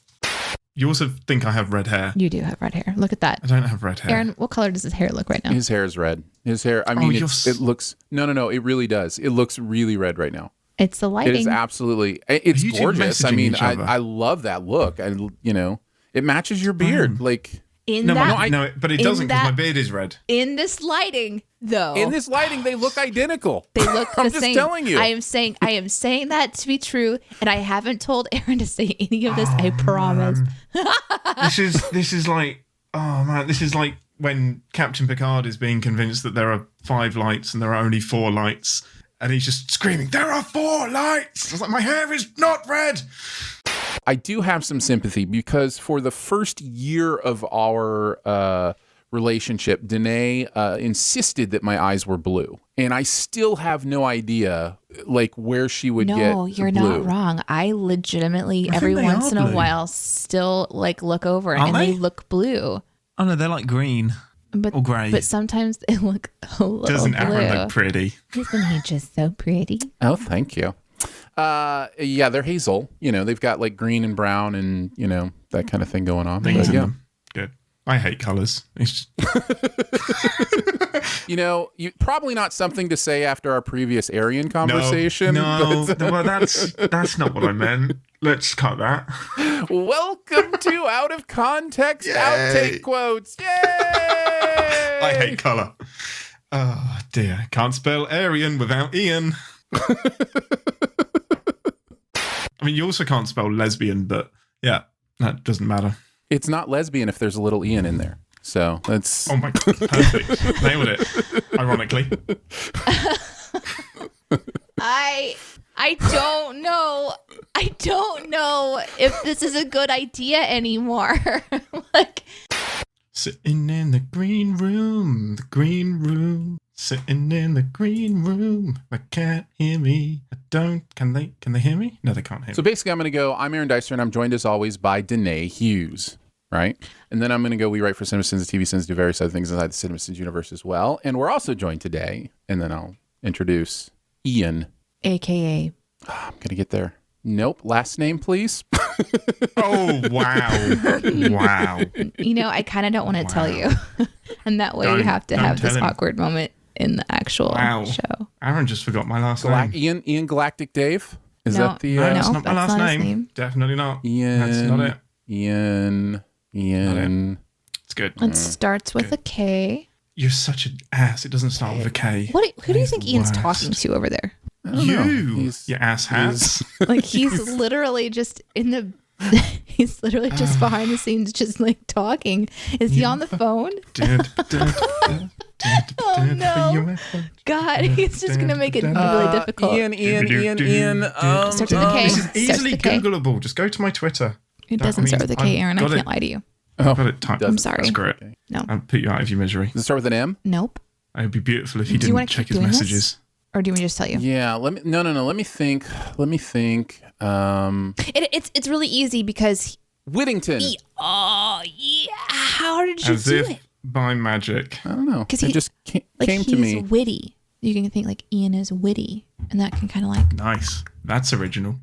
You also think I have red hair. You do have red hair. Look at that. I don't have red hair. Aaron, what color does his hair look right now? His hair is red. His hair, I mean, it looks, no, it really does. It looks really red right now. It's the lighting. It is absolutely, it's gorgeous. I mean, I love that look. It matches your beard. Like, but it doesn't because my beard is red. In this lighting, though. In this lighting, they look identical. They look the same. I'm just telling you. I am saying that to be true, and I haven't told Aaron to say any of this. I promise. This is like, oh man, this is like when Captain Picard is being convinced that there are 5 lights and there are only 4 lights, and he's just screaming, "There are 4 lights!" I was like, my hair is not red. I do have some sympathy because for the first year of our relationship, Danae insisted that my eyes were blue. And I still have no idea like where she would get No, you're blue. not wrong. I legitimately every once in a while still like look over and they look blue. Oh no, they're like green. Or grey. But sometimes they look a little Doesn't blue. Aaron look pretty? Isn't he just so pretty? Oh, thank you. Yeah, they're hazel. They've got like green and brown and, that kind of thing going on. But, yeah. Good. I hate colours. It's just... probably not something to say after our previous Aryan conversation. No, well, that's not what I meant. Let's cut that. Welcome to Out of Context Outtake Quotes. Yay! I hate colour. Oh dear, can't spell Aryan without Ian. I mean, you also can't spell lesbian, but yeah, that doesn't matter. It's not lesbian if there's a little Ian in there. So that's... Oh my God, perfect. Nailed it, ironically. I don't know. I don't know if this is a good idea anymore. Like, sitting in the green room, sitting in the green room. They can't hear me. Can they hear me? No, they can't hear me. So basically, I'm going to go, I'm Aaron Dicer, and I'm joined as always by Danae Hughes, right? And then I'm going to go, we write for CinemaSins, TV Sins, do various other things inside the CinemaSins universe as well. And we're also joined today, and then I'll introduce Ian. AKA. I'm going to get there. Nope. Last name, please. Oh, wow. Wow. You know, I kind of don't want to tell you. And that way you have to have this awkward moment in the actual show. Aaron just forgot my last name. Ian Galactic Dave? Is no, that the... No, that's not my last name. Definitely not. Ian. That's not it. Ian. It's good. It starts with a K. You're such an ass. It doesn't start with a K. Who do you think Ian's talking to over there? You ass hats. Like he's literally just he's literally just behind the scenes, just like talking. Is he on the phone? Oh no! God, he's just gonna make it really difficult. Ian. Starts with a K. This is easily Googleable. Just go to my Twitter. It doesn't start with a K, Aaron. I can't lie to you. I've got it typed. I'm sorry. Screw it. No. I'll put you out of your misery. Does it start with an M? Nope. It would be beautiful if you didn't check his messages. Or do we just tell you? Yeah. No. Let me think. It's really easy because Whittington. Yeah. How did you do it? By magic. I don't know. Because it just came to me. He's witty. You can think like Ian is witty, and that can kind of like nice. That's original.